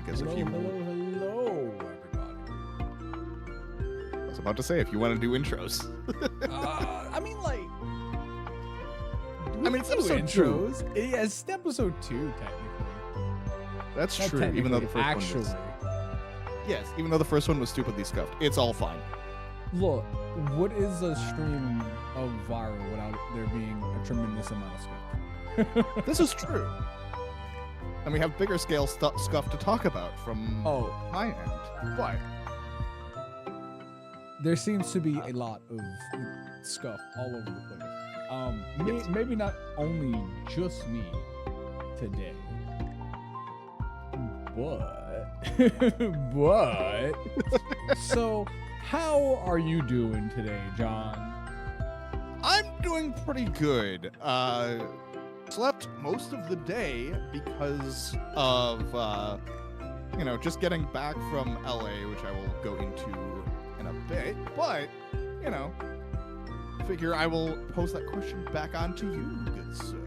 Because Hello, if you, hello, everybody. I was about to say, if you want to do intros, I mean, like, I mean, it's episode intros. Yeah, it's episode 2, technically. that's Not true. Even though the first actually. one was, yes, even though the first one was stupidly scuffed, it's all fine. Look, what is a stream of viral without there being a tremendous amount of stuff? This is true. And we have bigger scale scuff to talk about from my end. Why? There seems to be a lot of scuff all over the place. Yes. Maybe not only just me today, but so how are you doing today, John? I'm doing pretty good. Slept most of the day because of just getting back from LA, which I will go into in a bit. But figure I will pose that question back onto you, good sir.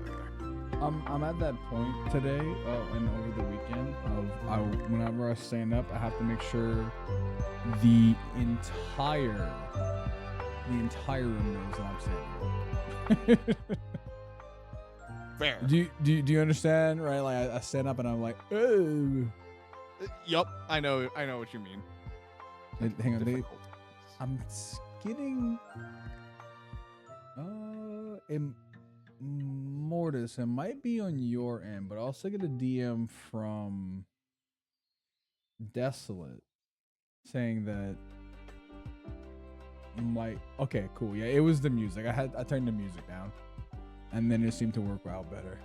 I'm at that point today and over the weekend of whenever I stand up, I have to make sure the entire room knows that I'm standing up. Fair. Do you understand? Right? Like I stand up and I'm like, oh. Yup, I know what you mean. Hang on, Difficult. I'm getting in Mortis. It might be on your end, but I also get a DM from Desolate saying that okay, cool. Yeah, it was the music. I turned the music down, and then it seemed to work out better.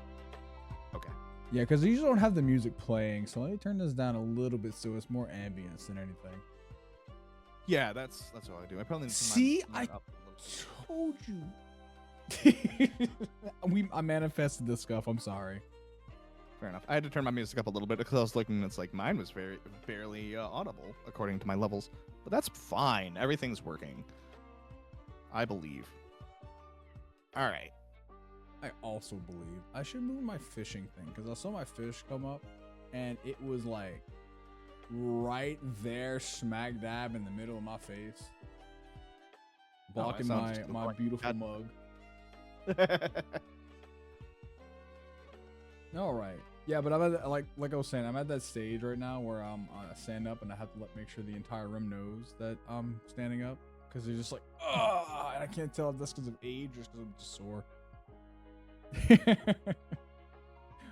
Okay. Yeah, because I usually don't have the music playing, so let me turn this down a little bit so it's more ambience than anything. Yeah, that's all I do. I probably need to See, mine I up a little bit. told you. I manifested this scuff. I'm sorry. Fair enough. I had to turn my music up a little bit because I was looking. It's like mine was barely audible according to my levels, but that's fine. Everything's working. I believe. All right. I also believe I should move my fishing thing because I saw my fish come up, and it was like right there, smack dab in the middle of my face, blocking my beautiful mug. All right. Yeah, but I'm at, like I was saying, I'm at that stage right now where I'm stand up and I have to make sure the entire room knows that I'm standing up because they're just like, oh, and I can't tell if that's because of age or because I'm just sore.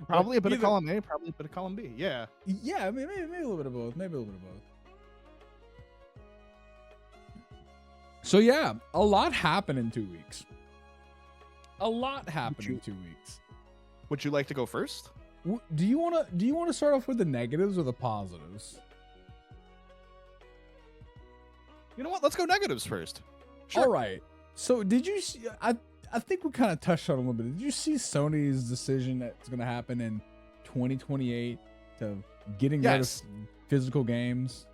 Probably a bit of column A, probably a bit of column B. Yeah. Yeah, maybe a little bit of both. Maybe a little bit of both. So yeah, a lot happened in 2 weeks. A lot happened in 2 weeks. Would you like to go first? Do you want to start off with the negatives or the positives? You know what? Let's go negatives first. Sure. All right. So did you see, I think we kind of touched on it a little bit. Did you see Sony's decision that's going to happen in 2028 to getting rid of physical games?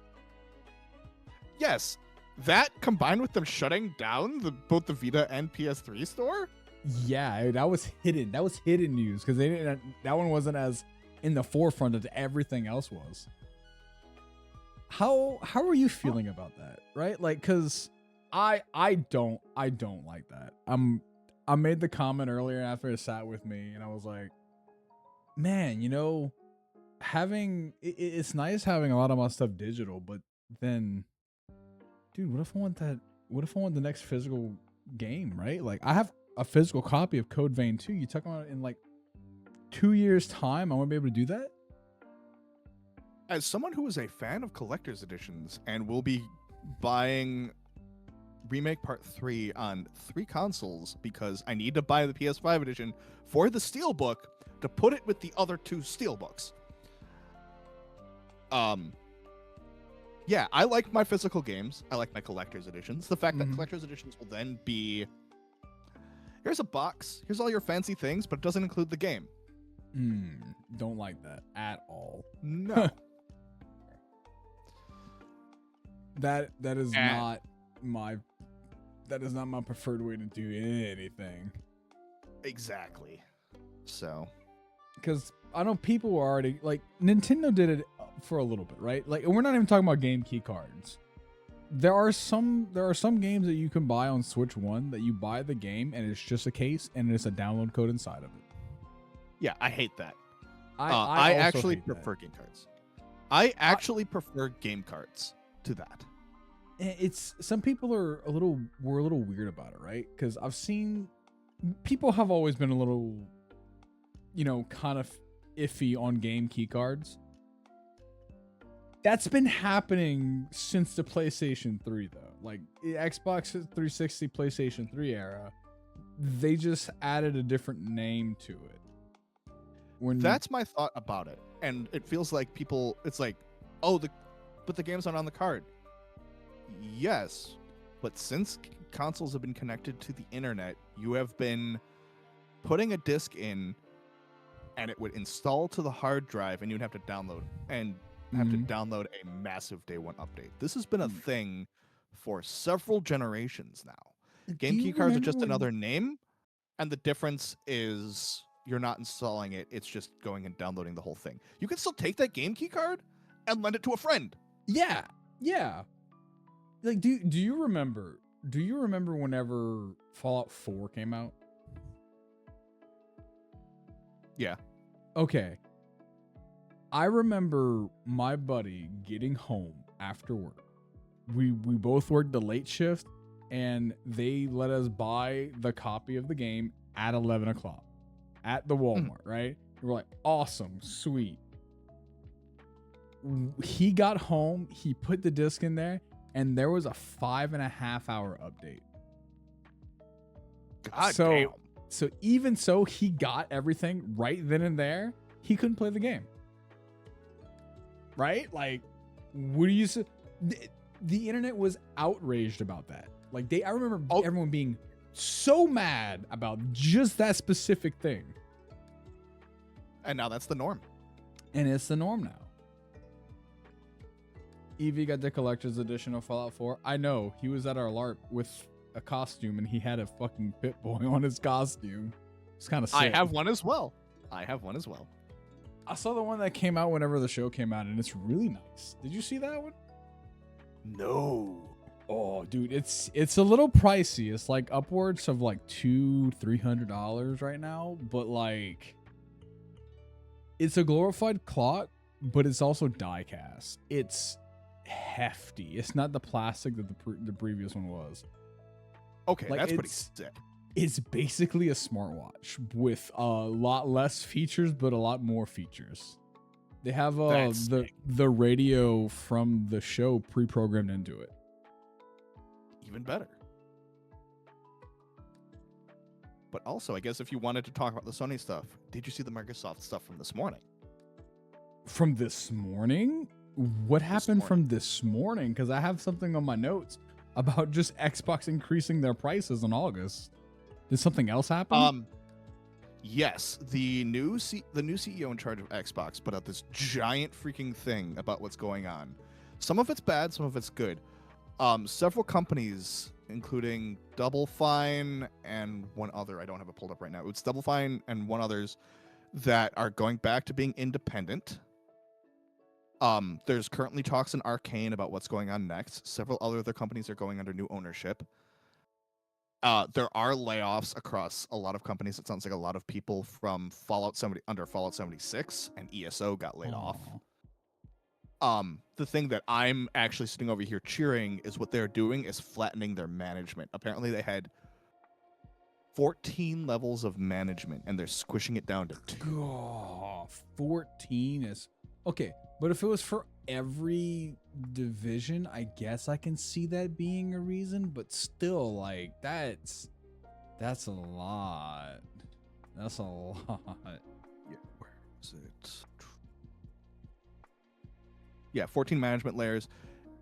Yes. That combined with them shutting down both the Vita and PS3 store? Yeah, that was hidden. That was hidden news because they didn't. That one wasn't as in the forefront as everything else was. How are you feeling about that? Right, like because I don't like that. I made the comment earlier after it sat with me, and I was like, man, it's nice having a lot of my stuff digital, but then, dude, what if I want that? What if I want the next physical game? Right, like I have a physical copy of Code Vein 2. You talking about in like 2 years time I won't be able to do that? As someone who is a fan of collector's editions and will be buying Remake Part 3 on 3 consoles because I need to buy the PS5 edition for the Steelbook to put it with the other 2 Steelbooks. Yeah, I like my physical games. I like my collector's editions. The fact that collector's editions will then be, here's a box, here's all your fancy things, but it doesn't include the game. Don't like that at all. No. that is not my preferred way to do anything. Exactly. So, because I know people were already like, Nintendo did it for a little bit, right? Like, we're not even talking about game key cards. There are some games that you can buy on Switch 1 that you buy the game and it's just a case and it's a download code inside of it. Yeah, I hate that. I I also actually hate prefer that. game cards. I actually prefer game cards to that. It's some people were a little weird about it, right? Because I've seen people have always been a little, kind of iffy on game key cards. That's been happening since the PlayStation 3, though. Like Xbox 360, PlayStation 3 era, they just added a different name to it. That's my thought about it. And it feels like people, it's like, oh, but the game's not on the card. Yes, but since consoles have been connected to the internet, you have been putting a disc in and it would install to the hard drive and you'd have to download a massive day one update. This has been a thing for several generations now. Game key cards are just another name, and the difference is you're not installing it, it's just going and downloading the whole thing. You can still take that game key card and lend it to a friend. Yeah. Like, do you remember whenever Fallout 4 came out? Yeah. Okay. I remember my buddy getting home after work. We both worked the late shift, and they let us buy the copy of the game at 11 o'clock at the Walmart, right? We're like, awesome, sweet. He got home, he put the disc in there, and there was a 5.5 hour update. God damn. So even so, he got everything right then and there. He couldn't play the game. Right? Like, what do you say? The internet was outraged about that. Like, I remember everyone being so mad about just that specific thing. And now that's the norm. And it's the norm now. Evie got the collector's edition of Fallout 4. I know. He was at our LARP with a costume and he had a fucking Pip-Boy on his costume. It's kind of sick. I have one as well. I saw the one that came out whenever the show came out and it's really nice. Did you see that one? No. Oh, dude, it's a little pricey. It's like upwards of like $200-$300 right now, but like it's a glorified clock, but it's also die cast. It's hefty. It's not the plastic that the previous one was. Okay, like, that's pretty sick. It's basically a smartwatch with a lot less features, but a lot more features. They have the radio from the show pre-programmed into it. Even better. But also, I guess if you wanted to talk about the Sony stuff, did you see the Microsoft stuff from this morning? From this morning? What happened from this morning? Because I have something on my notes about just Xbox increasing their prices in August. Did something else happen? Yes, the new CEO in charge of Xbox put out this giant freaking thing about what's going on. Some of it's bad, some of it's good. Several companies, including Double Fine and one other, I don't have it pulled up right now. It's Double Fine and one others that are going back to being independent. There's currently talks in Arcane about what's going on next. Several other companies are going under new ownership. There are layoffs across a lot of companies. It sounds like a lot of people from Fallout 76 and ESO got laid off. The thing that I'm actually sitting over here cheering is what they're doing is flattening their management. Apparently they had 14 levels of management and they're squishing it down to 2. Oh, 14 is okay, but if it was for every division, I guess I can see that being a reason, but still, like, that's a lot. That's a lot. Yeah, where is it? Yeah, 14 management layers,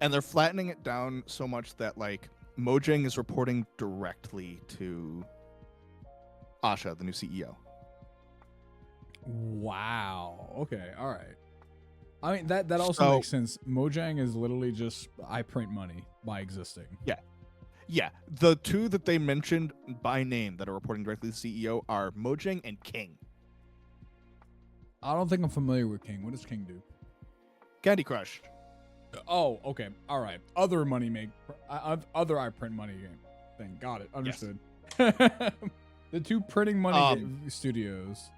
and they're flattening it down so much that, like, Mojang is reporting directly to Asha, the new CEO. Wow. Okay. All right. I mean, that also makes sense. Mojang is literally just, I print money by existing. Yeah. The two that they mentioned by name that are reporting directly to the CEO are Mojang and King. I don't think I'm familiar with King. What does King do? Candy Crush. Oh, okay. All right. Other money make other I print money game thing. Got it. Yes. Understood. The two printing money studios.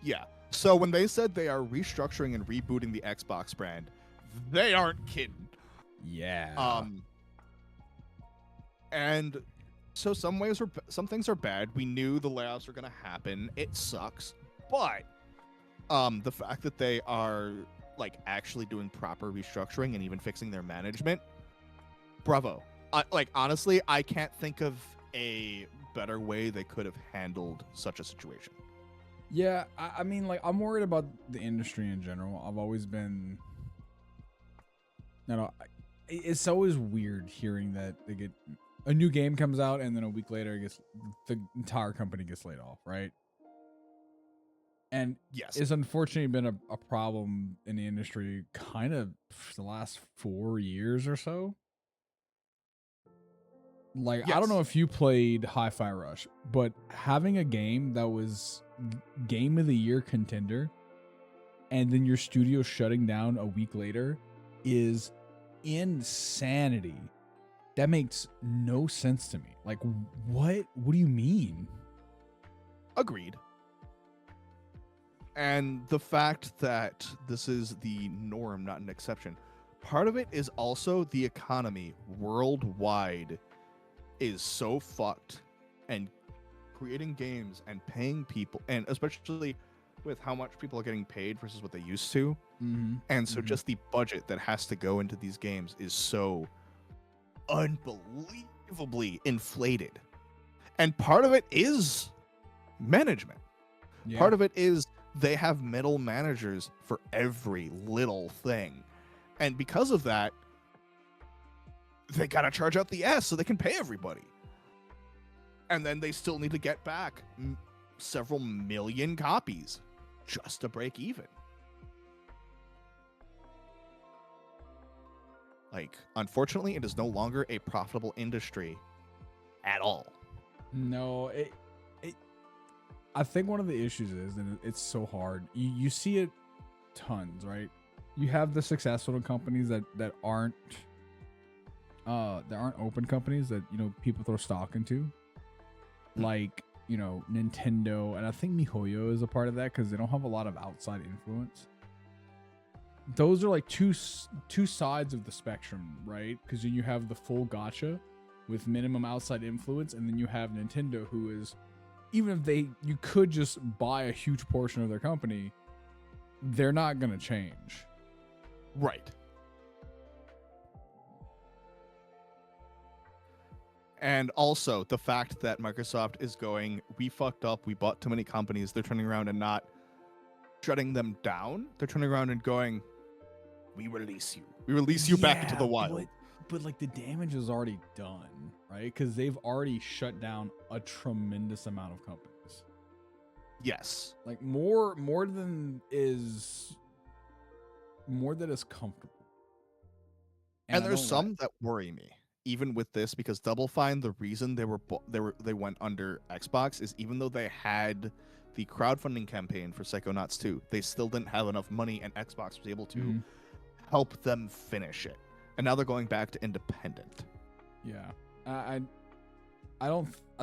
Yeah. So when they said they are restructuring and rebooting the Xbox brand, they aren't kidding. Yeah. And so some things are bad. We knew the layoffs were going to happen. It sucks. But the fact that they are like actually doing proper restructuring and even fixing their management, bravo. Honestly, I can't think of a better way they could have handled such a situation. Yeah, I mean, like, I'm worried about the industry in general. I've always been, it's always weird hearing that they get a new game comes out and then a week later the entire company gets laid off, right? And yes, it's unfortunately been a problem in the industry kind of for the last 4 years or so. Like, yes. I don't know if you played Hi-Fi Rush, but having a game that was Game of the Year contender and then your studio shutting down a week later is insanity. That makes no sense to me. Like, what do you mean? Agreed. And the fact that this is the norm, not an exception, part of it is also the economy worldwide is so fucked, and creating games and paying people, and especially with how much people are getting paid versus what they used to. Mm-hmm. And so just the budget that has to go into these games is so unbelievably inflated. And part of it is management. Yeah. Part of it is they have middle managers for every little thing. And because of that, they gotta charge out the ass so they can pay everybody. And then they still need to get back several million copies just to break even. Like, unfortunately, it is no longer a profitable industry at all. No, I think one of the issues is, and it's so hard. You see it tons, right? You have the successful companies that aren't open companies that, you know, people throw stock into, like, you know, Nintendo, and I think MiHoYo is a part of that because they don't have a lot of outside influence. Those are like two sides of the spectrum, right? Because you have the full gacha with minimum outside influence, and then you have Nintendo, who is, even if you could just buy a huge portion of their company, they're not gonna change. Right. And also the fact that Microsoft is going, we fucked up, we bought too many companies. They're turning around and not shutting them down. They're turning around and going, we release you. We release you back into the wild. But like, the damage is already done, right? Because they've already shut down a tremendous amount of companies. Yes. Like, more than is comfortable. And there's some that worry me, even with this, because Double Fine, the reason they went under Xbox is even though they had the crowdfunding campaign for Psychonauts 2, they still didn't have enough money, and Xbox was able to help them finish it. And now they're going back to independent. Yeah. I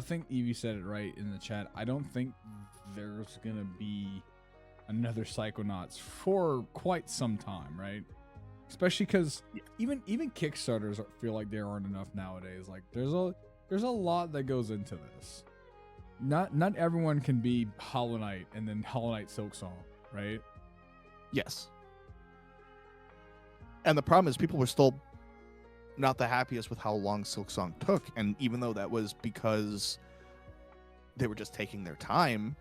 think Evie said it right in the chat. I don't think there's gonna be another Psychonauts for quite some time, right? Especially because even Kickstarters feel like there aren't enough nowadays. Like, there's a lot that goes into this. Not everyone can be Hollow Knight and then Hollow Knight Silksong, right? Yes. And the problem is people were still not the happiest with how long Silksong took. And even though that was because they were just taking their time,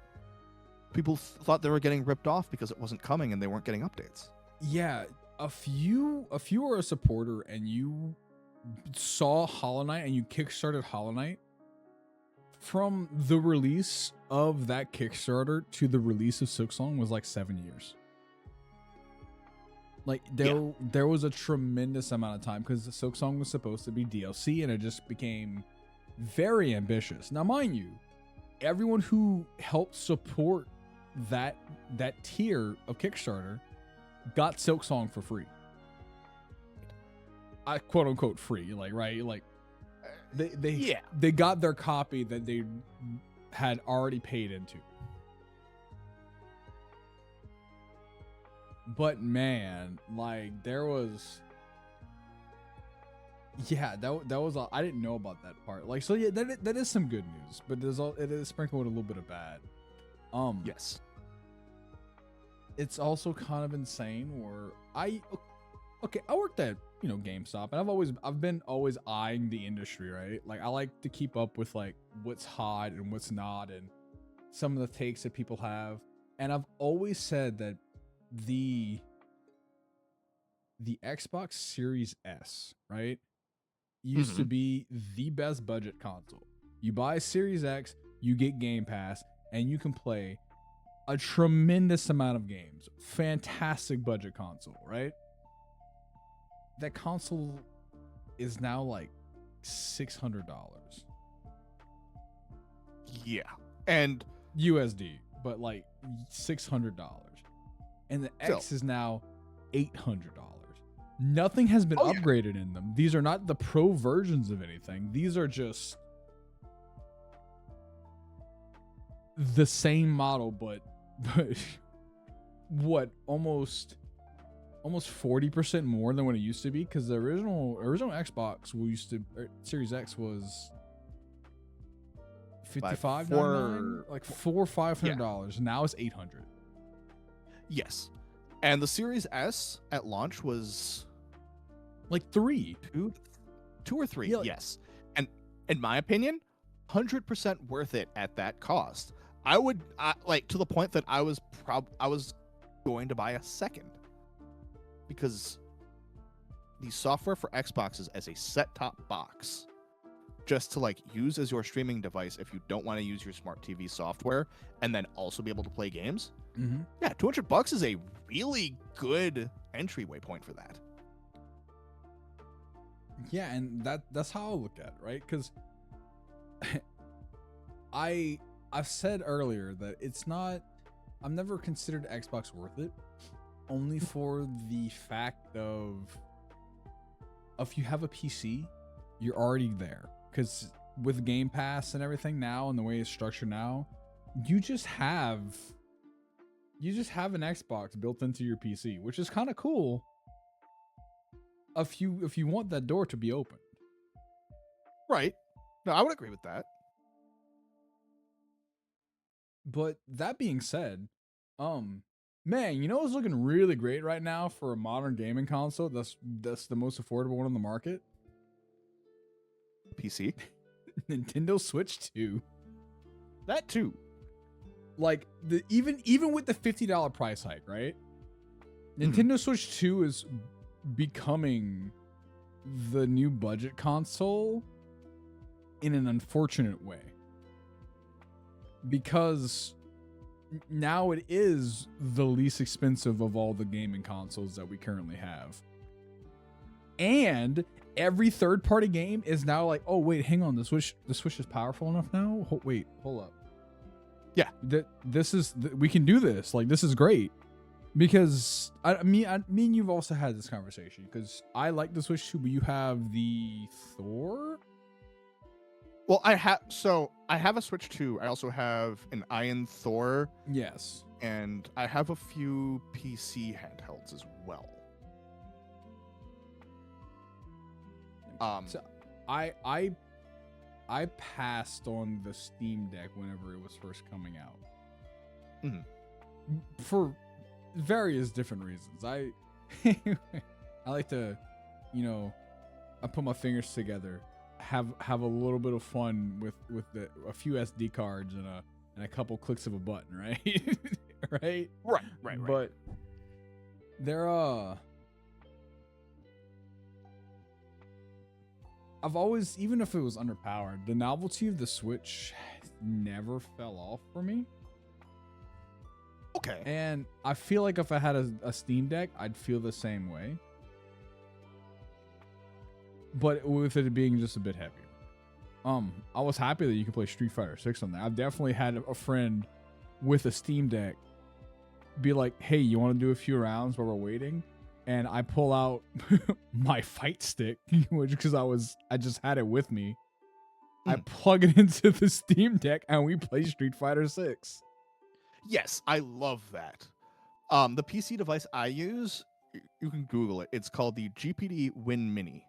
people thought they were getting ripped off because it wasn't coming and they weren't getting updates. Yeah. If you were a supporter and you saw Hollow Knight and you kickstarted Hollow Knight, from the release of that Kickstarter to the release of Silksong was like 7 years. Like, there was a tremendous amount of time because the Silksong was supposed to be DLC and it just became very ambitious. Now, mind you, everyone who helped support that tier of Kickstarter got Silksong for free. I quote unquote free, like, right? Like they got their copy that they had already paid into. But man, like there was, yeah, that was all. I didn't know about that part. Like, so yeah, that is some good news, but it is sprinkled with a little bit of bad. Yes. It's also kind of insane where I worked at, GameStop, and I've been always eyeing the industry, right? Like I like to keep up with like what's hot and what's not and some of the takes that people have. And I've always said that the Xbox Series S, right, used to be the best budget console. You buy a Series X, you get Game Pass, and you can play a tremendous amount of games. Fantastic budget console, right? That console is now like $600. Yeah. And USD, but like $600. And the X is now $800. Nothing has been upgraded in them. These are not the pro versions of anything. These are just the same model, but what, almost 40% more than what it used to be, because the original Xbox Series X was $55.99, like $400 or $500. Now it's $800. Yes, and the Series S at launch was like two or three. Yeah, like, yes, and in my opinion, 100% worth it at that cost. I would like, to the point that I was going to buy a second, because the software for Xboxes as a set-top box, just to like use as your streaming device if you don't want to use your smart TV software, and then also be able to play games. Yeah, $200 is a really good entryway point for that. Yeah, and that's how I look at it, right? Because I've said earlier that I've never considered Xbox worth it, only for the fact of if you have a PC, you're already there. Because with Game Pass and everything now, and the way it's structured now, you just have an Xbox built into your PC, which is kind of cool. If you want that door to be open, right? No, I would agree with that. But that being said, man, what's looking really great right now for a modern gaming console? That's the most affordable one on the market. PC. Nintendo Switch 2. That too. Like even with the $50 price hike, right? Nintendo Switch 2 is becoming the new budget console in an unfortunate way, because now it is the least expensive of all the gaming consoles that we currently have. And every third-party game is now like, oh wait, hang on, the Switch is powerful enough now? Hold up. Yeah, we can do this. Like, this is great. Because me and you've also had this conversation, because I like the Switch 2, but you have the Thor. Well, I have a Switch 2. I also have an Iron Thor. Yes. And I have a few PC handhelds as well. So I passed on the Steam Deck whenever it was first coming out. For various different reasons. I like to, I put my fingers together, have a little bit of fun with a few SD cards and a couple clicks of a button, right? right. But there I've always, even if it was underpowered, the novelty of the Switch never fell off for me. Okay. And I feel like if I had a Steam Deck, I'd feel the same way. But with it being just a bit heavier. I was happy that you could play Street Fighter 6 on there. I've definitely had a friend with a Steam Deck be like, hey, you want to do a few rounds while we're waiting? And I pull out my fight stick, which because I just had it with me. I plug it into the Steam Deck and we play Street Fighter 6. Yes, I love that. The PC device I use, you can Google it. It's called the GPD Win Mini.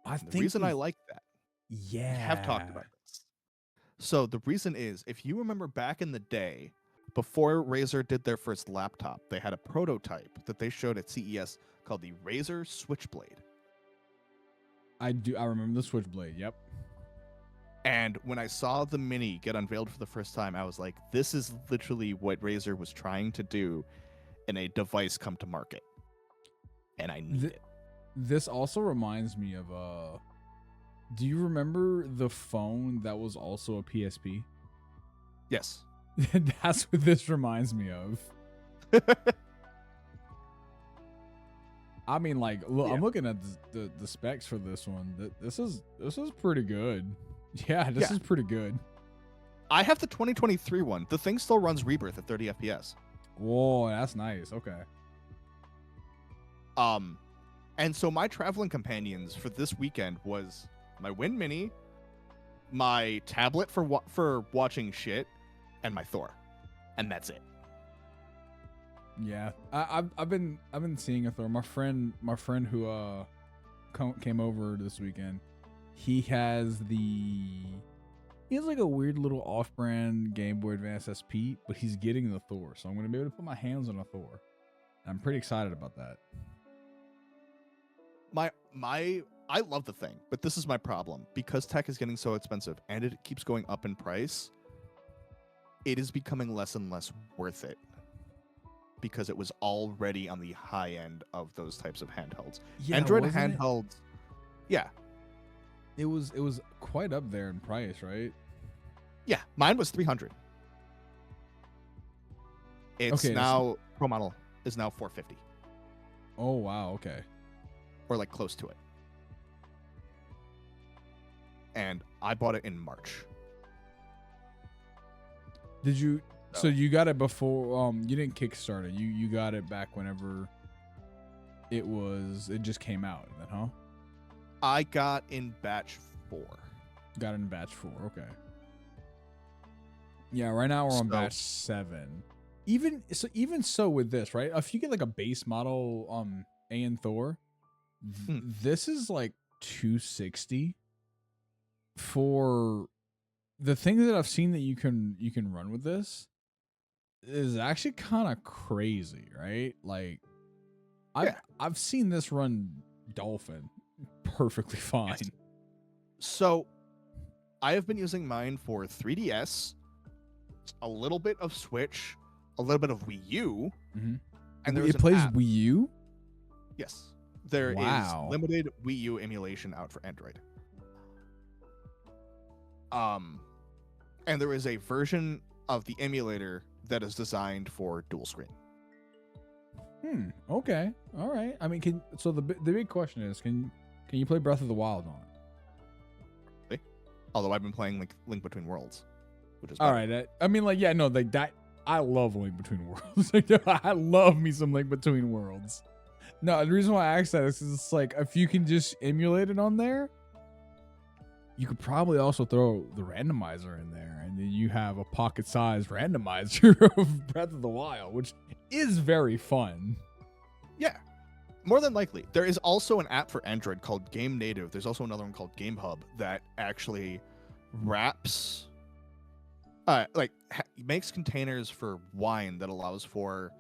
The reason I like that, we have talked about this. So the reason is, if you remember back in the day, before Razer did their first laptop, they had a prototype that they showed at CES called the Razer Switchblade. I remember the Switchblade. Yep. And when I saw the Mini get unveiled for the first time, I was like, this is literally what Razer was trying to do in a device come to market. And I need it. This also reminds me of do you remember the phone that was also a PSP? Yes. That's what this reminds me of. I mean, like, look, I'm looking at the specs for this one. This is pretty good. Yeah, this is pretty good. I have the 2023 one. The thing still runs Rebirth at 30 FPS. Whoa, that's nice. Okay. And so my traveling companions for this weekend was my Win Mini, my tablet for watching shit, and my Thor, and that's it. Yeah, I've been seeing a Thor. My friend who came over this weekend, he has like a weird little off-brand Game Boy Advance SP, but he's getting the Thor, so I'm gonna be able to put my hands on a Thor. I'm pretty excited about that. I love the thing, but this is my problem. Because tech is getting so expensive and it keeps going up in price, it is becoming less and less worth it. Because it was already on the high end of those types of handhelds. Yeah, Android handhelds. Yeah. It was quite up there in price, right? Yeah, mine was $300. It's now Pro model is now $450. Oh wow, okay. Or like close to it. And I bought it in March. Did you? So you got it before? You didn't Kickstart it. You got it back whenever it just came out, then, huh? I got in batch 4. Got in batch 4. Okay. Yeah. Right now we're on batch 7. Even so with this, right? If you get like a base model, AN Thor, this is like $260 for the thing that I've seen that you can run with this. Is actually kind of crazy, right? Like, I've seen this run Dolphin perfectly fine. Yes. So, I have been using mine for 3DS, a little bit of Switch, a little bit of Wii U, and it plays Wii U. Yes, there is limited Wii U emulation out for Android. And there is a version of the emulator that is designed for dual screen. Okay. All right. I mean, the big question is, can you play Breath of the Wild on it? Although I've been playing Link Between Worlds, which is all right. I mean, like, yeah, no, like that. I love Link Between Worlds. I love me some Link Between Worlds. No, the reason why I asked that is it's like if you can just emulate it on there, you could probably also throw the randomizer in there, and then you have a pocket-sized randomizer of Breath of the Wild, which is very fun. Yeah, more than likely. There is also an app for Android called Game Native. There's also another one called Game Hub that actually wraps, makes containers for wine that allows for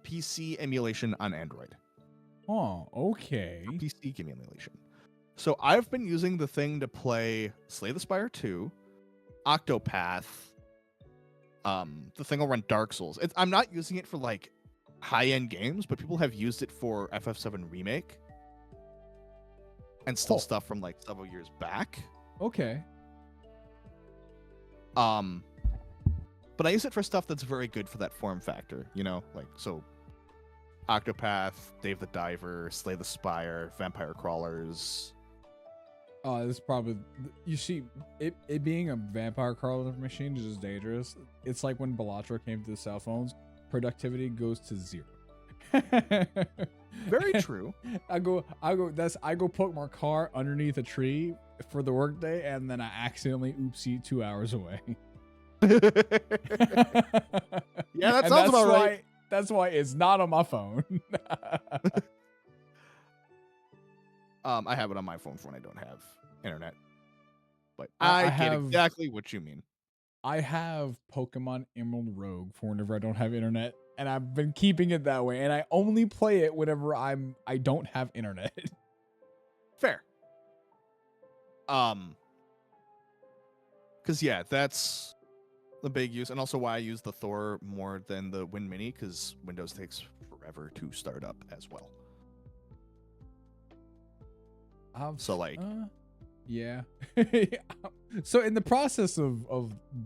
PC emulation on Android. Oh, okay. PC game emulation. So I've been using the thing to play Slay the Spire 2, Octopath. The thing will run Dark Souls. I'm not using it for like high-end games, but people have used it for FF7 Remake and still stuff from like several years back. Okay. But I use it for stuff that's very good for that form factor, like so. Octopath, Dave the Diver, Slay the Spire, Vampire Crawlers. It's probably, you see, it being a vampire crawler machine is just dangerous. It's like when Balatro came to the cell phones. productivity goes to 0. Very true. I go park my car underneath a tree for the workday, and then I accidentally oopsie 2 hours away. Yeah, that sounds about right. That's why it's not on my phone. I have it on my phone for when I don't have internet. But I I get have- exactly what you mean. I have Pokemon Emerald Rogue for whenever I don't have internet, and I've been keeping it that way. And I only play it whenever I don't have internet. Fair. Because yeah, that's the big use, and also why I use the Thor more than the Win Mini, because Windows takes forever to start up as well. So like, yeah. So in the process of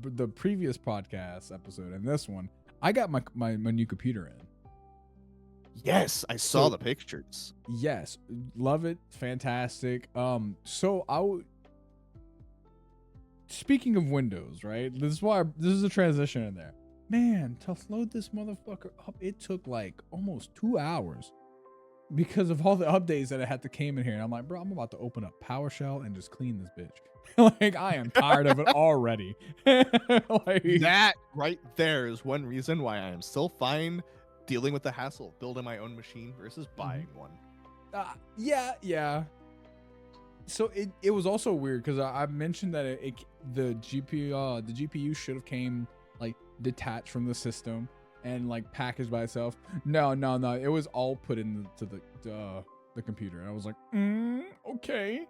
the previous podcast episode and this one, I got my new computer in. yes, I saw the pictures. Yes, love it, fantastic. Speaking of Windows, right? This is a transition in there. Man, to load this motherfucker up, it took like almost 2 hours because of all the updates that I had to came in here. And I'm like, bro, I'm about to open up PowerShell and just clean this bitch. Like, I am tired of it already. Like, that right there is one reason why I am still fine dealing with the hassle of building my own machine versus buying one. Yeah. So it was also weird because I mentioned that the GPU should have came like detached from the system and like packaged by itself. No, it was all put into the computer, and I was like, okay.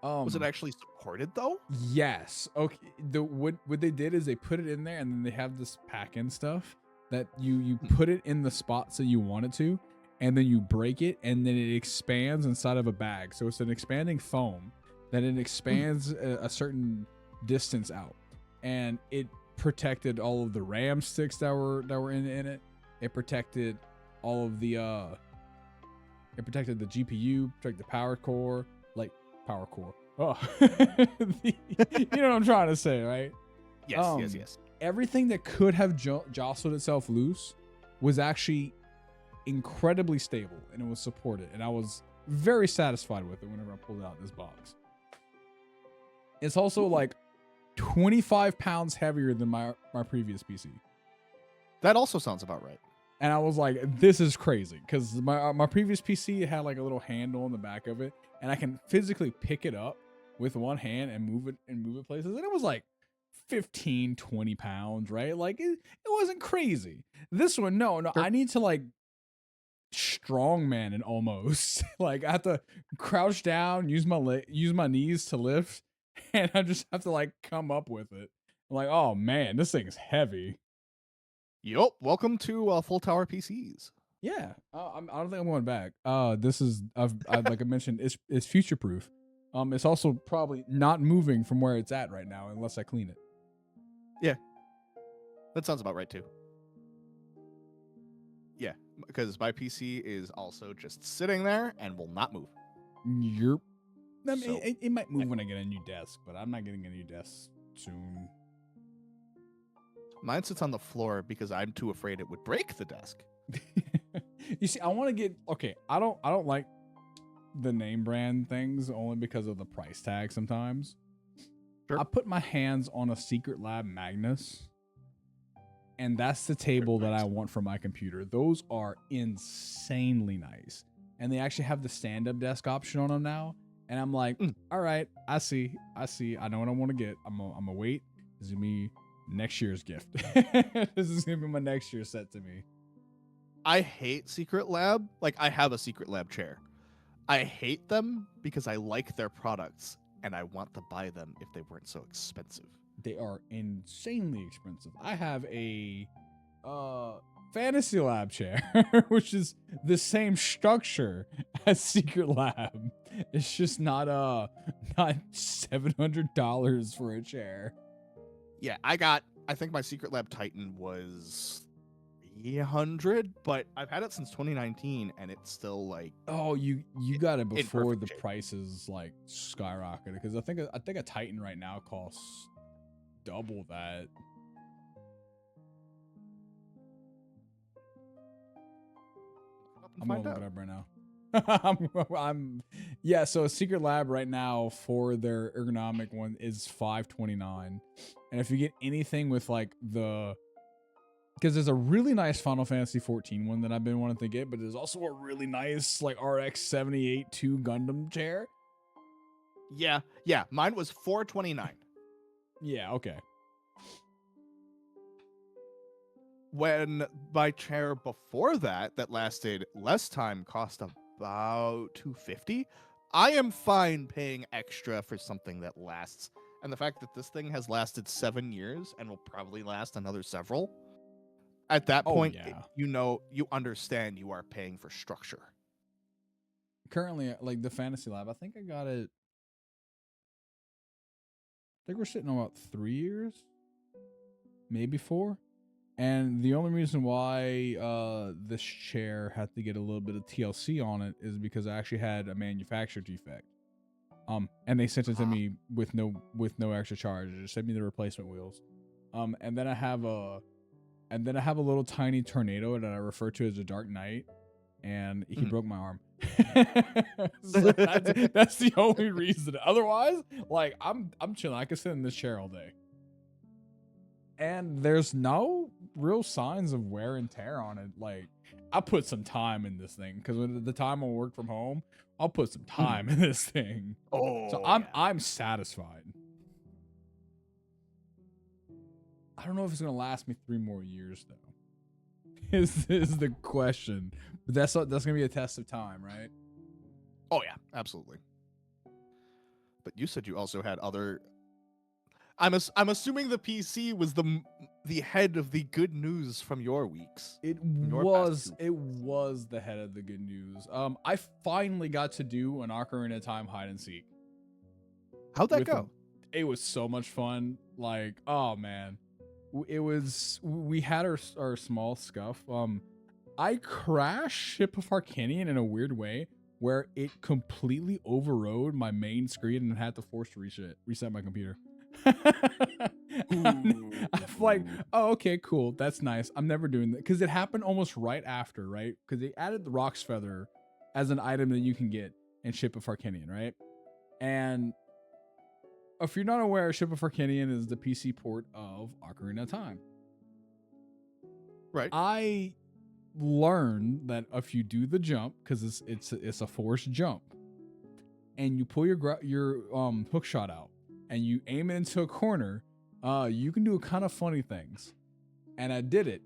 Was it actually supported though? Yes. Okay. What they did is they put it in there, and then they have this pack-in stuff that you put it in the spots that you want it to, and then you break it, and then it expands inside of a bag. So it's an expanding foam. Then it expands a certain distance out, and it protected all of the RAM sticks that were in it. It protected all of the it protected the GPU, protected the power core. Oh, you know what I'm trying to say, right? Yes. Everything that could have jostled itself loose was actually incredibly stable, and it was supported, and I was very satisfied with it whenever I pulled it out of this box. It's also like 25 pounds heavier than my previous PC. That also sounds about right. And I was like, this is crazy, because my previous PC had like a little handle on the back of it, and I can physically pick it up with one hand and move it places, and it was like 15, 20 pounds, right? Like it wasn't crazy. This one, no, Sure. I need to like strongman it almost. Like I have to crouch down, use my knees to lift, and I just have to like come up with it. I'm like, oh man, this thing's heavy. Yup. Welcome to Full Tower PCs. Yeah, I don't think I'm going back. This is I've like I mentioned, it's future proof. It's also probably not moving from where it's at right now unless I clean it. Yeah, that sounds about right too. Yeah, because my PC is also just sitting there and will not move. Yep. I mean, So- it might move when I get a new desk, but I'm not getting a new desk soon. Mine sits on the floor because I'm too afraid it would break the desk. You see, I want to get okay. I don't like the name brand things only because of the price tag sometimes. Sure. I put my hands on a Secret Lab Magnus, and that's the table that I want for my computer. Those are insanely nice, and they actually have the stand-up desk option on them now. And I'm like, all right, I see. I know what I want to get. I'm gonna wait. This is gonna be next year's gift. This is gonna be my next year's set to me. I hate Secret Lab. Like, I have a Secret Lab chair. I hate them because I like their products and I want to buy them if they weren't so expensive. They are insanely expensive. I have a Fantasy Lab chair, which is the same structure as Secret Lab. It's just not $700 for a chair. Yeah, I think my Secret Lab Titan was 300, but I've had it since 2019 and it's still like, oh, you got it before perfect the shape. prices like skyrocketed, because I think a Titan right now costs double that. and I'm find gonna look out. it up right now. Yeah. So Secret Lab right now for their ergonomic one is $529, and if you get anything with like because there's a really nice Final Fantasy 14 one that I've been wanting to get, but there's also a really nice like RX 78-2 Gundam chair. Yeah, mine was $429. Yeah. Okay. When my chair before that lasted less time cost about $250. I am fine paying extra for something that lasts. And the fact that this thing has lasted 7 years and will probably last another several, at that Oh point, yeah. you understand you are paying for structure. Currently, like the Fantasy Lab, I think I got it. I think we're sitting on about 3 years, maybe 4. And the only reason why this chair had to get a little bit of TLC on it is because I actually had a manufacturer defect. And they sent it to me with no extra charge. They just sent me the replacement wheels. And then I have a little tiny tornado that I refer to as a Dark Knight, and he broke my arm. So that's the only reason. Otherwise, like I'm chilling. I could sit in this chair all day. And there's no real signs of wear and tear on it. Like, I put some time in this thing because when the time I work from home, I'll put some time in this thing. So I'm satisfied. I don't know if it's gonna last me 3 more years though. Is the question? But that's gonna be a test of time, right? Oh yeah, absolutely. But you said you also had other. I'm assuming the PC was the head of the good news from your weeks. It your was the head of the good news. I finally got to do an Ocarina of Time hide and seek. How'd that go? It was so much fun. Like, oh man, we had our small scuff. I crashed Ship of Arcanian in a weird way where it completely overrode my main screen and had to force to reset my computer. I'm like, oh, okay, cool. That's nice. I'm never doing that because it happened almost right after, right? Because they added the Rock's Feather as an item that you can get in Ship of Arcanian, right? And if you're not aware, Ship of Arcanian is the PC port of Ocarina of Time. Right. I learned that if you do the jump, because it's a forced jump, and you pull your hook shot out and you aim it into a corner, you can do kind of funny things. And I did it.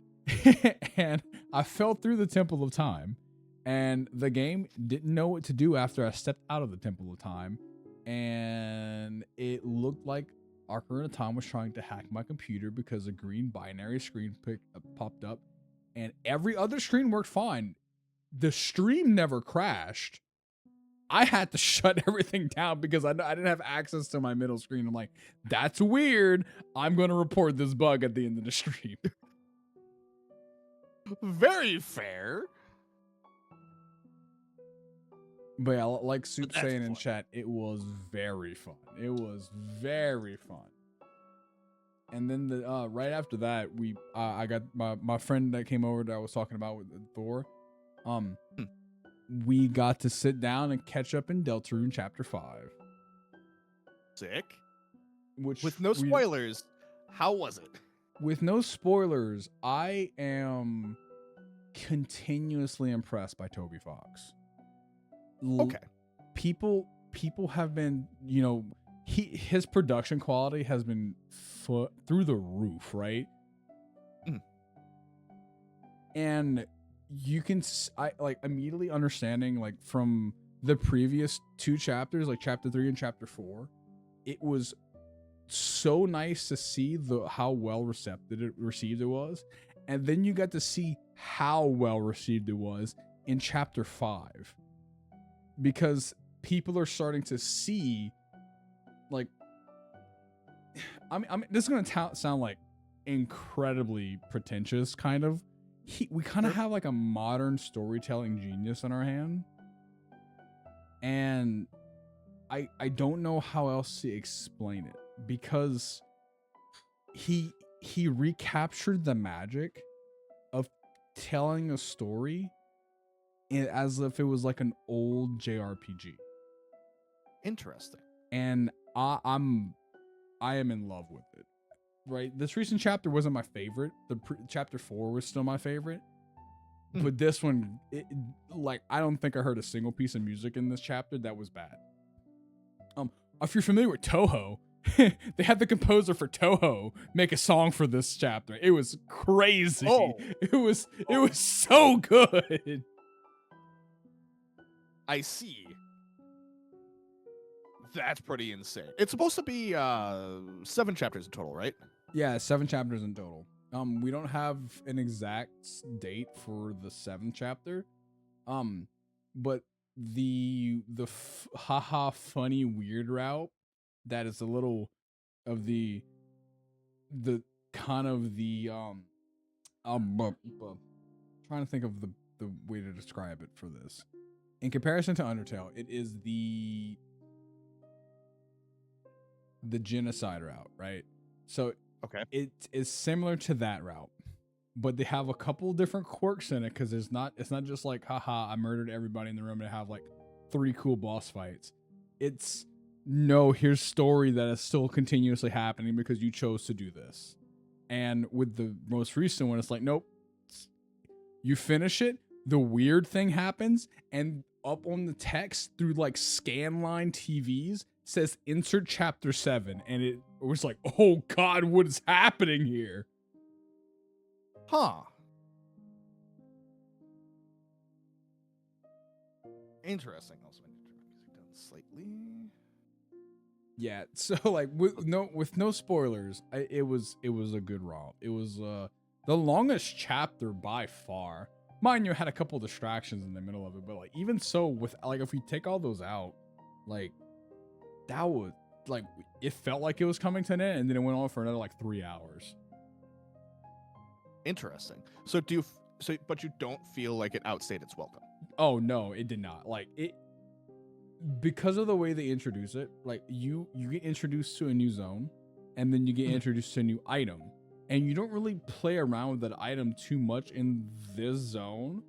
And I fell through the Temple of Time. And the game didn't know what to do after I stepped out of the Temple of Time. And it looked like Ocarina of Time was trying to hack my computer because a green binary screen popped up. And every other screen worked fine. The stream never crashed. I had to shut everything down because I didn't have access to my middle screen. I'm like, that's weird. I'm going to report this bug at the end of the stream. Very fair. But yeah, like Soup saying in chat, it was very fun. It was very fun. And then right after that, I got my friend that came over that I was talking about with Thor. We got to sit down and catch up in Deltarune Chapter 5. Sick. With no spoilers, how was it? With no spoilers, I am continuously impressed by Toby Fox. Okay. People have been, his production quality has been through the roof, right? And you can immediately understanding like from the previous 2 chapters, like chapter 3 and chapter 4, it was so nice to see how well received it was, and then you got to see how well received it was in chapter 5, because people are starting to see, like, I mean this is gonna sound like incredibly pretentious, kind of. We kind of have like a modern storytelling genius on our hand, and I don't know how else to explain it, because he recaptured the magic of telling a story as if it was like an old JRPG. Interesting. And I am in love with it. Right, this recent chapter wasn't my favorite. Chapter 4 was still my favorite, but this one, like, I don't think I heard a single piece of music in this chapter that was bad. If you're familiar with Toho, they had the composer for Toho make a song for this chapter. It was crazy. It was so good. I see. That's pretty insane. It's supposed to be 7 chapters in total, right? Yeah, 7 chapters in total. We don't have an exact date for the 7th chapter. But the haha funny weird route that is a little of the kind of the trying to think of the way to describe it for this. In comparison to Undertale, it is the genocide route, right? So okay, it is similar to that route, but they have a couple different quirks in it because it's not just like, haha, I murdered everybody in the room and have like 3 cool boss fights. It's no, here's story that is still continuously happening because you chose to do this. And with the most recent one, it's like, nope, you finish it, the weird thing happens, and up on the text through like scanline TVs says insert chapter 7, and it was like, oh god, what is happening here? Huh. Interesting. Also, I need to turn my music down slightly. Yeah, so like with no spoilers, it was a good romp. It was the longest chapter by far. Mind you, had a couple distractions in the middle of it, but like even so, with like if we take all those out, like that was like it felt like it was coming to an end, and then it went on for another like 3 hours. Interesting. But you don't feel like it outstayed its welcome? Oh no, it did not. Like it, because of the way they introduce it. Like you get introduced to a new zone, and then you get introduced to a new item, and you don't really play around with that item too much in this zone,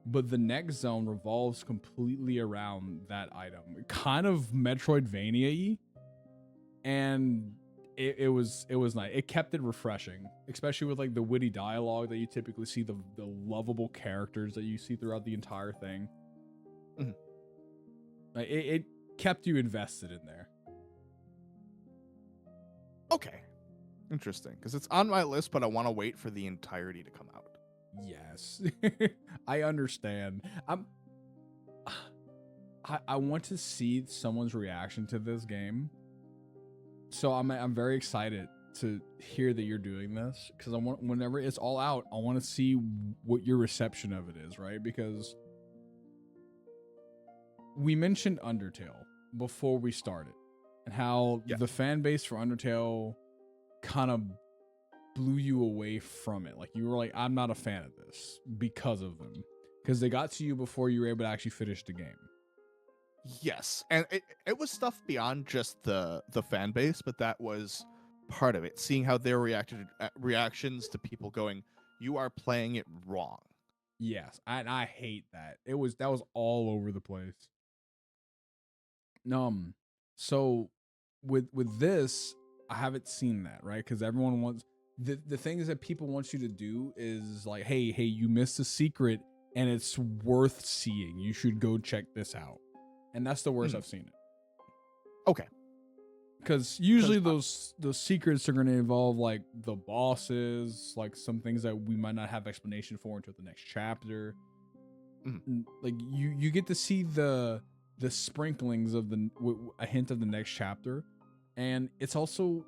but the next zone revolves completely around that item, kind of Metroidvania-y, and it was nice. It kept it refreshing, especially with like the witty dialogue that you typically see, the lovable characters that you see throughout the entire thing. Like it kept you invested in there. Okay. Interesting, because it's on my list, but I want to wait for the entirety to come out. Yes. I understand. I want to see someone's reaction to this game. So I'm very excited to hear that you're doing this, because I want, whenever it's all out, I want to see what your reception of it is, right? Because we mentioned Undertale before we started, and how the fan base for Undertale kind of blew you away from it. Like you were like, I'm not a fan of this because of them, because they got to you before you were able to actually finish the game. Yes, and it was stuff beyond just the fan base, but that was part of it. Seeing how their reactions to people going, "You are playing it wrong." Yes, and I hate that. That was all over the place. So with this, I haven't seen that, right? Because everyone wants the things that people want you to do is like, hey, you missed a secret and it's worth seeing. You should go check this out. And that's the worst I've seen it. Okay. Because usually those secrets are going to involve like the bosses, like some things that we might not have explanation for until the next chapter. Like you get to see the sprinklings of a hint of the next chapter, and it's also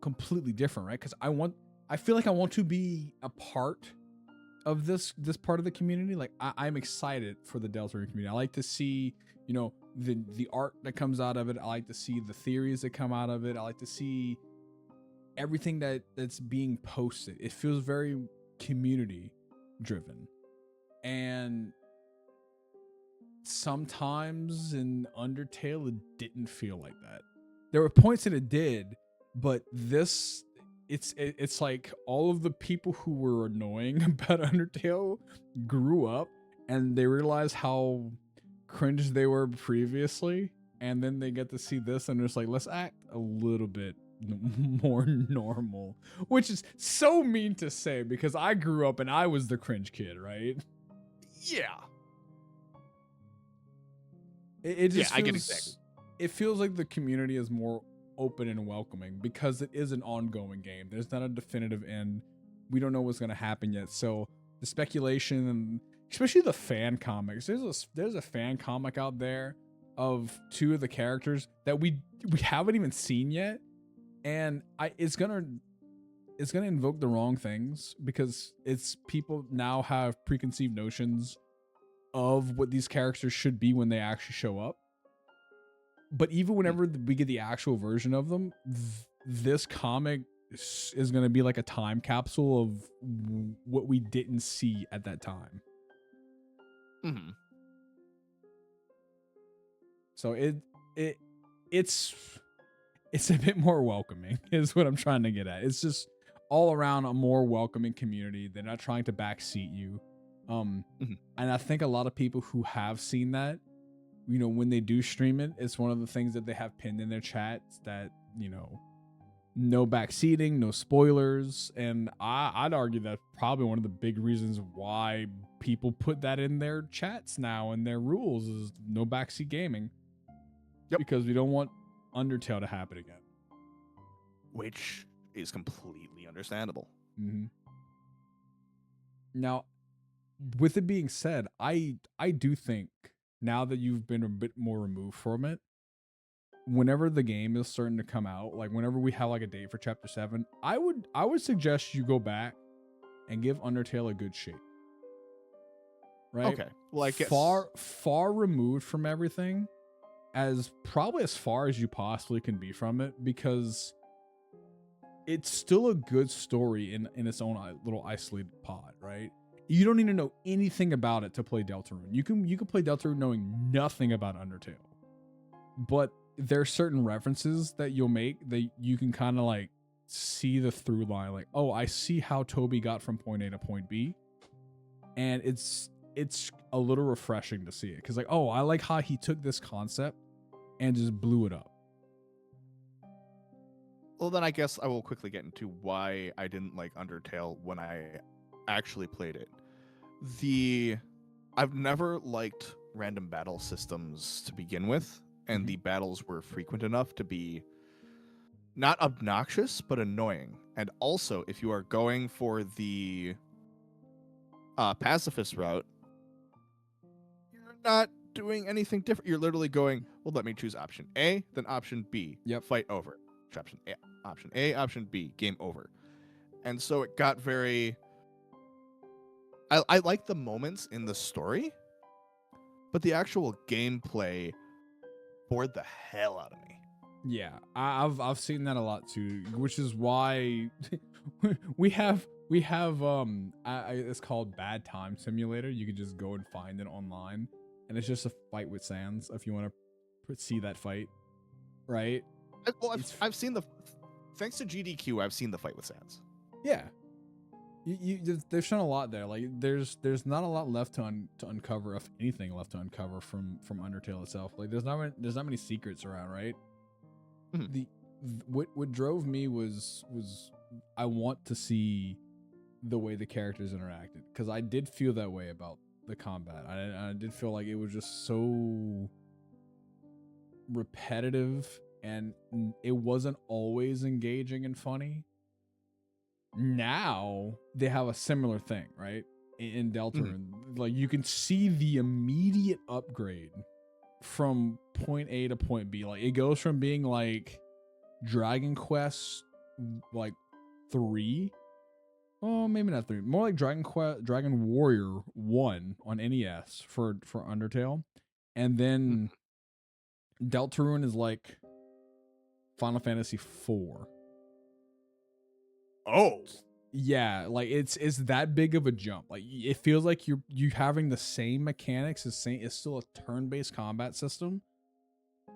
completely different, right? Because I feel like I want to be a part of this part of the community. Like I'm excited for the Deltarune community. I like to see, you know, the art that comes out of it. I like to see the theories that come out of it. I like to see everything that's being posted. It feels very community driven, and sometimes in Undertale it didn't feel like that. There were points that it did, but this it's like all of the people who were annoying about Undertale grew up and they realize how cringe they were previously, and then they get to see this and it's like, let's act a little bit more normal, which is so mean to say because I grew up and I was the cringe kid, right? Yeah. It just Yeah, I get feels, exactly. it feels like the community is more open and welcoming because it is an ongoing game. There's not a definitive end. We don't know what's going to happen yet. So the speculation, and especially the fan comics, there's a fan comic out there of two of the characters that we haven't even seen yet, and it's gonna invoke the wrong things because it's people now have preconceived notions of what these characters should be when they actually show up. But even whenever we get the actual version of them, this comic is going to be like a time capsule of what we didn't see at that time. Mm-hmm. So it's a bit more welcoming is what I'm trying to get at. It's just all around a more welcoming community. They're not trying to backseat you. Mm-hmm. And I think a lot of people who have seen that, you know, when they do stream it, it's one of the things that they have pinned in their chats that, you know, no backseating, no spoilers. And I'd argue that's probably one of the big reasons why people put that in their chats now and their rules is no backseat gaming. Yep. Because we don't want Undertale to happen again. Which is completely understandable. Mm-hmm. Now, with it being said, I do think now that you've been a bit more removed from it, whenever the game is starting to come out, like whenever we have like a date for chapter 7, I would suggest you go back and give Undertale a good shake. Right? Okay. Well, I guess far removed from everything, as probably as far as you possibly can be from it, because it's still a good story in its own little isolated pod, right? You don't need to know anything about it to play Deltarune. You can play Deltarune knowing nothing about Undertale. But there are certain references that you'll make that you can kind of like see the through line. Like, oh, I see how Toby got from point A to point B. And it's a little refreshing to see it. Because like, oh, I like how he took this concept and just blew it up. Well, then I guess I will quickly get into why I didn't like Undertale when I actually played it. I've never liked random battle systems to begin with, and the battles were frequent enough to be not obnoxious, but annoying. And also, if you are going for the pacifist route, you're not doing anything different. You're literally going, well, let me choose option A, then option B. Yep. Fight over. Option A, option B, game over. And so it got very... I like the moments in the story, but the actual gameplay bored the hell out of me. Yeah, I've seen that a lot too, which is why we have it's called Bad Time Simulator. You can just go and find it online, and it's just a fight with Sans if you want to see that fight, right? Well, I've seen thanks to GDQ, I've seen the fight with Sans. Yeah, they've shown a lot there. Like there's not a lot left to uncover, if anything left to uncover from Undertale itself. Like there's not many secrets around, right? Mm-hmm. What drove me was I want to see the way the characters interacted, because I did feel that way about the combat. I did feel like it was just so repetitive, and it wasn't always engaging and funny. Now they have a similar thing, right? In Deltarune, like you can see the immediate upgrade from point A to point B. Like it goes from being like Dragon Quest like 3, oh maybe not 3, more like Dragon Warrior 1 on NES for Undertale, and then Deltarune is like Final Fantasy 4. Oh yeah, like it's that big of a jump. Like it feels like you having the same mechanics, it's still a turn-based combat system,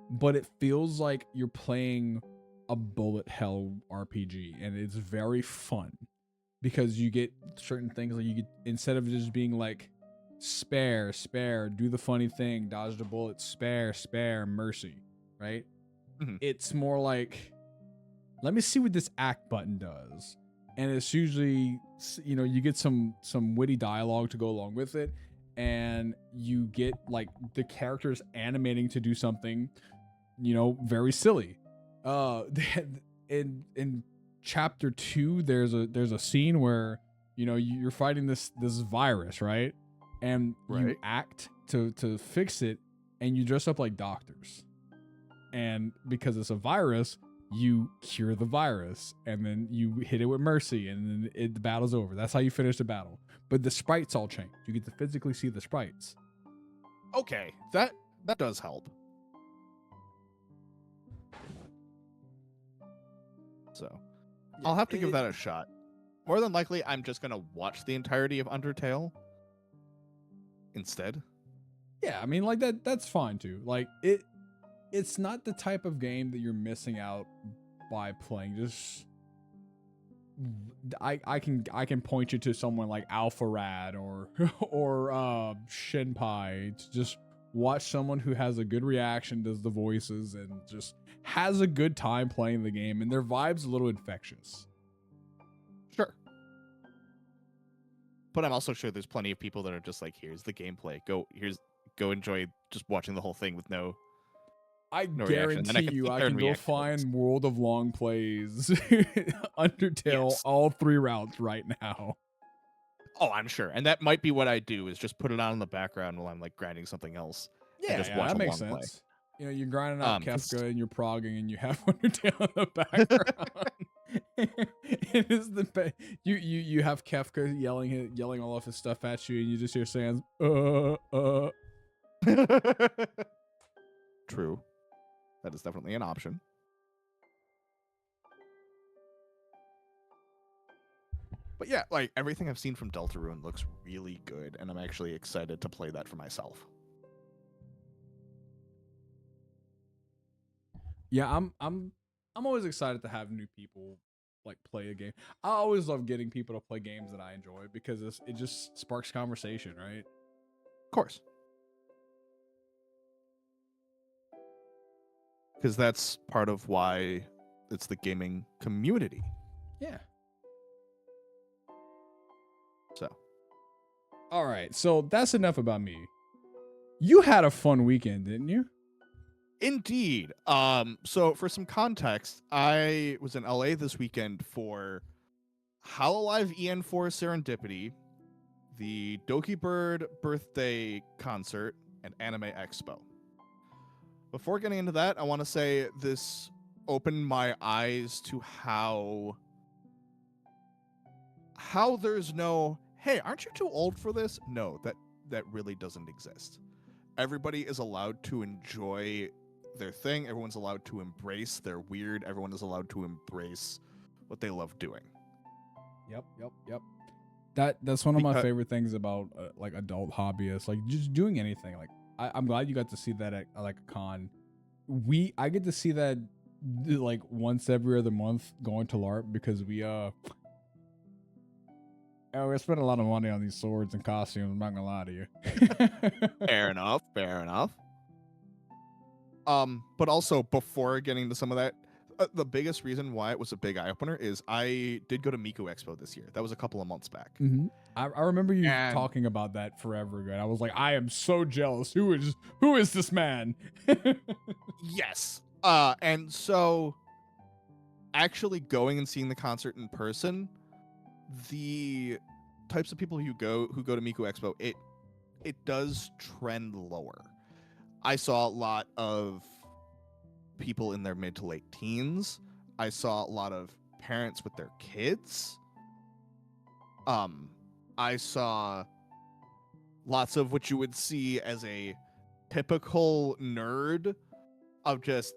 but it feels like you're playing a bullet hell RPG, and it's very fun because you get certain things. Like you get, instead of just being like spare, spare, do the funny thing, dodge the bullet, spare, spare, mercy, right? Mhm. It's more like, let me see what this act button does. And it's usually, you get some witty dialogue to go along with it, and you get like the characters animating to do something, very silly. In chapter 2, there's a scene where you're fighting this virus, right? And you Right. act to fix it, and you dress up like doctors. And because it's a virus, you cure the virus, and then you hit it with mercy, and then the battle's over. That's how you finish the battle. But the sprites all change. You get to physically see the sprites. Okay, that does help. So, Yeah, I'll have to give that a shot. More than likely, I'm just gonna watch the entirety of Undertale instead. Yeah, I mean, like that's fine too. Like it's not the type of game that you're missing out by playing. Just I can point you to someone like Alpharad or Shinpai to just watch someone who has a good reaction, does the voices, and just has a good time playing the game, and their vibe's a little infectious. Sure. But I'm also sure there's plenty of people that are just like, here's the gameplay. Go enjoy just watching the whole thing with no reaction. Guarantee you, I can go find World of Long Plays Undertale all 3 routes right now. Oh, I'm sure. And that might be what I do, is just put it on in the background while I'm like grinding something else. Yeah, just watch that a makes long sense. Play. You're grinding out 'cause- Kefka and you're progging and you have Undertale in the background. It is you have Kefka yelling all of his stuff at you, and you just hear Sans True. That is definitely an option. But yeah, like everything I've seen from Deltarune looks really good, and I'm actually excited to play that for myself. Yeah, I'm always excited to have new people like play a game. I always love getting people to play games that I enjoy because it just sparks conversation, right? Of course. Because that's part of why it's the gaming community. Yeah. So. All right, so that's enough about me. You had a fun weekend, didn't you? Indeed. So for some context, I was in LA this weekend for Hololive EN4 Serendipity, the Doki Bird birthday concert, and Anime Expo. Before getting into that, I want to say this opened my eyes to how there's no, hey, aren't you too old for this? No, that really doesn't exist. Everybody is allowed to enjoy their thing. Everyone's allowed to embrace their weird. Everyone is allowed to embrace what they love doing. Yep. That's one of my favorite things about like adult hobbyists, like just doing anything. Like I'm glad you got to see that at like a con. I get to see that like once every other month going to LARP because we spent a lot of money on these swords and costumes. I'm not gonna lie to you. Fair enough. But also before getting to some of that, the biggest reason why it was a big eye opener is I did go to Miku Expo this year. That was a couple of months back. Mm-hmm. I remember you talking about that forever ago. And I was like, I am so jealous. Who is this man? Yes. And so actually going and seeing the concert in person, the types of people who go to Miku Expo, it does trend lower. I saw a lot of people in their mid to late teens. I saw a lot of parents with their kids. I saw lots of what you would see as a typical nerd of just,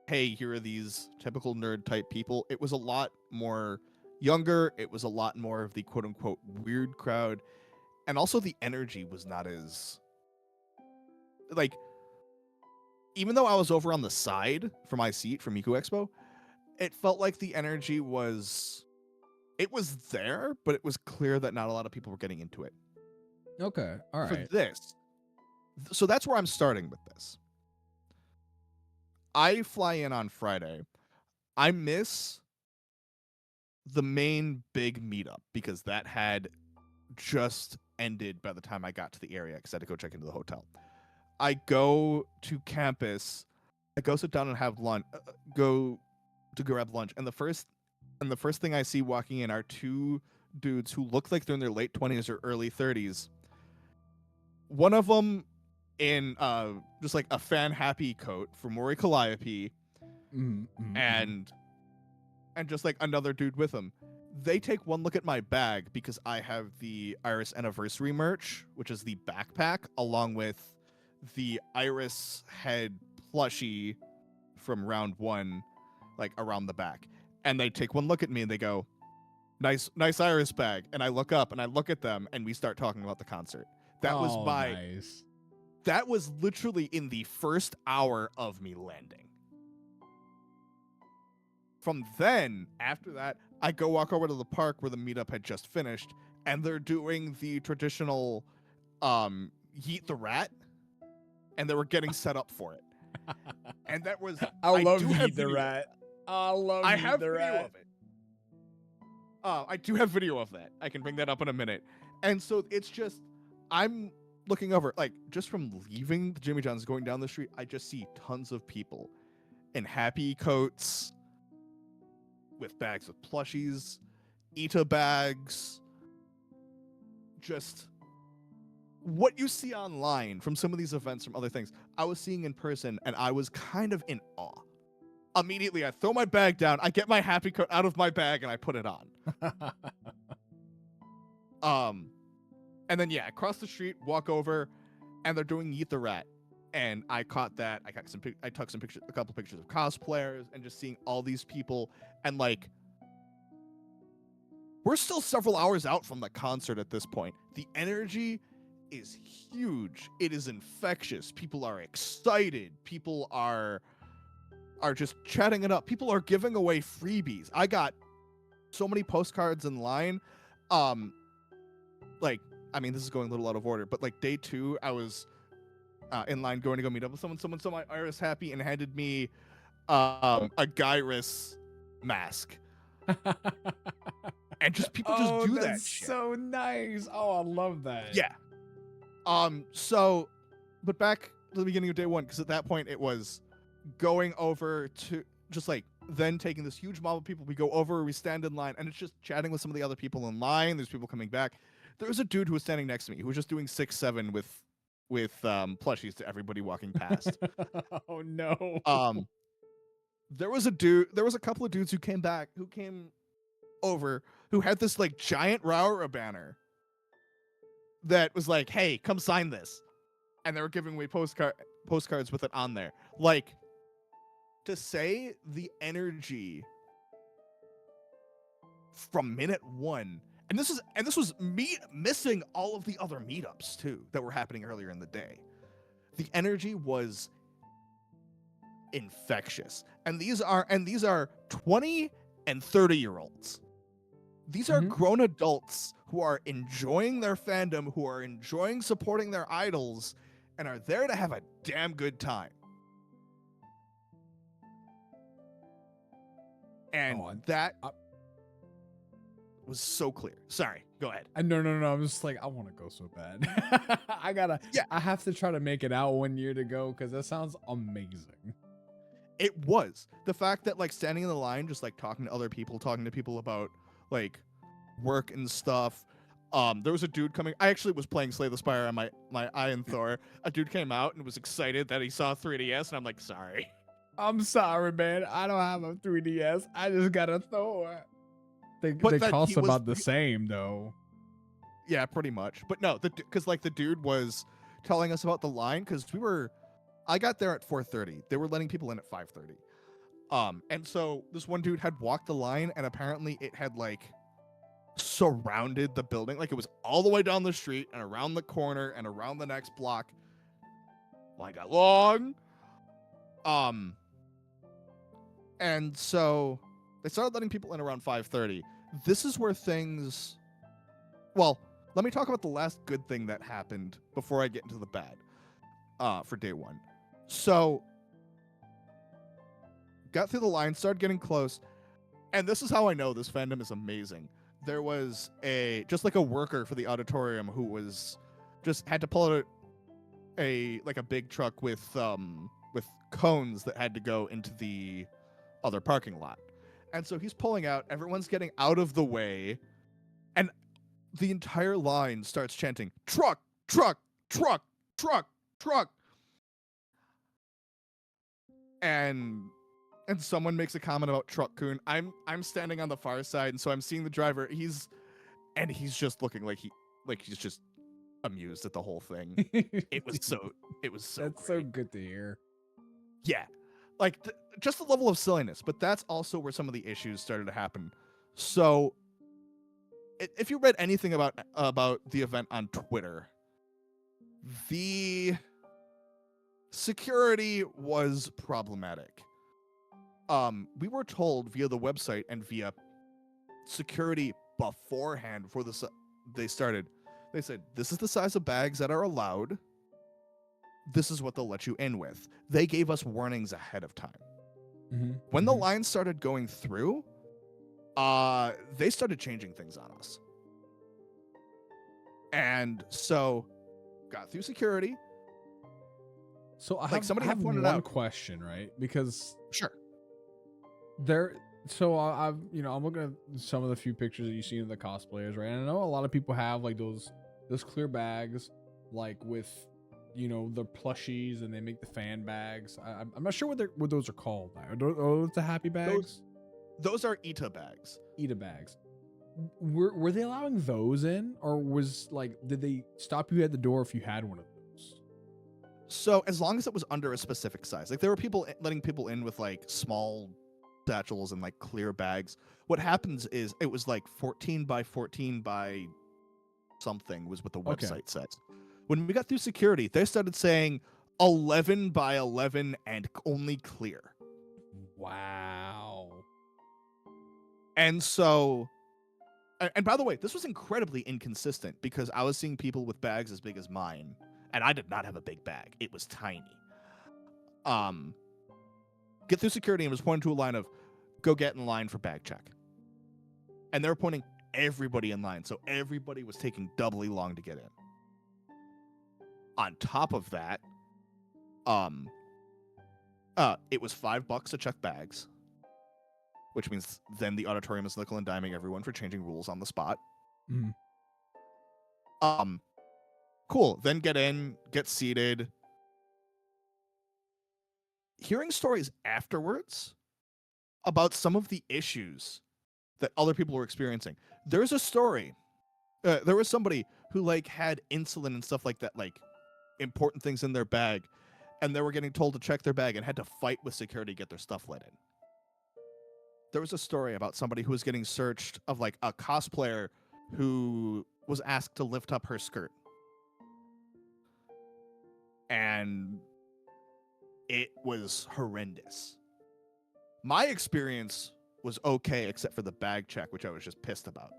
hey, here are these typical nerd type people. It was a lot more younger. It was a lot more of the quote unquote weird crowd. And also the energy was not as like, even though I was over on the side for my seat for Miku Expo, it felt like the energy was there, but it was clear that not a lot of people were getting into it. Okay. All for right. this. So that's where I'm starting with this. I fly in on Friday. I miss the main big meetup because that had just ended by the time I got to the area because I had to go check into the hotel. I go to campus. I go sit down and have lunch. Go to grab lunch, and the first thing I see walking in are two dudes who look like they're in their late 20s or early 30s. One of them in just like a fan happy coat from Mori Calliope, and just like another dude with him. They take one look at my bag because I have the Iris Anniversary merch, which is the backpack, along with the Iris head plushie from round 1, like around the back. And they take one look at me and they go, nice Iris bag. And I look up and I look at them and we start talking about the concert. That was nice. That was literally in the first hour of me landing. From then, after that, I go walk over to the park where the meetup had just finished, and they're doing the traditional yeet the rat, and they were getting set up for it. And that was I love Yeet the Rat. I love I Yeet have the video Rat. of it. I do have video of that. I can bring that up in a minute. And so it's just, I'm looking over, like, just from leaving the Jimmy John's going down the street, I just see tons of people in happy coats with bags of plushies, Ita bags, just what you see online from some of these events, from other things, I was seeing in person, and I was kind of in awe. Immediately, I throw my bag down, I get my happy coat out of my bag, and I put it on. And then, yeah, across the street, walk over, and they're doing Yeet the Rat. And I caught that. I took some pictures, a couple pictures of cosplayers, and just seeing all these people. And like, we're still several hours out from the concert at this point. The energy is huge. It is infectious. People are excited. People are just chatting it up. People are giving away freebies. I got so many postcards in line. Like, I mean, this is going a little out of order, but like day 2, I was in line going to go meet up with someone. Someone saw my Iris happy and handed me a Gyrus mask. And just people just do that shit. So nice. Oh, I love that. Yeah. So, but back to the beginning of day 1, because at that point it was going over to just like then taking this huge mob of people. We go over, we stand in line, and it's just chatting with some of the other people in line. There's people coming back. There was a dude who was standing next to me who was just doing 6-7 with plushies to everybody walking past. Oh no. There was a couple of dudes who came over who had this like giant Raura banner that was like, hey, come sign this. And they were giving away postcards with it on there. Like, to say the energy from minute 1, and this was me missing all of the other meetups too that were happening earlier in the day. The energy was infectious. And these are 20 and 30-year-olds. These are grown adults who are enjoying their fandom, who are enjoying supporting their idols, and are there to have a damn good time. And that was so clear. Sorry, go ahead. No. I'm just like, I want to go so bad. I have to try to make it out one year to go because that sounds amazing. It was. The fact that like standing in the line, just like talking to other people, talking to people about like work and stuff. There was a dude coming. I actually was playing Slay the Spire on my Iron Thor. A dude came out and was excited that he saw 3DS, and I'm like, sorry. I'm sorry, man. I don't have a 3DS. I just got a Thor. They cost about the same though. Yeah, pretty much. But no, because like the dude was telling us about the line because I got there at 4:30. They were letting people in at 5:30. And so this one dude had walked the line, and apparently it had like surrounded the building. Like it was all the way down the street and around the corner and around the next block. Like a long. And so they started letting people in around 5:30. This is where things, well, let me talk about the last good thing that happened before I get into the bad for day one. So, got through the line, started getting close, and this is how I know this fandom is amazing. There was just like a worker for the auditorium who was just had to pull out a big truck with cones that had to go into the other parking lot. And so he's pulling out, everyone's getting out of the way, and the entire line starts chanting, "Truck, truck, truck, truck, truck." And someone makes a comment about Truck Coon. I'm standing on the far side, and so I'm seeing the driver. He's just looking like he's just amused at the whole thing. It was so That's great. so good to hear. Yeah, like just the level of silliness, but that's also where some of the issues started to happen. So if you read anything about the event on Twitter, the security was problematic. We were told via the website and via security beforehand before they started. They said, this is the size of bags that are allowed. This is what they'll let you in with. They gave us warnings ahead of time. Mm-hmm. When the line started going through, they started changing things on us. And so got through security. So I have one out. Question, right? Because sure. So I've I'm looking at some of the few pictures that you see of the cosplayers, right? And I know a lot of people have like those clear bags, like with the plushies, and they make the fan bags. I'm not sure what those are called. Are those the happy bags? Those are Ita bags. Ita bags. Were they allowing those in, or did they stop you at the door if you had one of those? So as long as it was under a specific size, like there were people letting people in with like small satchels and like clear bags. What happens is it was like 14 by 14 by something was what the website says. When we got through security, they started saying 11 by 11 and only clear. Wow. And so, and by the way, this was incredibly inconsistent because I was seeing people with bags as big as mine, and I did not have a big bag. It was tiny. Get through security and was pointing to a line of, go get in line for bag check. And they were pointing everybody in line, so everybody was taking doubly long to get in. On top of that, it was $5 to check bags, which means then the auditorium is nickel and diming everyone for changing rules on the spot. Mm. Cool. Then get in, get seated. Hearing stories afterwards about some of the issues that other people were experiencing. There's a story. There was somebody who like had insulin and stuff like that, like important things in their bag, and they were getting told to check their bag and had to fight with security to get their stuff let in. There was a story about somebody who was getting searched of like a cosplayer who was asked to lift up her skirt. And it was horrendous. My experience was okay, except for the bag check, which I was just pissed about.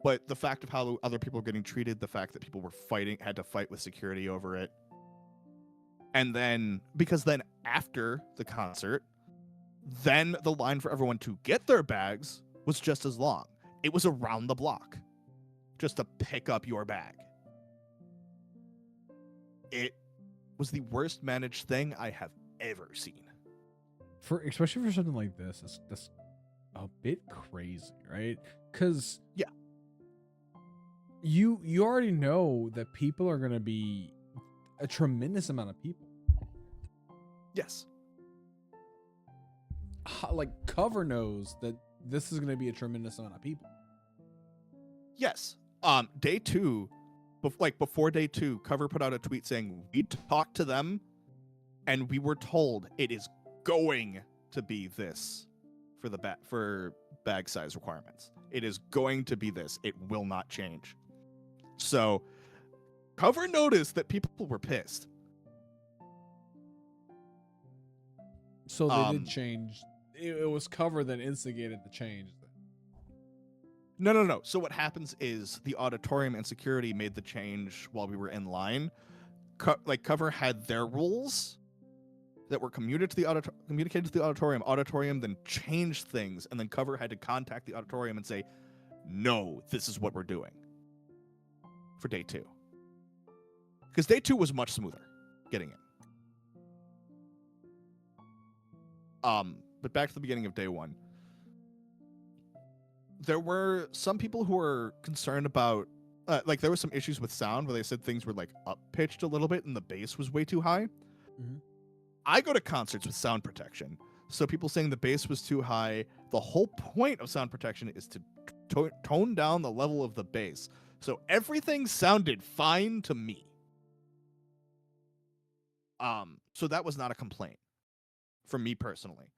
But the fact of how other people were getting treated, the fact that people were had to fight with security over it. And then, because then after the concert, then the line for everyone to get their bags was just as long. It was around the block just to pick up your bag. It was the worst managed thing I have ever seen. Especially for something like this, that's a bit crazy, right? Because yeah, you already know that people are going to be a tremendous amount of people. Yes. Like Cover knows that this is going to be a tremendous amount of people. Yes. Day 2, before day 2, Cover put out a tweet saying we talked to them and we were told it is going to be this for bag size requirements. It is going to be this. It will not change. So Cover noticed that people were pissed. So they did change. It was Cover that instigated the change. No. So what happens is the auditorium and security made the change while we were in line. Cover had their rules that were communicated to the auditorium. Auditorium then changed things, and then Cover had to contact the auditorium and say, "No, this is what we're doing for day 2." Because day 2 was much smoother getting in. But back to the beginning of day 1. There were some people who were concerned about, there were some issues with sound where they said things were like up pitched a little bit and the bass was way too high. Mm-hmm. I go to concerts with sound protection, so people saying the bass was too high. The whole point of sound protection is to tone down the level of the bass, so everything sounded fine to me. So that was not a complaint for me personally.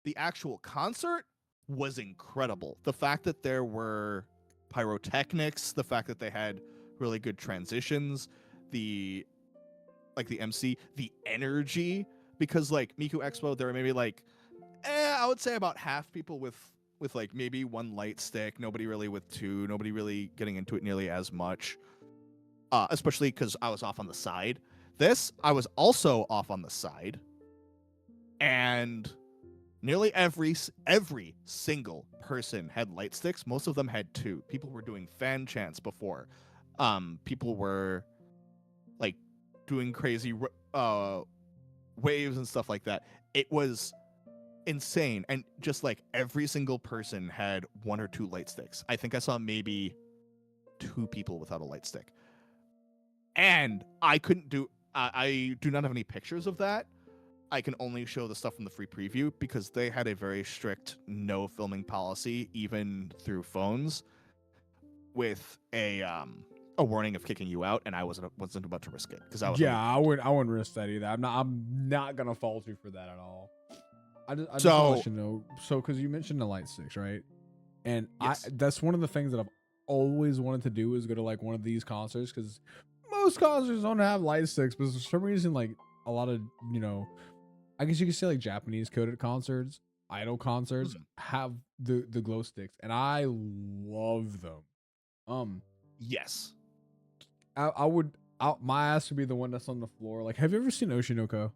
The actual concert was incredible. The fact that there were pyrotechnics, the fact that they had really good transitions, the MC, the energy, because like Miku Expo, there were maybe I would say about half people with like maybe 1 light stick, nobody really with 2, nobody really getting into it nearly as much. Especially because I was off on the side. This, I was also off on the side, and nearly every single person had light sticks. Most of them had 2. People were doing fan chants before. People were like doing crazy waves and stuff like that. It was insane, and just like every single person had 1 or 2 light sticks. I think I saw maybe 2 people without a light stick, and I do not have any pictures of that. I can only show the stuff from the free preview because they had a very strict no filming policy, even through phones, with a warning of kicking you out, and I wasn't about to risk it because I was I wouldn't risk that either. I'm not gonna fault you for that at all. I just So- want to let you know. So because you mentioned the light sticks, right? And Yes. that's one of the things that I've always wanted to do is go to like one of these concerts, because most concerts don't have light sticks, but for some reason, like a lot of, I guess you could say like Japanese coded concerts, idol concerts have the glow sticks, and I love them. Yes. My ass would be the one that's on the floor. Like, have you ever seen Oshinoko?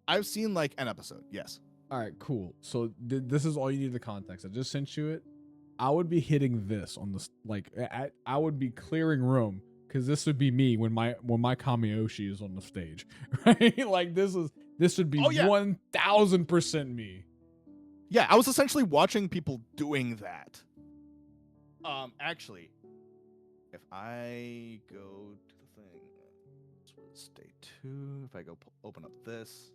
I've seen like an episode. Yes. All right, cool. So this is all you need the context. I just sent you it. I would be hitting this on the I would be clearing room, because this would be me when my Kamiyoshi is on the stage, right? Like this would be 1000% me. Yeah, I was essentially watching people doing that. Actually, if I go to the thing, this was day 2. If I go open up this,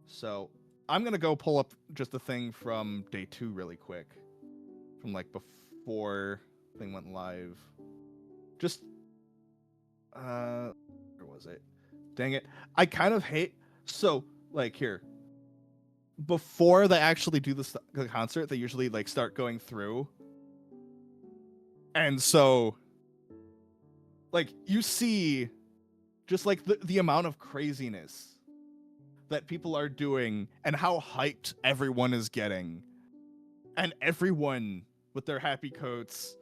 so I'm gonna go pull up just the thing from day 2 really quick, from like before thing went live. Just where was it? Dang it! I kind of hate like here. Before they actually do the concert, they usually like start going through. And so, like, you see just like the amount of craziness that people are doing and how hyped everyone is getting. And everyone with their happy coats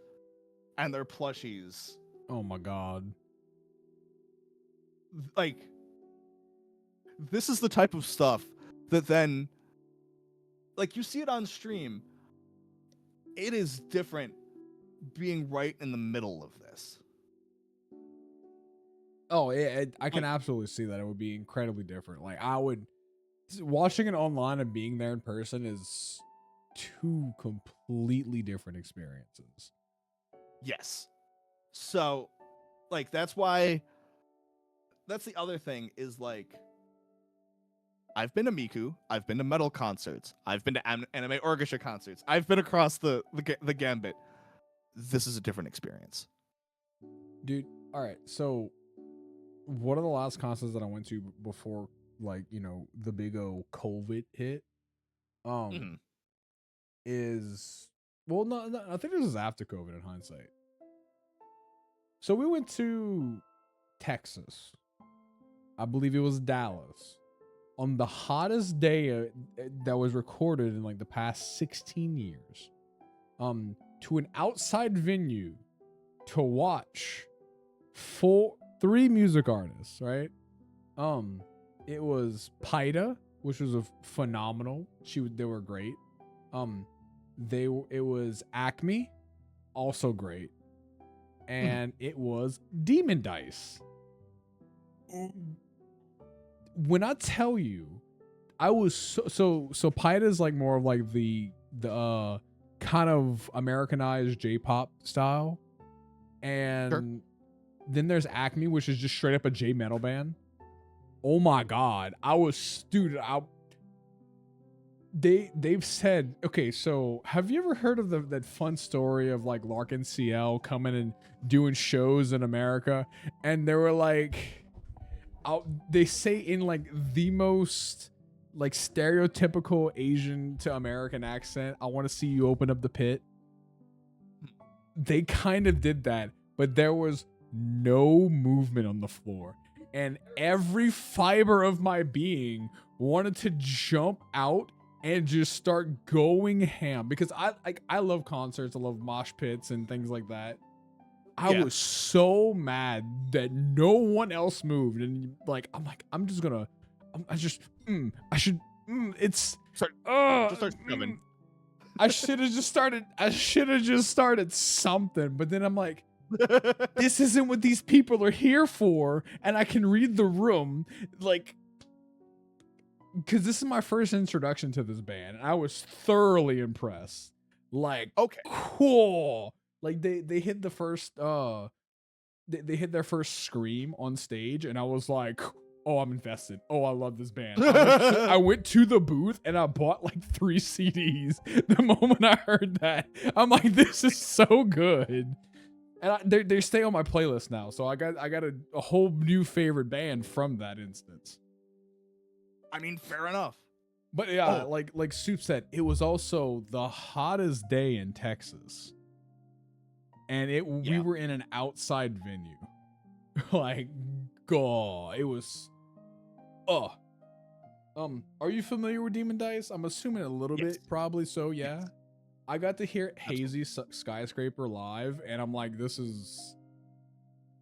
and their plushies. Oh my god. Like, this is the type of stuff that then, like, you see it on stream. It is different being right in the middle of this. Oh, I can absolutely see that. It would be incredibly different. Like, watching it online and being there in person is 2 completely different experiences. Yes. So, like, that's the other thing is, like, I've been to Miku, I've been to metal concerts, I've been to anime orchestra concerts, I've been across the gambit. This is a different experience. Dude, all right, so one of the last concerts that I went to before, like, the big old COVID hit, is, well, no, I think this is after COVID in hindsight. So we went to Texas. I believe it was Dallas. On the hottest day that was recorded in like the past 16 years. to an outside venue to watch three music artists, right? It was Paida, which was a phenomenal. They were great. It was Acme, also great, and it was Demon Dice. When I tell you, I was so Paida is like more of like the kind of Americanized J-pop style, and then there's Acme, which is just straight up a J metal band. Oh my god, they've said, okay, so have you ever heard of that fun story of like Larkin CL coming and doing shows in America, and they were like, they say in like the most like stereotypical Asian to American accent, I want to see you open up the pit. They kind of did that, but there was no movement on the floor, and every fiber of my being wanted to jump out and just start going ham, because I love concerts, I love mosh pits and things like that. I was so mad that no one else moved, and like I'm just gonna it's start shoving. I should have just started something, but then I'm like, this isn't what these people are here for, and I can read the room, like, because this is my first introduction to this band, and I was thoroughly impressed. Like, okay, cool. Like they hit the first they hit their first scream on stage, and I was like, oh, I'm invested. Oh, I love this band. I went to the booth and I bought like 3 CDs the moment I heard that. I'm like, this is so good. And they stay on my playlist now, so I got a whole new favorite band from that instance. I mean, fair enough. But yeah, like Soup said, it was also the hottest day in Texas, and we were in an outside venue. Like, God, it was. Are you familiar with Demon Dice? I'm assuming a little bit, probably. So yeah. Yes. I got to hear Hazy Skyscraper live, and I'm like, this is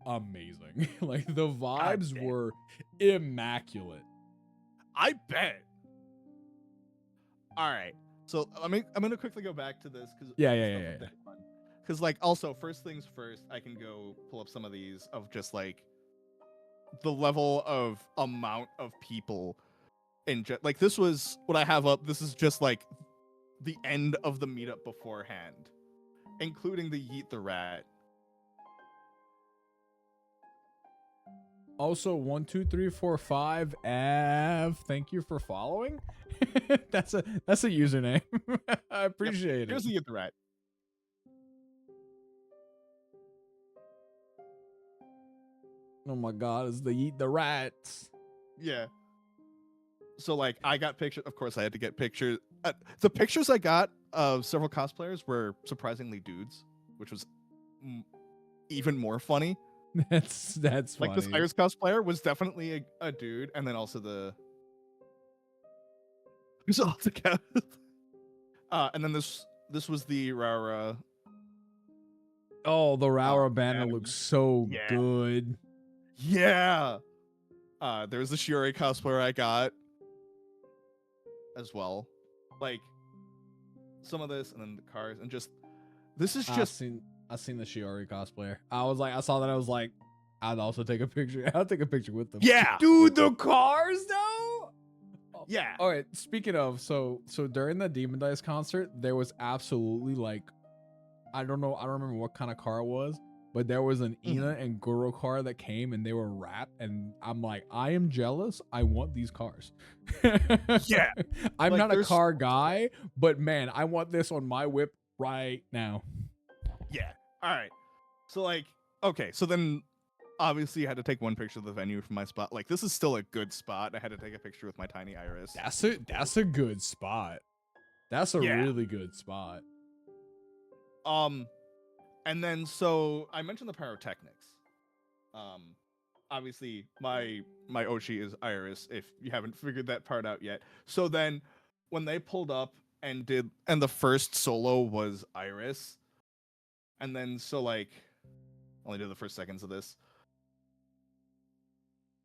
amazing. Like, the vibes were immaculate. I bet. All right, so I'm gonna quickly go back to this because because like, also, first things first, I can go pull up some of these of just like the level of amount of people in like, this was what I have up. This is just like the end of the meetup beforehand, including the Yeet the Rat. Also, 1, 2, 3, 4, 5 F. Thank you for following. That's a username. I appreciate it. Here's the Yeet the Rat. Oh my god, it's the Yeet the Rats. Yeah. So like, I got pictures. Of course, I had to get pictures. The pictures I got of several cosplayers were surprisingly dudes, which was even more funny. That's like funny. This Iris cosplayer was definitely a dude, and then also the and then this was the Rara. Oh, the Rara banner looks so good. Yeah. There's the Shiori cosplayer I got as well. Like, some of this, and then the cars, and just this is just. I've seen the Shiori cosplayer. I saw that. I was like, I'd also take a picture. I'll take a picture with them. Yeah, dude, the cars though. Yeah. All right. Speaking of, so during the Demon Dice concert, there was absolutely like, I don't remember what kind of car it was, but there was an Ina and Goro car that came, and they were wrapped, and I'm like, I am jealous. I want these cars. Yeah. I'm not a car guy, but man, I want this on my whip right now. Yeah. All right. So like, okay, so then obviously I had to take one picture of the venue from my spot. Like, this is still a good spot. I had to take a picture with my tiny Iris. That's a good spot. That's a really good spot. And then, so I mentioned the pyrotechnics. Obviously my Oshi is Iris, if you haven't figured that part out yet. So then when they pulled up, and the first solo was Iris. And then so like only did the first seconds of this.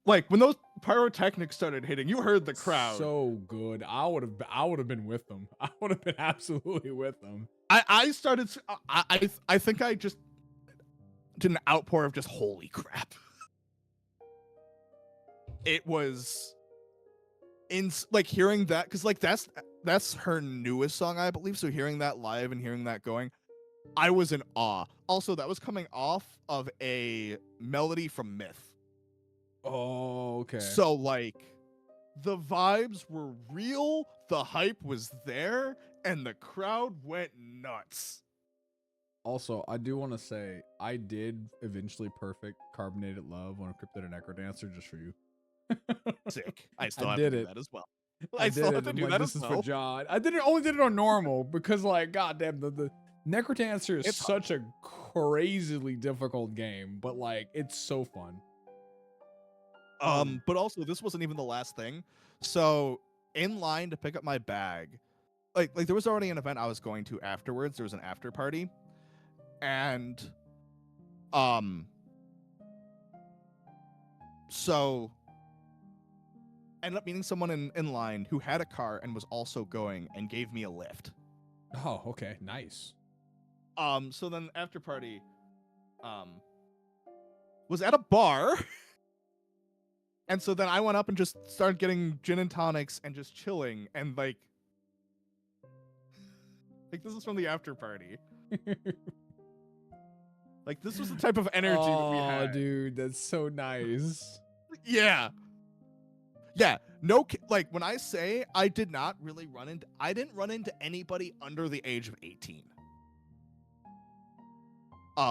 Like when those pyrotechnics started hitting, you heard the crowd. So good. I would have been with them. I would have been absolutely with them. I started I think I just did an outpour of just holy crap. It was in like hearing that, because like that's her newest song, I believe. So hearing that live and hearing that going, I was in awe. Also, that was coming off of a melody from Myth. Oh, okay. So like the vibes were real, the hype was there, and the crowd went nuts. Also, I do want to say I did eventually perfect Carbonated Love on Cryptid and Necrodancer just for you. Sick. I still I have did to do it. that as well. I still did have it. to I'm do like, that this as is well. for John. I only did it on normal because like goddamn the Necrodancer is It's such a crazily difficult game, but like it's so fun. But also this wasn't even the last thing. So in line to pick up my bag, like there was already an event I was going to afterwards. There was an after party, and so ended up meeting someone in line who had a car and was also going and gave me a lift. Oh, okay, nice. So then the after party was at a bar. And so then I went up and just started getting gin and tonics and just chilling, and like this is from the after party. Like this was the type of energy that we had. Oh, dude, that's so nice. Yeah. Like when I say I didn't run into anybody under the age of 18.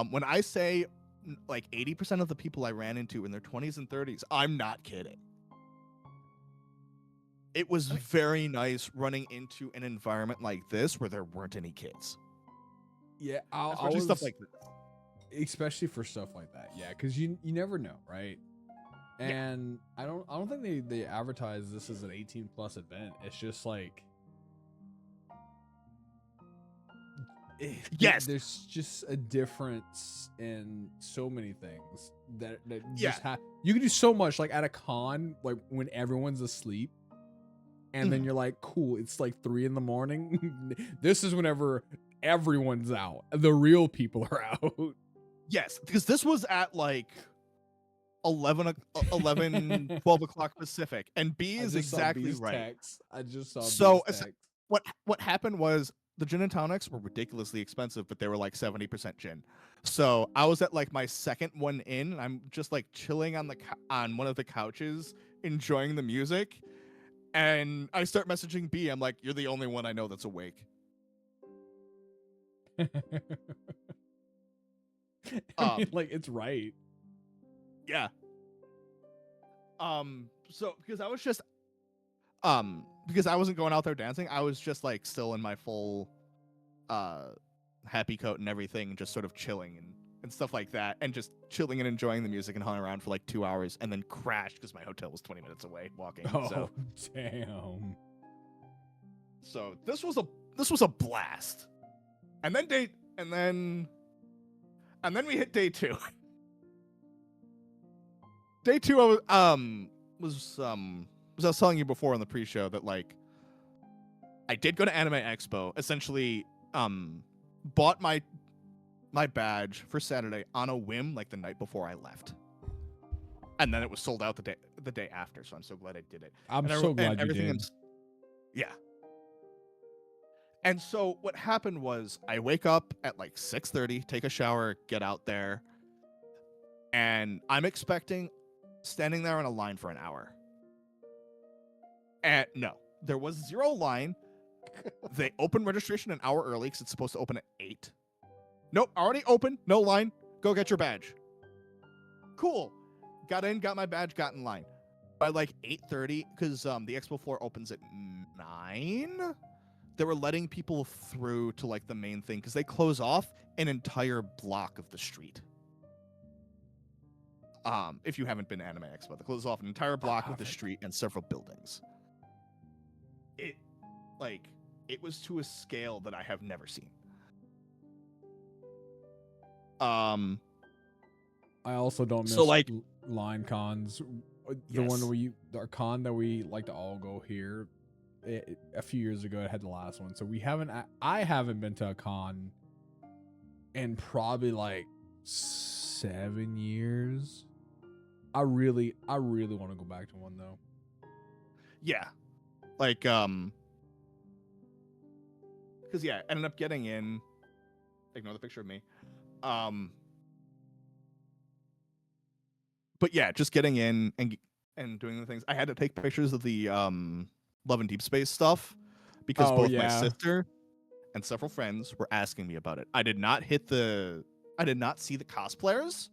When I say like 80% of the people I ran into in their 20s and 30s, I'm not kidding. It was very nice running into an environment like this where there weren't any kids. Yeah, especially stuff like this. Especially for stuff like that, yeah, because you never know, right? And yeah. I don't think they advertise this as an 18 plus event. It's just like yes, there's just a difference in so many things that just you can do so much like at a con, like when everyone's asleep, and then you're like, cool, it's like 3 a.m. This is whenever everyone's out, the real people are out. Yes, because this was at like 11, 12 o'clock Pacific, and B is exactly right. Text. I just saw so B's text. What happened was the gin and tonics were ridiculously expensive, but they were like 70% gin. So I was at like my second one in, and I'm just like chilling on one of the couches, enjoying the music, and I start messaging B. I'm like, "You're the only one I know that's awake." I mean, like it's right. Yeah. So because I was just because I wasn't going out there dancing, I was just like still in my full happy coat and everything, just sort of chilling and stuff like that, and just chilling and enjoying the music and hung around for like 2 hours, and then crashed because my hotel was 20 minutes away walking. Oh, damn. So this was a blast. And then we hit day 2. Day 2 I was I was telling you before on the pre-show that like I did go to Anime Expo, essentially bought my badge for Saturday on a whim, like the night before I left. And then it was sold out the day after, so I'm so glad I did it. I'm so glad you did. Yeah. And so what happened was I wake up at like 6:30, take a shower, get out there, and I'm expecting standing there in a line for an hour. And no, there was 0 line. They opened registration an hour early because it's supposed to open at 8. Nope, already open, no line. Go get your badge. Cool. Got in, got my badge, got in line. By like 8:30, because the expo floor opens at 9, they were letting people through to like the main thing because they close off an entire block of the street. If you haven't been to Anime Expo, they close off an entire block of the street and several buildings. It like it was to a scale that I have never seen. Um, I also don't miss So, like- line cons. The Yes. one our con that we like to all go here. A few years ago, it had the last one, so I haven't been to a con in probably like 7 years. I really want to go back to one though. yeah, like because yeah, I ended up getting in. Ignore the picture of me. But yeah, just getting in and doing the things. I had to take pictures of the Love and Deep Space stuff because Oh, both yeah. my sister and several friends were asking me about it. I did not see the cosplayers,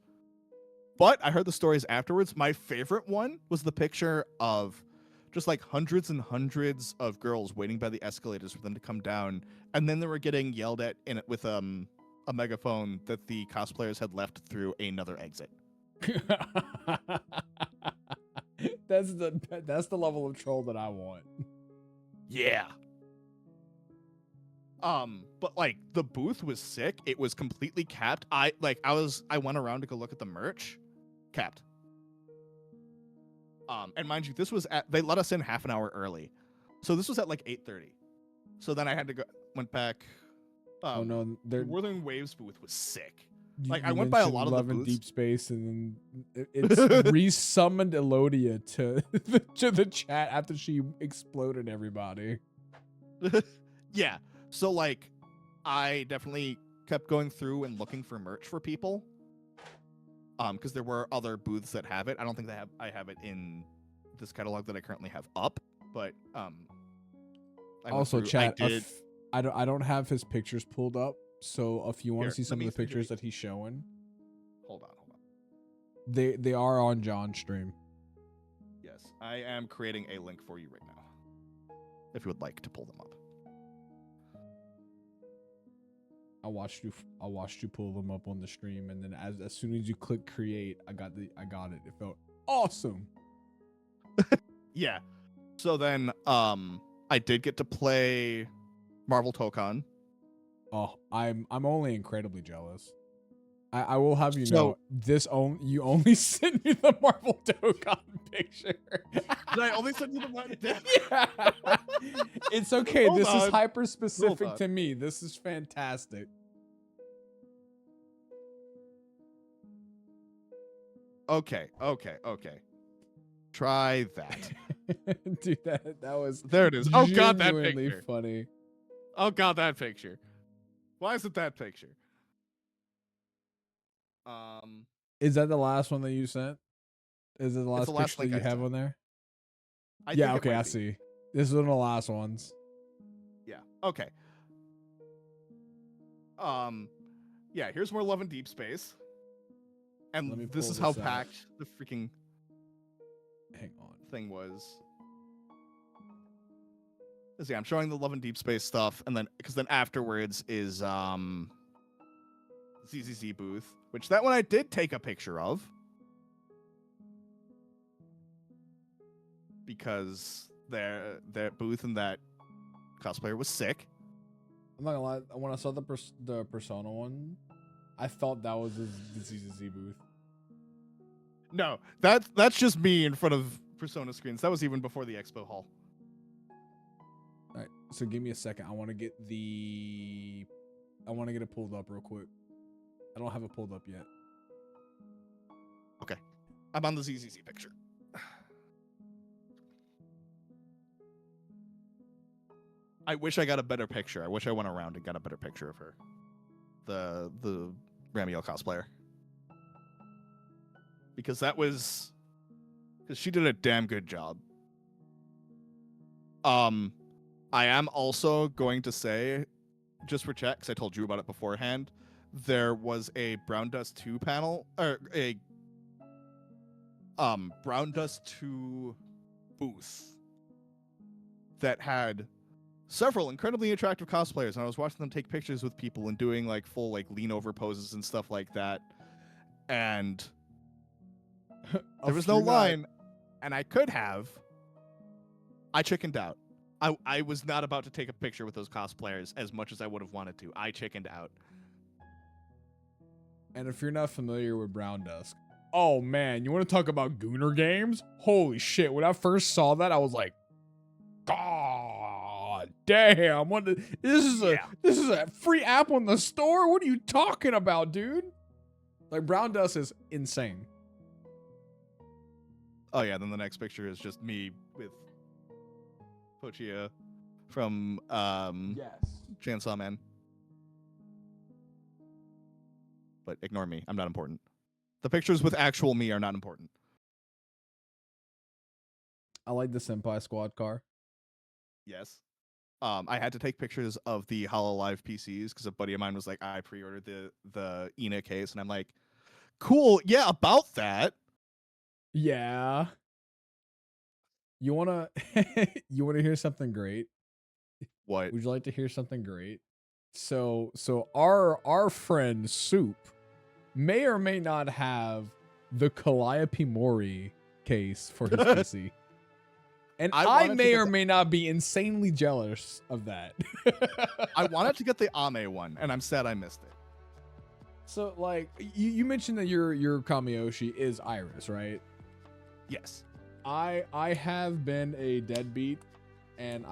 but I heard the stories afterwards. My favorite one was the picture of just like hundreds and hundreds of girls waiting by the escalators for them to come down, and then they were getting yelled at with a megaphone that the cosplayers had left through another exit. That's the level of troll that I want. Yeah. But like the booth was sick. It was completely capped. I went around to go look at the merch. Capped. And mind you, they let us in half an hour early. So this was at like 8:30. So then I had to went back. Oh no, the Northern Waves booth was sick. Like, You I went by a lot of the Love and booths. Deep Space, and then it's resummoned Elodia to the chat after she exploded everybody. Yeah. So like, I definitely kept going through and looking for merch for people. Because there were other booths that have it. I don't think I have it in this catalog that I currently have up, but Also, chat. I don't have his pictures pulled up, so if you want to see some of the pictures that he's showing, hold on. They are on John's stream. Yes, I am creating a link for you right now, if you would like to pull them up. I watched you pull them up on the stream, and then as soon as you click create, I got it. It felt awesome. Yeah. So then I did get to play Marvel Tokon. Oh, I'm only incredibly jealous. I will have you know you only sent me the Marvel Tokon picture. Did I only send you the one? Yeah. It's okay. Hold this on. is hyper specific Hold to me. This is fantastic. Okay. Try that. Dude, that was There it is. Oh god, that genuinely picture. funny. Oh god, that picture. Why is it that picture? Is that the last one that you sent? Is it the last the last picture that link you I have sent. on there? I Yeah, think it okay, might I be. see. This is one of the last ones. Yeah. Okay. Yeah, here's more Love and Deep Space. Let me And this pull is how this out. packed the freaking Hang on. thing was. Yeah, I'm showing the Love and Deep Space stuff, and then because then afterwards is ZZZ booth, which that one I did take a picture of because their booth and that cosplayer was sick. I'm not gonna lie. When I saw the Persona one, I thought that was the ZZZ booth. No, that's just me in front of Persona screens. That was even before the expo hall. All right, so give me a second. I want to get it pulled up real quick. I don't have it pulled up yet. Okay, I'm on the ZZZ picture. I wish I got a better picture. I wish I went around and got a better picture of her. The Ramiel cosplayer. Because she did a damn good job. I am also going to say, just for chat, because I told you about it beforehand, there was a Brown Dust 2 panel, or a Brown Dust 2 booth that had several incredibly attractive cosplayers, and I was watching them take pictures with people and doing like full like lean over poses and stuff like that. And there was no line, and I chickened out. I was not about to take a picture with those cosplayers as much as I would have wanted to. I chickened out. And if you're not familiar with Brown Dusk, oh man, you want to talk about Gooner games? Holy shit! When I first saw that, I was like, God damn! This is a free app on the store. What are you talking about, dude? Like Brown Dusk is insane. Oh yeah, then the next picture is just me with Pochia from Yes. Chainsaw Man. But ignore me. I'm not important. The pictures with actual me are not important. I like the Senpai Squad car. Yes. I had to take pictures of the HoloLive PCs because a buddy of mine was like, I pre-ordered the Ina case, and I'm like, cool, yeah, about that. Yeah. You wanna you wanna hear something great? What? Would you like to hear something great? So our friend Soup may or may not have the Calliope Mori case for his PC. And I may or may not be insanely jealous of that. I wanted to get the Ame one, and I'm sad I missed it. So like you mentioned that your Kamiyoshi is Iris, right? Yes. I have been a deadbeat, and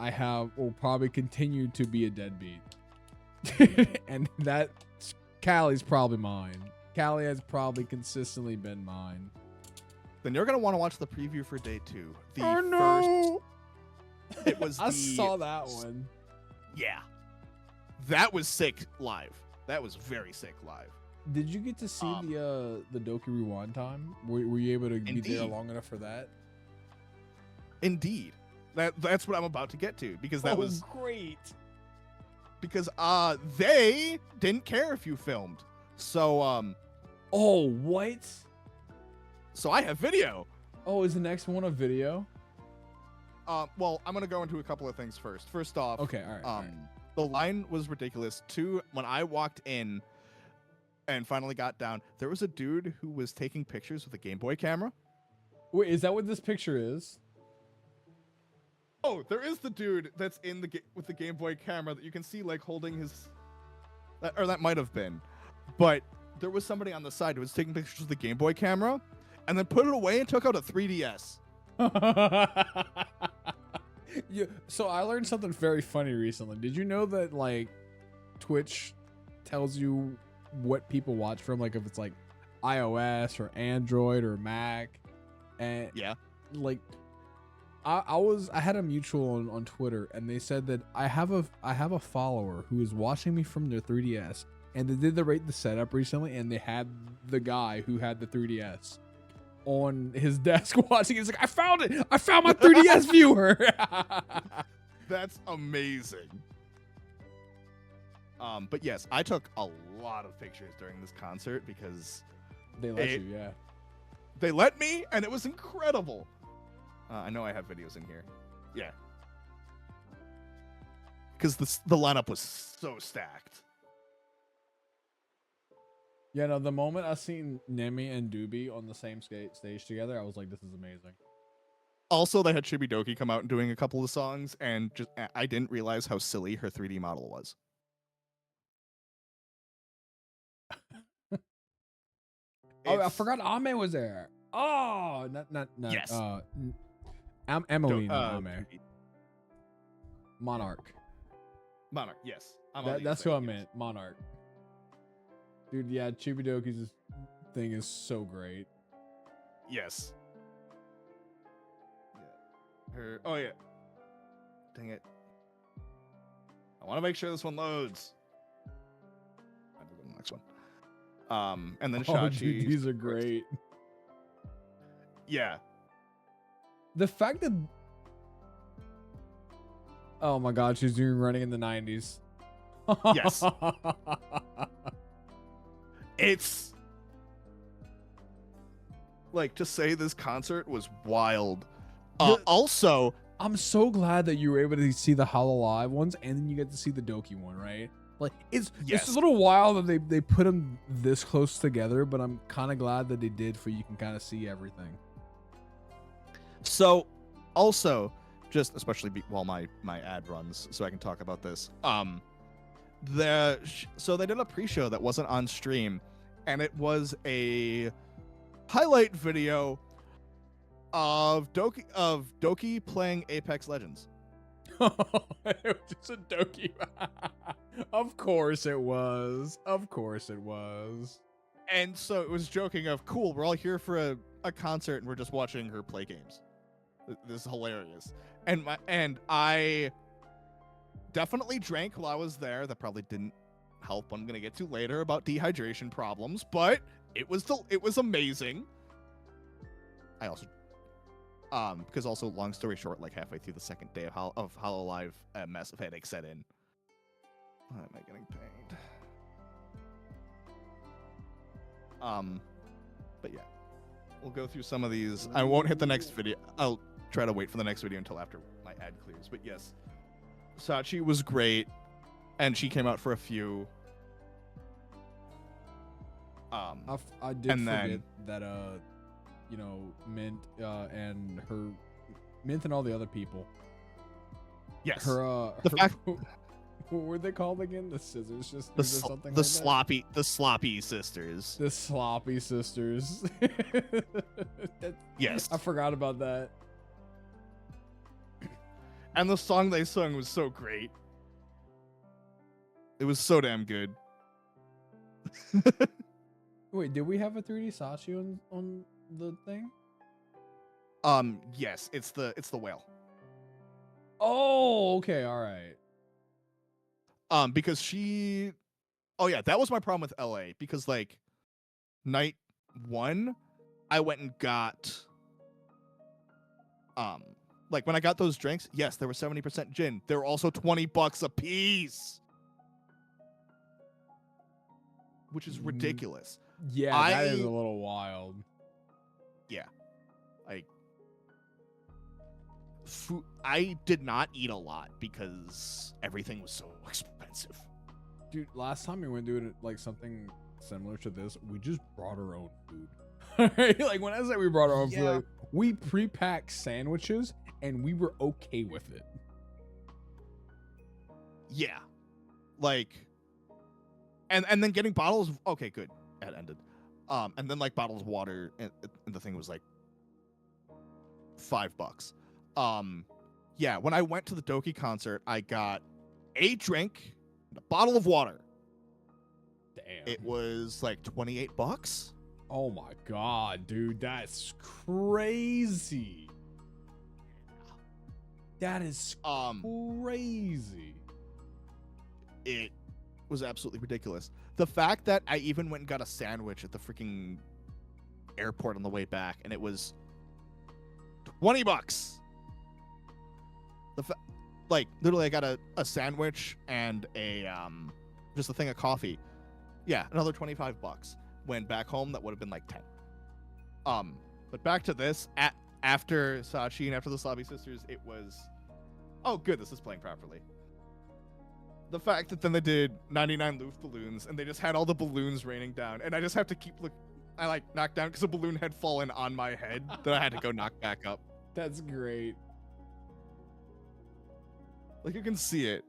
will probably continue to be a deadbeat. And that Callie's probably mine. Callie has probably consistently been mine. Then you're gonna want to watch the preview for day 2. Oh no! It was. I saw that one. Yeah, that was sick live. That was very sick live. Did you get to see the Doki Rewind time? Were you able to be there long enough for that? Indeed. That's what I'm about to get to, because that was great. Because they didn't care if you filmed. So oh, what? So I have video. Oh, is the next one a video? Well, I'm gonna go into a couple of things first. First off, okay, all right. All right. The line was ridiculous. 2, when I walked in and finally got down, there was a dude who was taking pictures with a Game Boy camera. Wait, is that what this picture is? Oh, there is the dude that's in with the Game Boy camera that you can see like holding his, or that might have been, but there was somebody on the side who was taking pictures with the Game Boy camera, and then put it away and took out a 3DS. Yeah, so I learned something very funny recently. Did you know that like Twitch tells you what people watch from, like if it's like iOS or Android or Mac? And yeah, like I had a mutual on Twitter, and they said that I have a follower who is watching me from their 3DS, and they did the setup recently, and they had the guy who had the 3DS on his desk watching. He's like, I found it! I found my 3DS viewer! That's amazing. But yes, I took a lot of pictures during this concert because they let you, yeah. They let me, and it was incredible. I know I have videos in here. Yeah. Because the lineup was so stacked. Yeah, no, the moment I seen Nemi and Doobie on the same stage together, I was like, this is amazing. Also, they had Chibidoki come out and doing a couple of songs, and just I didn't realize how silly her 3D model was. Oh, I forgot Ame was there. Oh, not yes. Emily Ame. Monarch. Monarch, yes. That's who I meant. Monarch. Dude, yeah, Chibidoki's thing is so great. Yes. Yeah. Oh yeah. Dang it. I want to make sure this one loads. I'll go to the next one. And then Shachi. Dude, these are great. Yeah. The fact that, oh my god, she's doing running in the 90s. Yes. It's like, to say this concert was wild. Also, I'm so glad that you were able to see the HoloLive ones, and then you get to see the Doki one, right? Like, it's a little wild that they put them this close together, but I'm kind of glad that they did, for you can kind of see everything. So, also, just especially while my ad runs, so I can talk about this. So they did a pre-show that wasn't on stream, and it was a highlight video of Doki playing Apex Legends. It was just a Doki. Of course it was. Of course it was. And so it was joking of, cool, we're all here for a concert and we're just watching her play games. This is hilarious. And I definitely drank while I was there. That probably didn't help. I'm gonna get to later about dehydration problems, but it was amazing. I also because also, long story short, like halfway through the second day of Hololive, a massive headache set in. Why am I getting paid? But yeah, we'll go through some of these. I won't hit the next video. I'll try to wait for the next video until after my ad clears. But yes, Sachi was great, and she came out for a few. I did forget that you know, Mint and all the other people. Yes. Her the fact. What were they called again? The Scissors Sisters or something. The sloppy sisters. The sloppy sisters. Yes. I forgot about that. And the song they sung was so great. It was so damn good. Wait, did we have a 3D Sachi on the thing? Yes, it's the whale. Oh, okay, all right. Because she, oh yeah, that was my problem with LA, because like night 1, I went and got, like when I got those drinks, yes, there were 70% gin. They were also $20 a piece, which is ridiculous. Yeah, that is a little wild. Yeah, like food. I did not eat a lot because everything was so expensive. Dude, last time we went doing like something similar to this, we just brought our own food. Like when I say we brought our own food, like, we pre-packed sandwiches and we were okay with it. Yeah, like, and then getting bottles. Okay, good. That ended. And then like bottles of water, and the thing was like $5. Yeah, when I went to the Doki concert, I got a drink and a bottle of water. Damn. It was like $28. Oh my god, dude, that's crazy. That is crazy. It was absolutely ridiculous. The fact that I even went and got a sandwich at the freaking airport on the way back, and it was $20. Like literally, I got a sandwich and a just a thing of coffee. Yeah, another $25. When back home, that would have been like 10. But back to this. After Sachi and after the Sloppy Sisters, it was, oh good, this is playing properly. The fact that then they did 99 Loof balloons and they just had all the balloons raining down, and I just have to keep I like knocked down because a balloon had fallen on my head that I had to go knock back up. That's great. Like you can see it.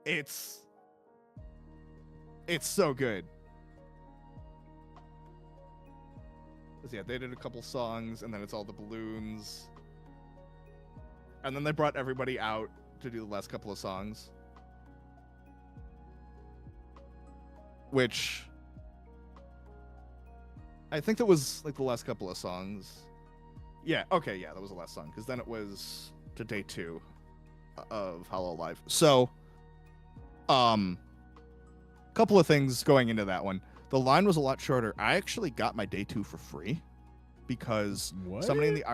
It's so good. Yeah, they did a couple songs, and then it's all the balloons. And then they brought everybody out to do the last couple of songs. Which I think that was like the last couple of songs. Yeah, okay, yeah, that was the last song, because then it was to day 2 of Hololive. So, couple of things going into that one. The line was a lot shorter. I actually got my day 2 for free because somebody in the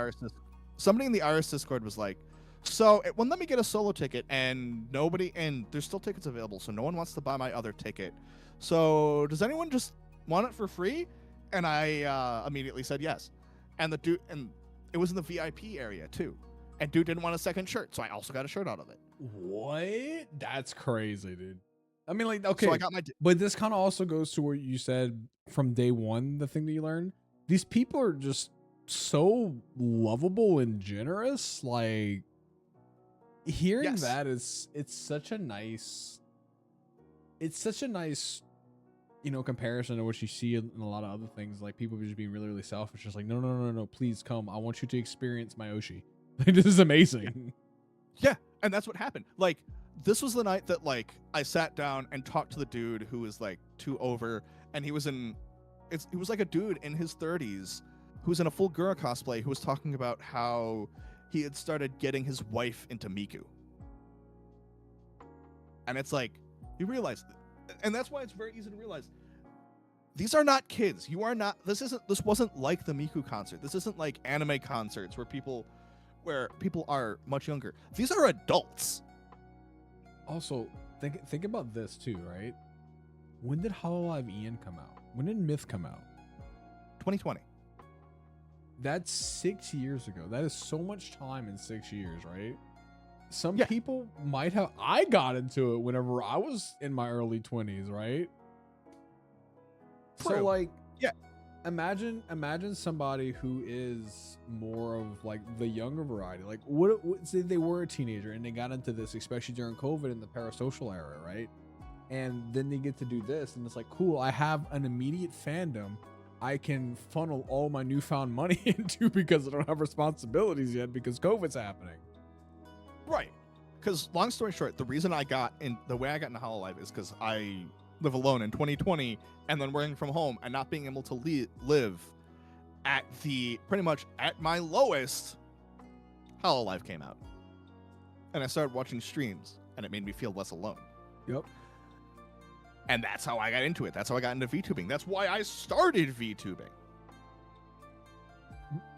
Iris Discord was like, so it wouldn't let me get a solo ticket, and there's still tickets available, so no one wants to buy my other ticket. So does anyone just want it for free? And I immediately said yes. And the dude, and it was in the VIP area too. And dude didn't want a second shirt, so I also got a shirt out of it. What? That's crazy, dude. I mean, like, okay, so I got my but this kind of also goes to what you said from day one, the thing that you learned. These people are just so lovable and generous. Like, hearing Yes. that is it's such a nice comparison to what you see in a lot of other things, like people just being really, really selfish, just like no, please come, I want you to experience my Oshi. Like, this is amazing. Yeah, and that's what happened. Like, this was the night that like I sat down and talked to the dude who was like 2 over, and he was like a dude in his 30s who was in a full Gura cosplay who was talking about how he had started getting his wife into Miku. And it's like, you realize, and that's why it's very easy to realize, these are not kids. This wasn't like the Miku concert. This isn't like anime concerts where people are much younger. These are adults. Also, think about this too, right? When did Hololive Ian come out? When did Myth come out? 2020. That's 6 years ago. That is so much time in 6 years, right? Some Yeah. people might have. I got into it whenever I was in my early 20s, right? So True. like, Yeah. Imagine somebody who is more of like the younger variety. Like, what say they were a teenager and they got into this, especially during COVID and the parasocial era, right? And then they get to do this, and it's like, cool, I have an immediate fandom I can funnel all my newfound money into because I don't have responsibilities yet because COVID's happening. Right. Because long story short, the way I got into Hololive is because I live alone in 2020 and then working from home and not being able to live at pretty much at my lowest. Hololive came out. And I started watching streams and it made me feel less alone. Yep. And that's how I got into it. That's how I got into VTubing. That's why I started VTubing.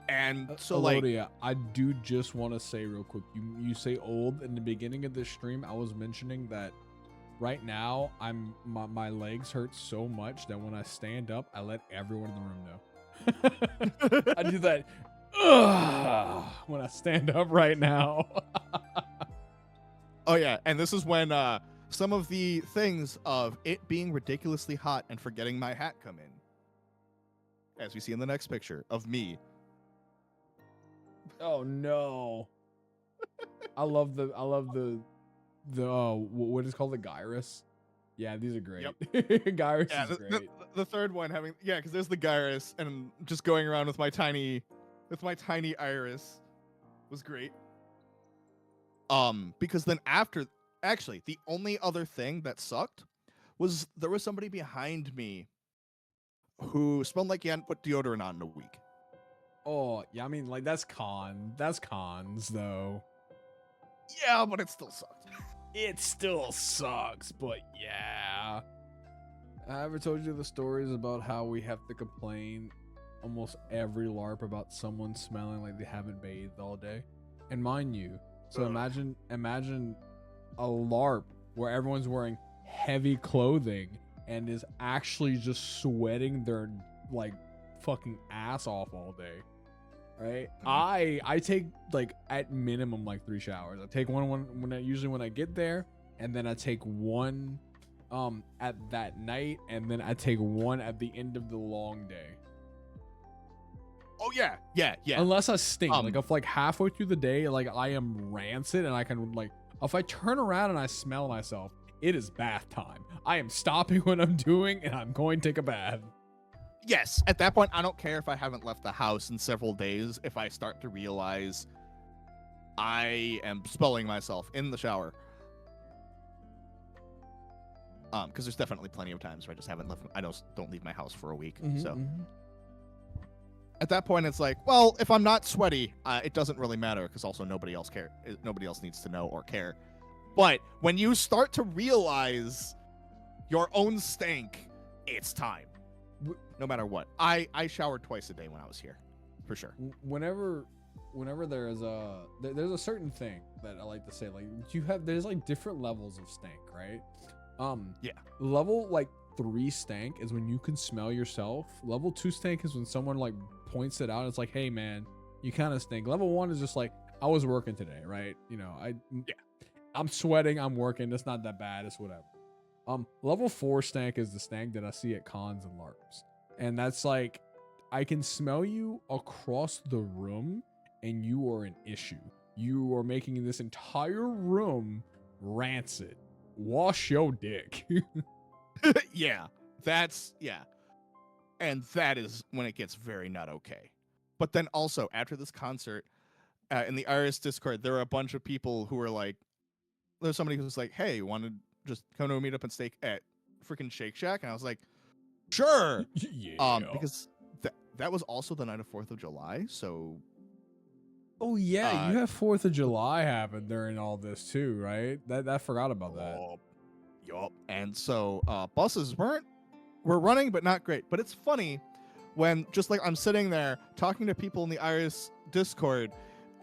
And so Elodia, I do just want to say real quick, you say old in the beginning of this stream. I was mentioning that right now my legs hurt so much that when I stand up, I let everyone in the room know. I do that when I stand up right now. Oh yeah, and this is when some of the things of it being ridiculously hot and forgetting my hat come in. As we see in the next picture of me. Oh no. I love the what is called the gyrus. Yeah, these are great. Yep. Gyrus is great. The third one because there's the gyrus, and just going around with my tiny iris was great. Because then actually the only other thing that sucked was there was somebody behind me who smelled like he hadn't put deodorant on in a week. Oh, yeah, I mean, like, that's cons, though. Yeah, but it still sucked. It still sucks, but yeah. I ever told you the stories about how we have to complain almost every LARP about someone smelling like they haven't bathed all day? And mind you, so imagine a LARP where everyone's wearing heavy clothing and is actually just sweating their, like, fucking ass off all day. Right? I take like at minimum like 3 showers. I take one when I get there, and then I take one at that night, and then I take one at the end of the long day. Oh yeah. Unless I stink. Like if like halfway through the day, like I am rancid and I can like if I turn around and I smell myself, it is bath time. I am stopping what I'm doing and I'm going to take a bath. Yes, at that point, I don't care if I haven't left the house in several days if I start to realize I am spelling myself in the shower. Because there's definitely plenty of times where I just haven't left. I don't leave my house for a week. At that point, it's like, well, if I'm not sweaty, it doesn't really matter because also nobody else cares. Nobody else needs to know or care. But when you start to realize your own stank, it's time. No matter what. I showered twice a day when I was here, for sure. Whenever there's a certain thing that I like to say, like there's like different levels of stank, right? Yeah. Level like 3 stank is when you can smell yourself. Level 2 stank is when someone like points it out. It's like, hey man, you kind of stink. Level 1 is just like, I was working today, right? You know, I'm sweating, I'm working. It's not that bad. It's whatever. Level 4 stank is the stank that I see at cons and LARPs. And that's like, I can smell you across the room and you are an issue. you are making this entire room rancid. Wash your dick. Yeah, yeah. And that is when it gets very not okay. But then also, after this concert, in the Iris Discord, there were a bunch of people who were like, there's somebody who's like, hey, want to just come to a meetup and steak at freaking Shake Shack? And I was like, sure. Yeah. Because that was also the night of 4th of July. So, Oh yeah, you have 4th of July happen during all this too, right? That I forgot about that. Yup. And so buses were running, but not great. But it's funny when just like I'm sitting there talking to people in the Iris Discord,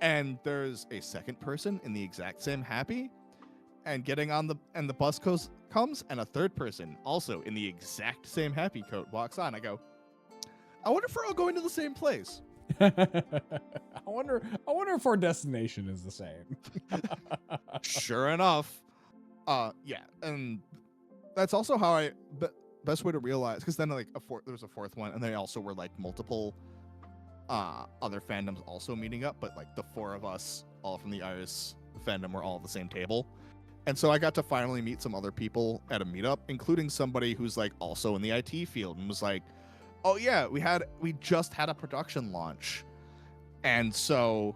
and there's a second person in the exact same happy, and getting on the bus comes, and a third person also in the exact same happy coat walks on. I go, I wonder if we're all going to the same place. I wonder if our destination is the same. Sure enough. Yeah, and that's also how best way to realize, because then like there was a fourth one, and they also were like multiple other fandoms also meeting up, but like the four of us all from the Iris fandom were all at the same table. And so I got to finally meet some other people at a meetup, including somebody who's like also in the IT field, and was like, oh yeah, we just had a production launch. And so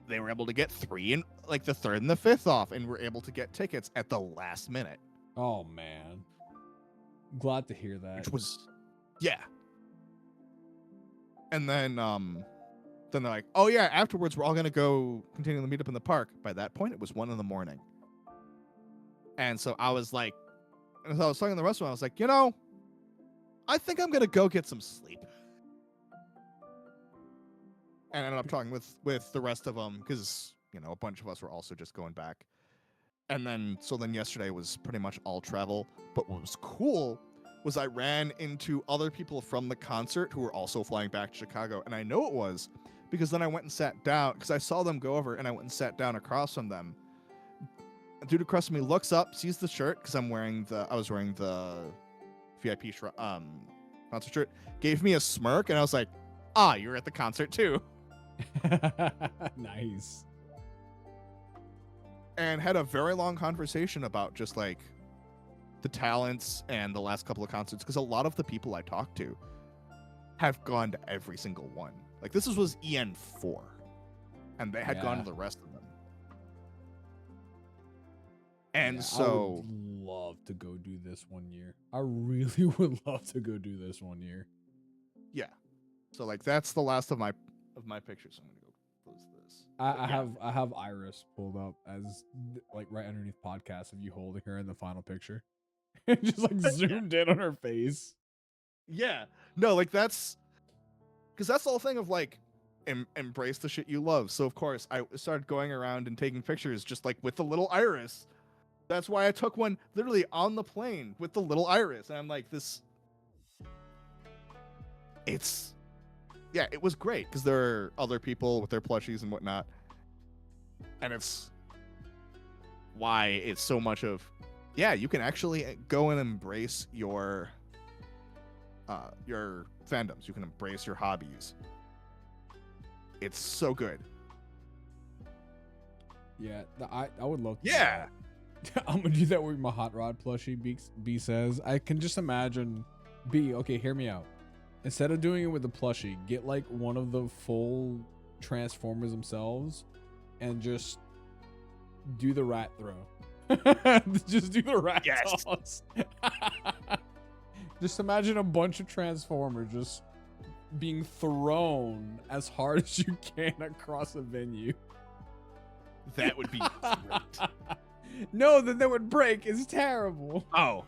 they were able to get 3 and like the 3rd and the 5th off, and were able to get tickets at the last minute. Oh man. Glad to hear that. Which was, yeah. And then they're like, oh yeah, afterwards we're all gonna go continue the meetup in the park. By that point, it was 1 a.m. And so I was like, as I was talking to the restaurant, I was like, I think I'm gonna go get some sleep. And I ended up talking with the rest of them, because a bunch of us were also just going back. And then yesterday was pretty much all travel. But what was cool was I ran into other people from the concert who were also flying back to Chicago. And I know it was because then I went and sat down, because I saw them go over, and I went and sat down across from them. A dude across from me looks up, sees the shirt, because I was wearing the VIP concert shirt, gave me a smirk, and I was like, you're at the concert too. Nice. And had a very long conversation about just like the talents and the last couple of concerts, because a lot of the people I talked to have gone to every single one. Like this was EN4, and they had gone to the rest of them. And so I would love to go do this one year. I really would love to go do this one year. Yeah. So like that's the last of my pictures. I'm gonna go close this. I have Iris pulled up as like right underneath podcast of you holding her in the final picture. Just like zoomed in on her face. Yeah. No, like that's because that's the whole thing of like embrace the shit you love. So of course I started going around and taking pictures just like with the little Iris. That's why I took one literally on the plane with the little Iris. And I'm like, it was great because there are other people with their plushies and whatnot. And it's why it's so much of, you can actually go and embrace your fandoms. You can embrace your hobbies. It's so good. Yeah, I would love to. Yeah. I'm gonna do that with my hot rod plushie. B says I can just imagine. B, okay, hear me out. Instead of doing it with the plushie, get like one of the full Transformers themselves, and just do the rat throw. Just do the rat toss. Just imagine a bunch of Transformers just being thrown as hard as you can across a venue. That would be great. No, then they would break. It's terrible. Oh,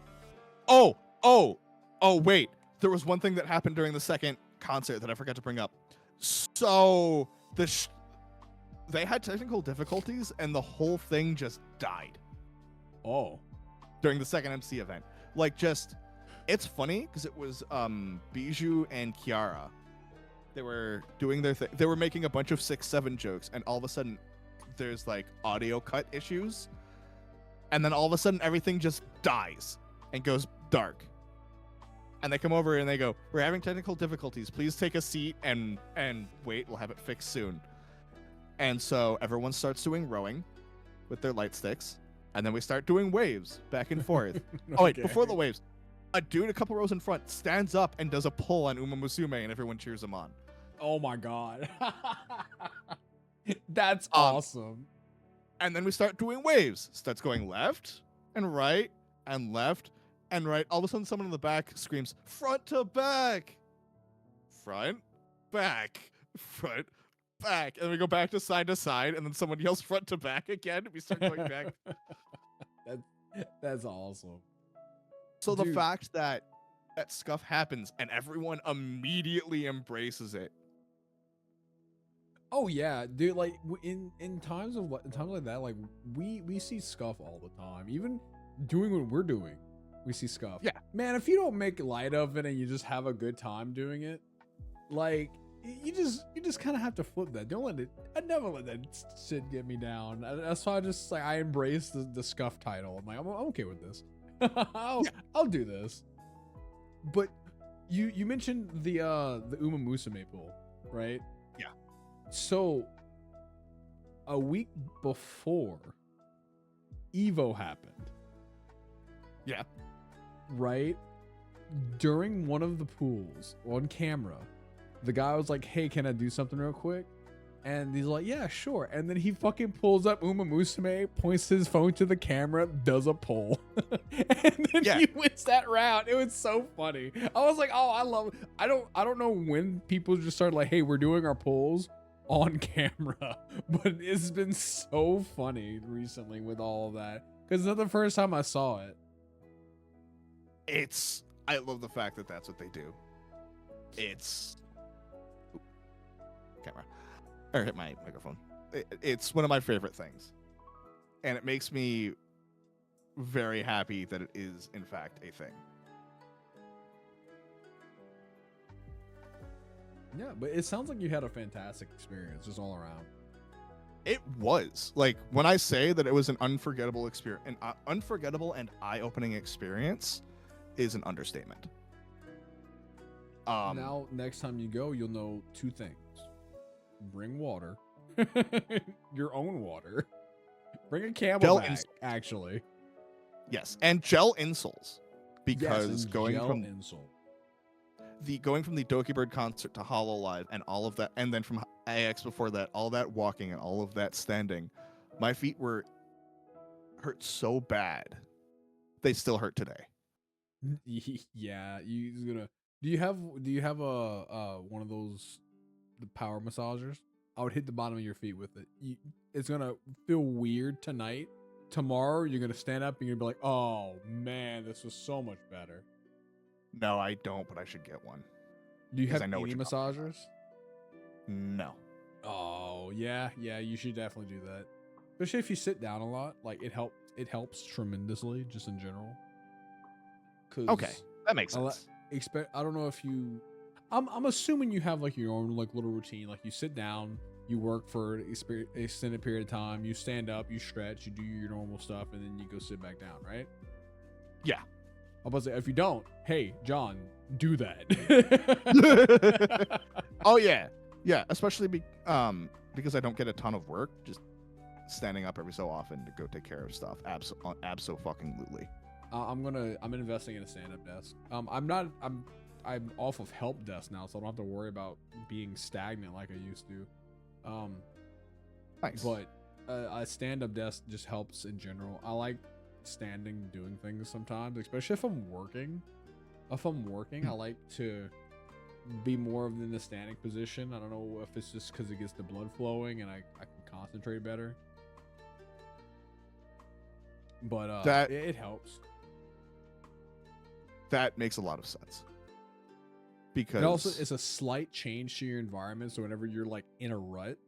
wait. There was one thing that happened during the second concert that I forgot to bring up. So they had technical difficulties, and the whole thing just died. Oh. During the second MC event. Like, it's funny because it was Bijou and Kiara. They were doing their thing. They were making a bunch of 6-7 jokes, and all of a sudden there's like audio cut issues. And then all of a sudden everything just dies and goes dark. And they come over and they go, we're having technical difficulties. Please take a seat and wait. We'll have it fixed soon. And so everyone starts doing rowing with their light sticks. And then we start doing waves back and forth. Oh, wait, before the waves, a dude a couple rows in front stands up and does a pull on Uma Musume, and everyone cheers him on. Oh my god. That's awesome. And then we start doing waves. Starts going left and right and left and right. All of a sudden, someone in the back screams, front to back. Front, back, front, back. And we go back to side, and then someone yells front to back again. And we start going back. That's awesome. So the fact that scuff happens and everyone immediately embraces it. Oh yeah, dude. Like in times like that, like we see scuff all the time. Even doing what we're doing, we see scuff. Yeah, man. If you don't make light of it and you just have a good time doing it, like you just kind of have to flip that. Don't let it. I never let that shit get me down. That's why I embrace the scuff title. I'm like I'm okay with this. I'll do this. But you mentioned the Uma Musume pool, right? Yeah. So a week before Evo happened. Yeah. Right? During one of the pools on camera, the guy was like, "Hey, can I do something real quick?" And he's like, "Yeah, sure." And then he fucking pulls up Uma Musume, points his phone to the camera, does a pull. And then he wins that round. It was so funny. I was like, "Oh, I love it." I don't know when people just started like, "Hey, we're doing our pulls on camera." But it's been so funny recently with all of that. Because it's not the first time I saw it. I love the fact that that's what they do. Camera. Or hit my microphone. It's one of my favorite things. And it makes me very happy that it is, in fact, a thing. Yeah, but it sounds like you had a fantastic experience just all around. It was. Like, when I say that it was an unforgettable experience, an unforgettable and eye-opening experience is an understatement. Now, next time you go, you'll know two things. Bring water. Your own water. Bring a camelback, actually. Yes, and gel insoles. Because going from the Doki Bird concert to Hololive and all of that, and then from AX before that, all that walking and all of that standing, my feet were hurt so bad. They still hurt today. Yeah, do you have a one of those the power massagers? I would hit the bottom of your feet with it. It's gonna feel weird tonight. Tomorrow you're gonna stand up and you're gonna be like, "Oh man, this was so much better." No, I don't, but I should get one. Do you have any massagers? No. Oh yeah, you should definitely do that. Especially if you sit down a lot, like it helps tremendously just in general. Okay, that makes sense. I don't know if you. I'm assuming you have like your own like little routine. Like you sit down, you work for an extended period of time, you stand up, you stretch, you do your normal stuff, and then you go sit back down, right? Yeah. I'm about to say, if you don't, hey, John, do that. Oh yeah, especially because I don't get a ton of work, just standing up every so often to go take care of stuff. Abso-fucking-lutely. I'm investing in a stand-up desk. I'm off of help desk now, so I don't have to worry about being stagnant like I used to. Nice. But a stand-up desk just helps in general. I like standing doing things sometimes, especially if I'm working. I like to be more in the standing position. I don't know if it's just because it gets the blood flowing and I can concentrate better. But it helps. That makes a lot of sense. Because it also is a slight change to your environment. So whenever you're like in a rut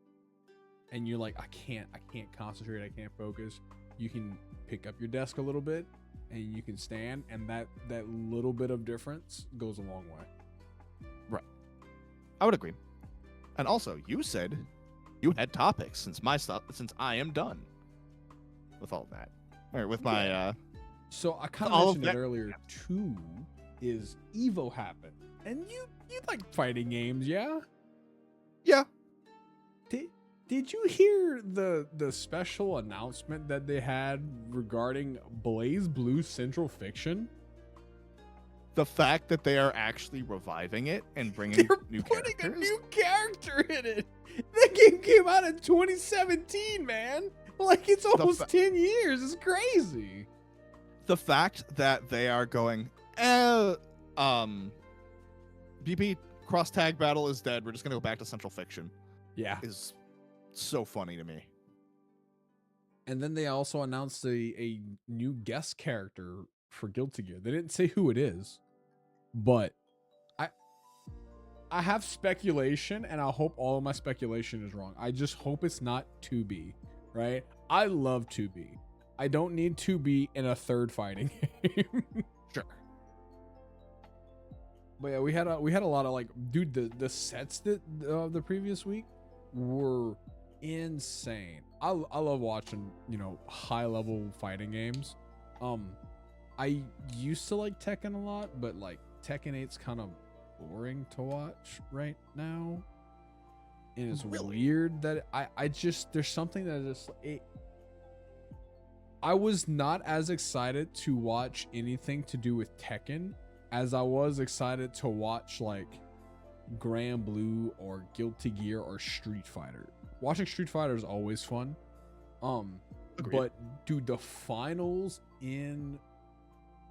and you're like, I can't concentrate, I can't focus, you can pick up your desk a little bit and you can stand, and that little bit of difference goes a long way. Right. I would agree. And also, you said you had topics since I am done with all that. Or with my So I kind of mentioned it earlier too, is Evo happened. And you like fighting games, yeah? Yeah. Did Did you hear the special announcement that they had regarding Blaze Blue Central Fiction? The fact that they are actually reviving it and bringing They're new putting characters. a new character in it. That game came out in 2017, man. Like, it's almost 10 years. It's crazy. The fact that they are going, BP cross tag battle is dead. We're just gonna go back to Central Fiction. Yeah. Is so funny to me. And then they also announced a new guest character for Guilty Gear. They didn't say who it is, but I have speculation, and I hope all of my speculation is wrong. I just hope it's not 2B, right? I love 2B. I don't need 2B in a third fighting game. Sure. But yeah, we had a lot of, like, dude, the sets that the previous week were insane. I love watching, high level fighting games. I used to like Tekken a lot, but like Tekken 8's kind of boring to watch right now. And it's weird that I just, there's something that just I was not as excited to watch anything to do with Tekken as I was excited to watch like Grand Blue or Guilty Gear or Street Fighter. Watching Street Fighter is always fun. Agreed. But dude, the finals in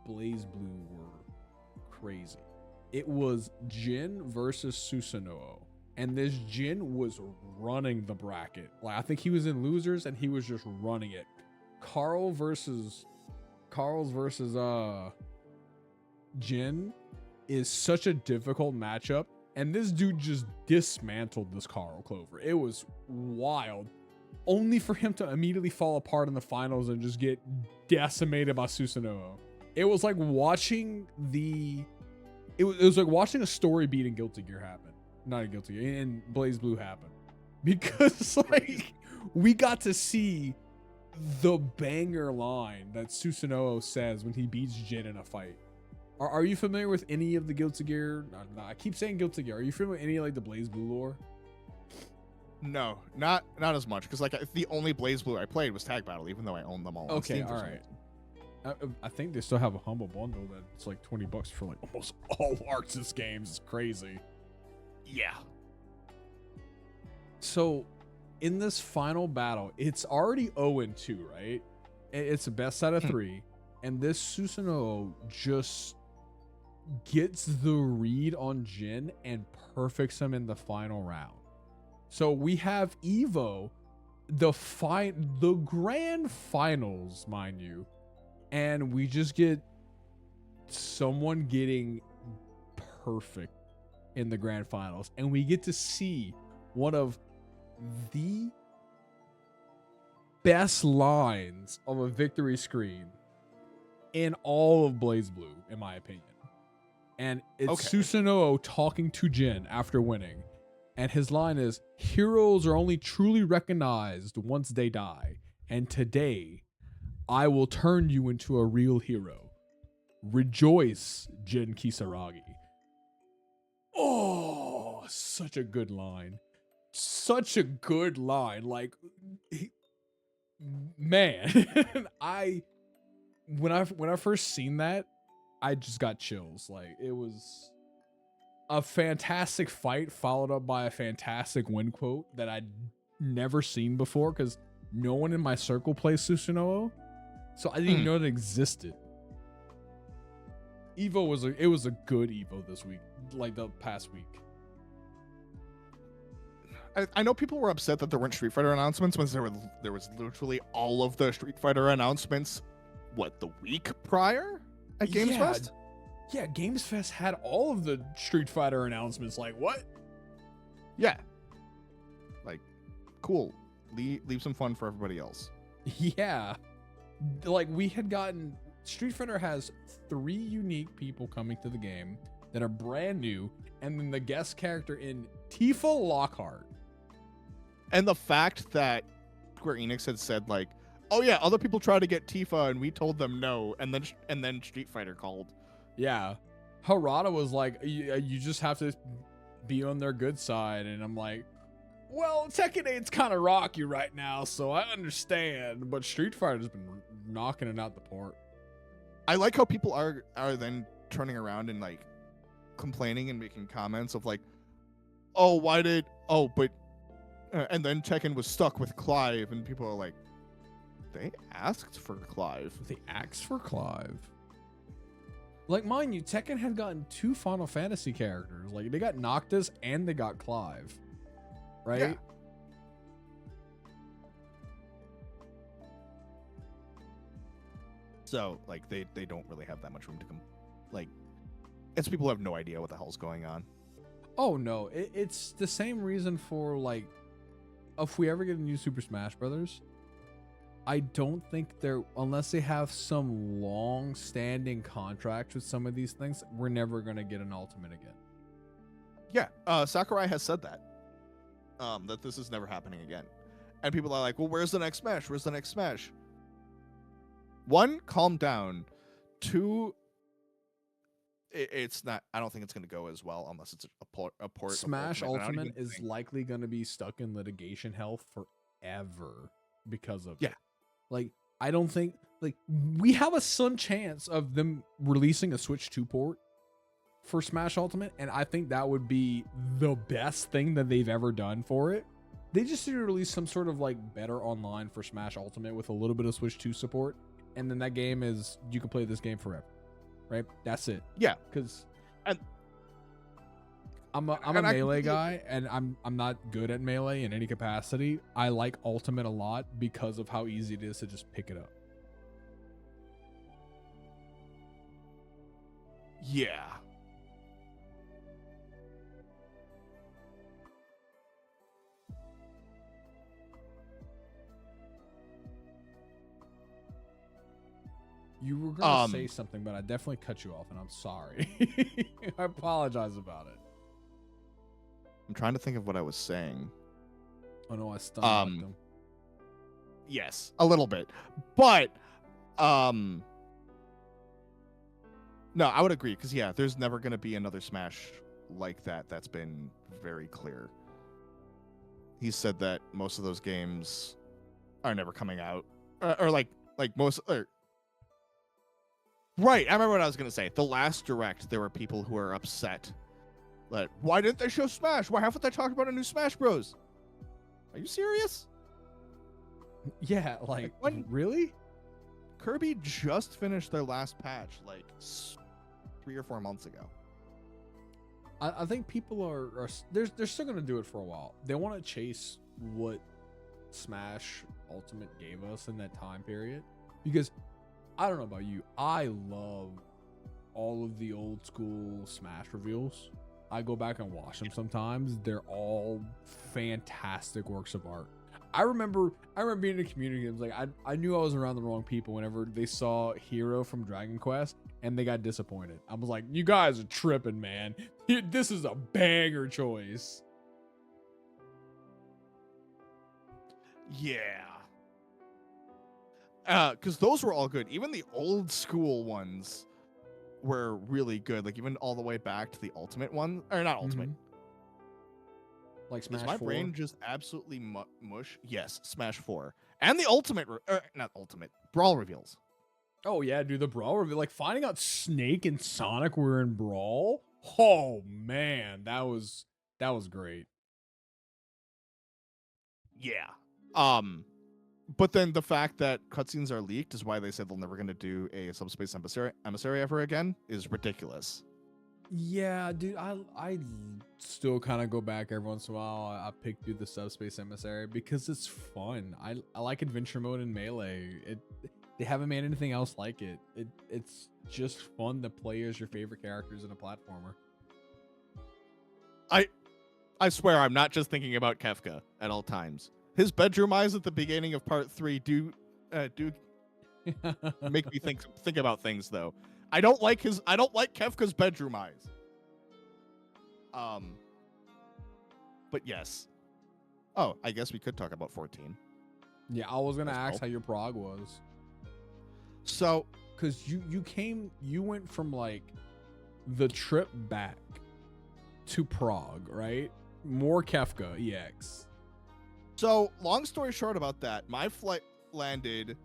Blaze Blue were crazy. It was Jin versus Susanoo, and this Jin was running the bracket. Like, I think he was in losers and he was just running it. Carl's versus Jin is such a difficult matchup, and this dude just dismantled this Carl Clover. It was wild, only for him to immediately fall apart in the finals and just get decimated by Susanoo. It was like watching it was like watching a story beat in Guilty Gear happen. Not in Guilty Gear, in Blaze Blue happen. Because like we got to see the banger line that Susanoo says when he beats Jin in a fight. Are you familiar with any of the Guilty Gear? No, I keep saying Guilty Gear. Are you familiar with any like the Blaze Blue lore? No, not as much, because like the only Blaze Blue I played was Tag Battle, even though I own them all. on Okay, Steam for all some right. reason. I think they still have a humble bundle that's like $20 for like almost all Arxis games. It's crazy. Yeah. So in this final battle, it's already 0-2, right? It's a best out of 3. And this Susanoo just gets the read on Jin and perfects him in the final round. So we have Evo, the grand finals, mind you. And we just get someone getting perfect in the grand finals. And we get to see one of the best lines of a victory screen in all of Blaze Blue, in my opinion. And it's Susanoo talking to Jin after winning. And his line is, "Heroes are only truly recognized once they die. And today, I will turn you into a real hero. Rejoice, Jin Kisaragi." Oh, such a good line. Such a good line. Like, man, when I first seen that, I just got chills. Like, it was a fantastic fight followed up by a fantastic win quote that I'd never seen before because no one in my circle plays Susanoo. So I didn't even know it existed. Evo was a good Evo this week, like the past week. I know people were upset that there weren't Street Fighter announcements when there was literally all of the Street Fighter announcements, the week prior at Games Fest? Yeah, Games Fest had all of the Street Fighter announcements. Like, what? Yeah. Like, cool. Leave some fun for everybody else. Yeah. Like, we had gotten... Street Fighter has 3 unique people coming to the game that are brand new, and then the guest character in Tifa Lockhart. And the fact that Square Enix had said, like, oh yeah, other people tried to get Tifa and we told them no, and then Street Fighter called. Yeah. Harada was like, you just have to be on their good side, and I'm like, Well, Tekken 8's kind of rocky right now, so I understand. But Street Fighter's been knocking it out the park. I like how people are then turning around and like complaining and making comments of like, oh, but and then Tekken was stuck with Clive, and people are like, they asked for Clive. They asked for Clive. Like, mind you, Tekken had gotten 2 Final Fantasy characters. Like, they got Noctis and they got Clive. Right? Yeah. So, like, they don't really have that much room to come. Like, it's people who have no idea what the hell's going on. Oh, no. It's the same reason for, like, if we ever get a new Super Smash Brothers, I don't think unless they have some long-standing contracts with some of these things, we're never going to get an Ultimate again. Yeah, Sakurai has said that. That this is never happening again. And people are like, well, where's the next Smash? Where's the next Smash? 1, calm down. 2, it's not. I don't think it's going to go as well unless it's a port. Smash of Ultimate is likely going to be stuck in litigation hell forever because of it. Like, I don't think, like, we have a some chance of them releasing a Switch 2 port for Smash Ultimate, and I think that would be the best thing that they've ever done for it. They just need to release some sort of, like, better online for Smash Ultimate with a little bit of Switch 2 support, and then that game is, you can play this game forever. Right? That's it. Yeah. Because and I'm a Melee guy, and I'm not good at Melee in any capacity. I like Ultimate a lot because of how easy it is to just pick it up. Yeah. You were going to say something, but I definitely cut you off, and I'm sorry. I apologize about it. I'm trying to think of what I was saying. Oh, no, I stunned them. Yes, a little bit. But, no, I would agree, because, yeah, there's never going to be another Smash like that. That's been very clear. He said that most of those games are never coming out. Or like most... Right, I remember what I was going to say. The last Direct, there were people who were upset. Like, why didn't they show Smash? Why haven't they talked about a new Smash Bros? Are you serious? Yeah, like when really? Kirby just finished their last patch, like 3 or 4 months ago. I think people are they're still going to do it for a while. They want to chase what Smash Ultimate gave us in that time period. Because I don't know about you, I love all of the old school Smash reveals. I go back and watch them sometimes. They're all fantastic works of art. I remember being in a community games, like I knew I was around the wrong people whenever they saw Hero from Dragon Quest and they got disappointed. I was like, you guys are tripping, man. This is a banger choice. Yeah. Because those were all good. Even the old school ones were really good. Like, even all the way back to the Ultimate one. Or not Ultimate. Like Smash 4? Is my brain just absolutely mush? Yes, Smash 4. And the Ultimate... not Ultimate. Brawl reveals. Oh, yeah, dude. The Brawl reveal. Like, finding out Snake and Sonic were in Brawl. Oh, man. That was great. Yeah. But then the fact that cutscenes are leaked is why they said they're never going to do a Subspace Emissary ever again is ridiculous. Yeah, dude, I still kind of go back every once in a while. I pick through the Subspace Emissary because it's fun. I like adventure mode in Melee. They haven't made anything else like it. It's just fun to play as your favorite characters in a platformer. I swear I'm not just thinking about Kefka at all times. His bedroom eyes at the beginning of part 3 do make me think about things though. I don't like Kefka's bedroom eyes. But yes. Oh, I guess we could talk about 14. Yeah, I was gonna ask how your prog was. So, because you went from like the trip back to Prague, right? More Kefka EX. So, long story short about that, my flight landed.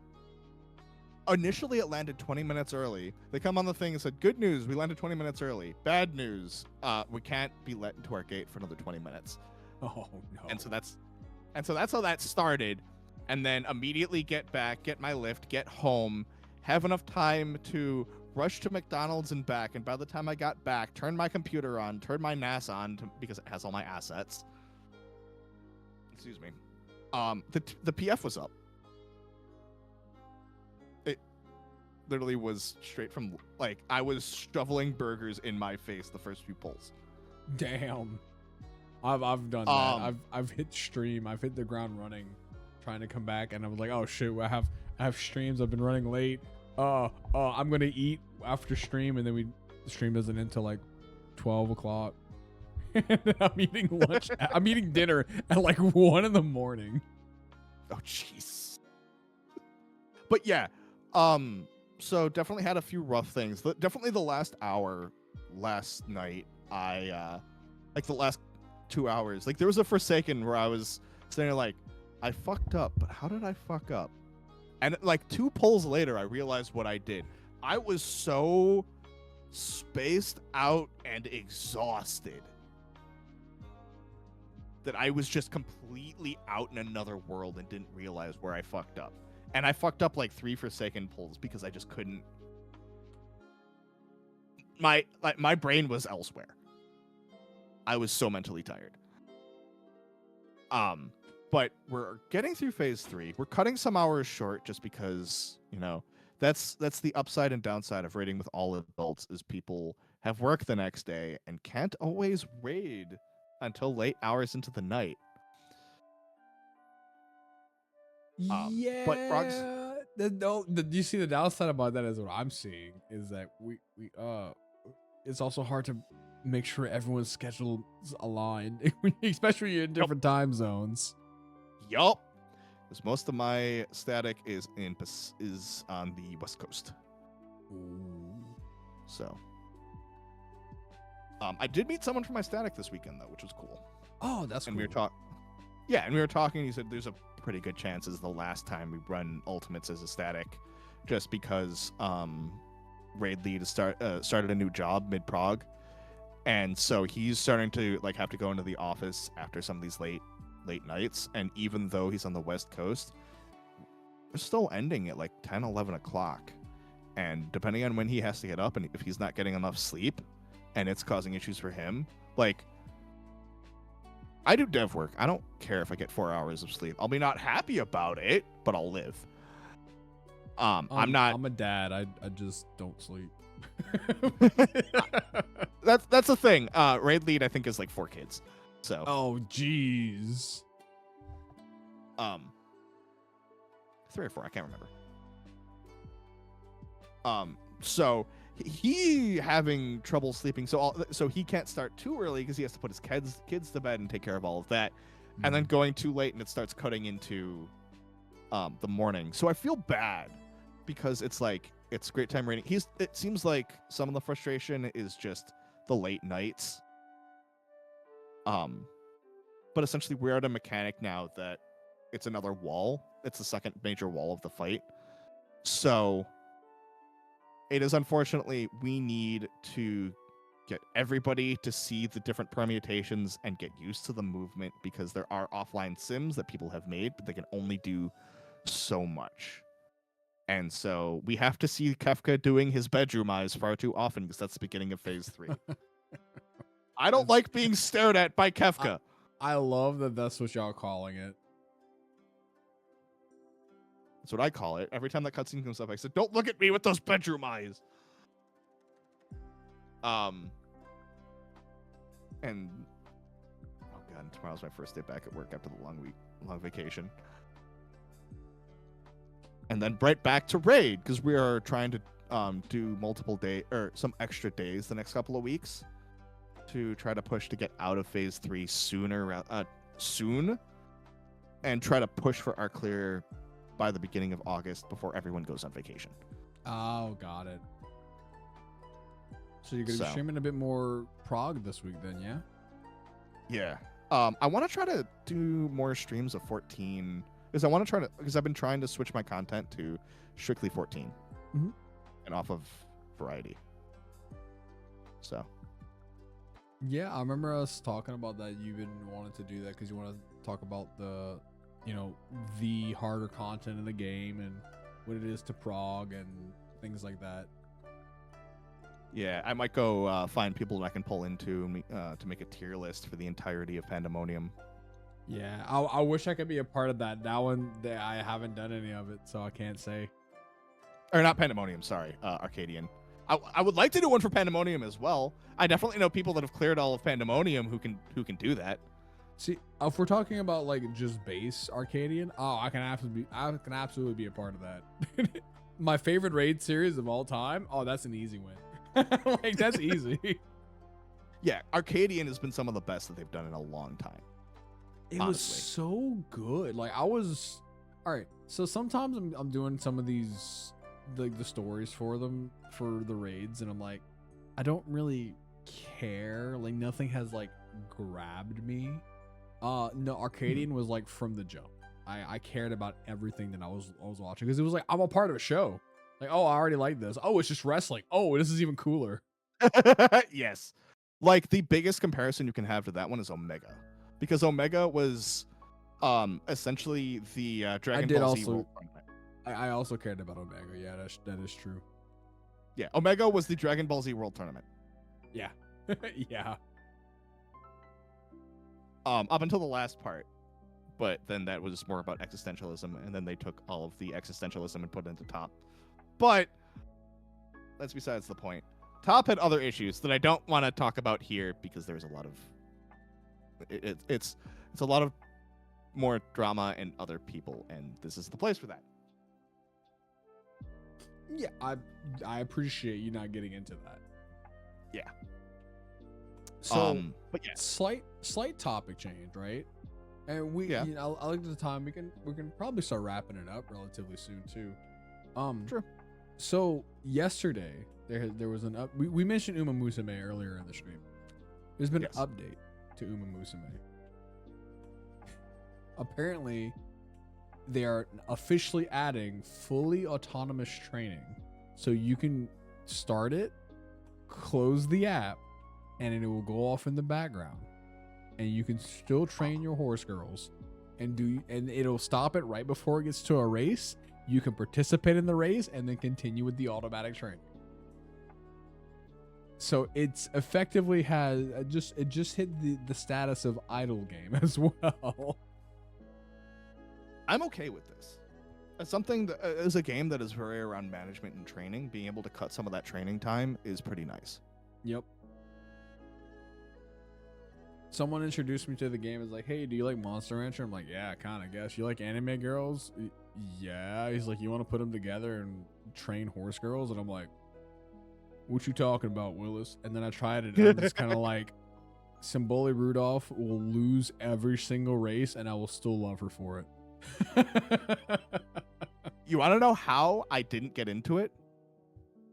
Initially, it landed 20 minutes early. They come on the thing and said, "Good news, we landed 20 minutes early. Bad news, we can't be let into our gate for another 20 minutes." Oh no. And so that's how that started. And then immediately get back, get my lift, get home, have enough time to rush to McDonald's and back. And by the time I got back, turn my computer on, turn my NAS on because it has all my assets. Excuse me. The PF was up. It literally was straight from, like, I was shoveling burgers in my face the first few pulls. Damn. I've done that. I've hit stream. I've hit the ground running, trying to come back, and I was like, oh shit, I have streams. I've been running late. I'm gonna eat after stream, and then the stream doesn't end till like 12 o'clock. And I'm eating lunch. I'm eating dinner at like 1 in the morning. Oh jeez. But yeah, so definitely had a few rough things. Definitely the last hour last night, I like the last 2 hours, like there was a Forsaken where I was sitting there like, I fucked up, but how did I fuck up? And like 2 pulls later, I realized what I did. I was so spaced out and exhausted that I was just completely out in another world and didn't realize where I fucked up. And I fucked up like 3 Forsaken pulls because I just couldn't. My brain was elsewhere. I was so mentally tired. But we're getting through phase 3. We're cutting some hours short just because, you know, that's the upside and downside of raiding with all adults is people have work the next day and can't always raid until late hours into the night. Yeah. But Frogs, you see the downside about that is what I'm seeing is that we it's also hard to make sure everyone's schedules aligned, especially when you're in different time zones. yup. Because most of my static is on the West Coast. Ooh. So I did meet someone from my static this weekend though, which was cool. Oh, that's And cool. we were talking. He said there's a pretty good chance this is the last time we run ultimates as a static, just because raid lead started a new job mid prog, and so he's starting to like have to go into the office after some of these late nights. And even though he's on the West Coast, we're still ending at like 10, 11 o'clock, and depending on when he has to get up and if he's not getting enough sleep, and it's causing issues for him, like. I do dev work. I don't care if I get 4 hours of sleep. I'll be not happy about it, but I'll live. I'm a dad. I just don't sleep. That's the thing. Raid lead I think is like 4 kids. So Oh jeez. 3 or 4, I can't remember. So he having trouble sleeping, so he can't start too early because he has to put his kids to bed and take care of all of that, and then going too late and it starts cutting into the morning. So I feel bad because it's like it's great time raiding. It seems like some of the frustration is just the late nights. But essentially we're at a mechanic now that it's another wall. It's the second major wall of the fight. So it is unfortunately we need to get everybody to see the different permutations and get used to the movement, because there are offline sims that people have made, but they can only do so much. And so we have to see Kefka doing his bedroom eyes far too often because that's the beginning of phase 3. I don't like being stared at by Kefka. I love that that's what y'all calling it. That's what I call it. Every time that cutscene comes up, I said, "Don't look at me with those bedroom eyes." And oh god, tomorrow's my first day back at work after the long vacation, and then right back to raid because we are trying to do multiple day or some extra days the next couple of weeks to try to push to get out of phase 3 soon, and try to push for our clear by the beginning of August before everyone goes on vacation. Oh, got it. So you're gonna be streaming a bit more prog this week then, yeah? Yeah. I want to try to do more streams of 14 because I want to try to because I've been trying to switch my content to strictly 14 Mhm. and off of variety. So Yeah, I remember us talking about that. You've been wanting to do that because you want to talk about the, the harder content in the game and what it is to prog and things like that. yeah, I might go find people that I can pull into to make a tier list for the entirety of Pandemonium. Yeah, I wish I could be a part of that. That one, I haven't done any of it, so I can't say. Or not Pandemonium, sorry, Arcadian. I would like to do one for Pandemonium as well. I definitely know people that have cleared all of Pandemonium who can do that. See, if we're talking about like just base Arcadian, I can absolutely be a part of that. My favorite raid series of all time. Oh, that's an easy win. Like that's easy. Yeah, Arcadian has been some of the best that they've done in a long time. It honestly. was so good. Like I was, all right. So sometimes I'm doing some of these like the stories for them for the raids, and I'm like, I don't really care. Like nothing has like grabbed me. No, Arcadian was like from the jump. I cared about everything that I was watching because it was like I'm a part of a show. Like, oh, I already like this. Oh, it's just wrestling. Oh, this is even cooler. Yes. Like the biggest comparison you can have to that one is Omega. Because Omega was essentially the Dragon did Ball Z also- World Tournament. I also cared about Omega. Yeah, that is true. Yeah, Omega was the Dragon Ball Z World Tournament. Yeah. Yeah. Up until the last part. But then that was more about existentialism, and then they took all of the existentialism and put it into Top. But that's besides the point. Top had other issues that I don't want to talk about here because there's a lot of it's a lot of more drama and other people, and this is the place for that. Yeah, I appreciate you not getting into that. Yeah. So, but yeah, slight topic change, right? And we, Yeah. I looked at the time. We can probably start wrapping it up relatively soon too. Sure. So yesterday there was an up. We mentioned Uma Musume earlier in the stream. There's been Yes. an update to Uma Musume. Apparently, they are officially adding fully autonomous training, so you can start it, close the app, and it will go off in the background, and you can still train your horse girls, and it'll stop it right before it gets to a race. You can participate in the race and then continue with the automatic training. So it's effectively it just hit the status of idle game as well. I'm okay with this. As something that is a game that is very around management and training, being able to cut some of that training time is pretty nice. Yep. Someone introduced me to the game. Is like, hey, do you like Monster Rancher? I'm like, yeah, kind of guess. You like anime girls? Yeah. He's like, you want to put them together and train horse girls? And I'm like, what you talking about, Willis? And then I tried it, and I'm just kind of like, Symboli Rudolph will lose every single race, and I will still love her for it. You want to know how I didn't get into it?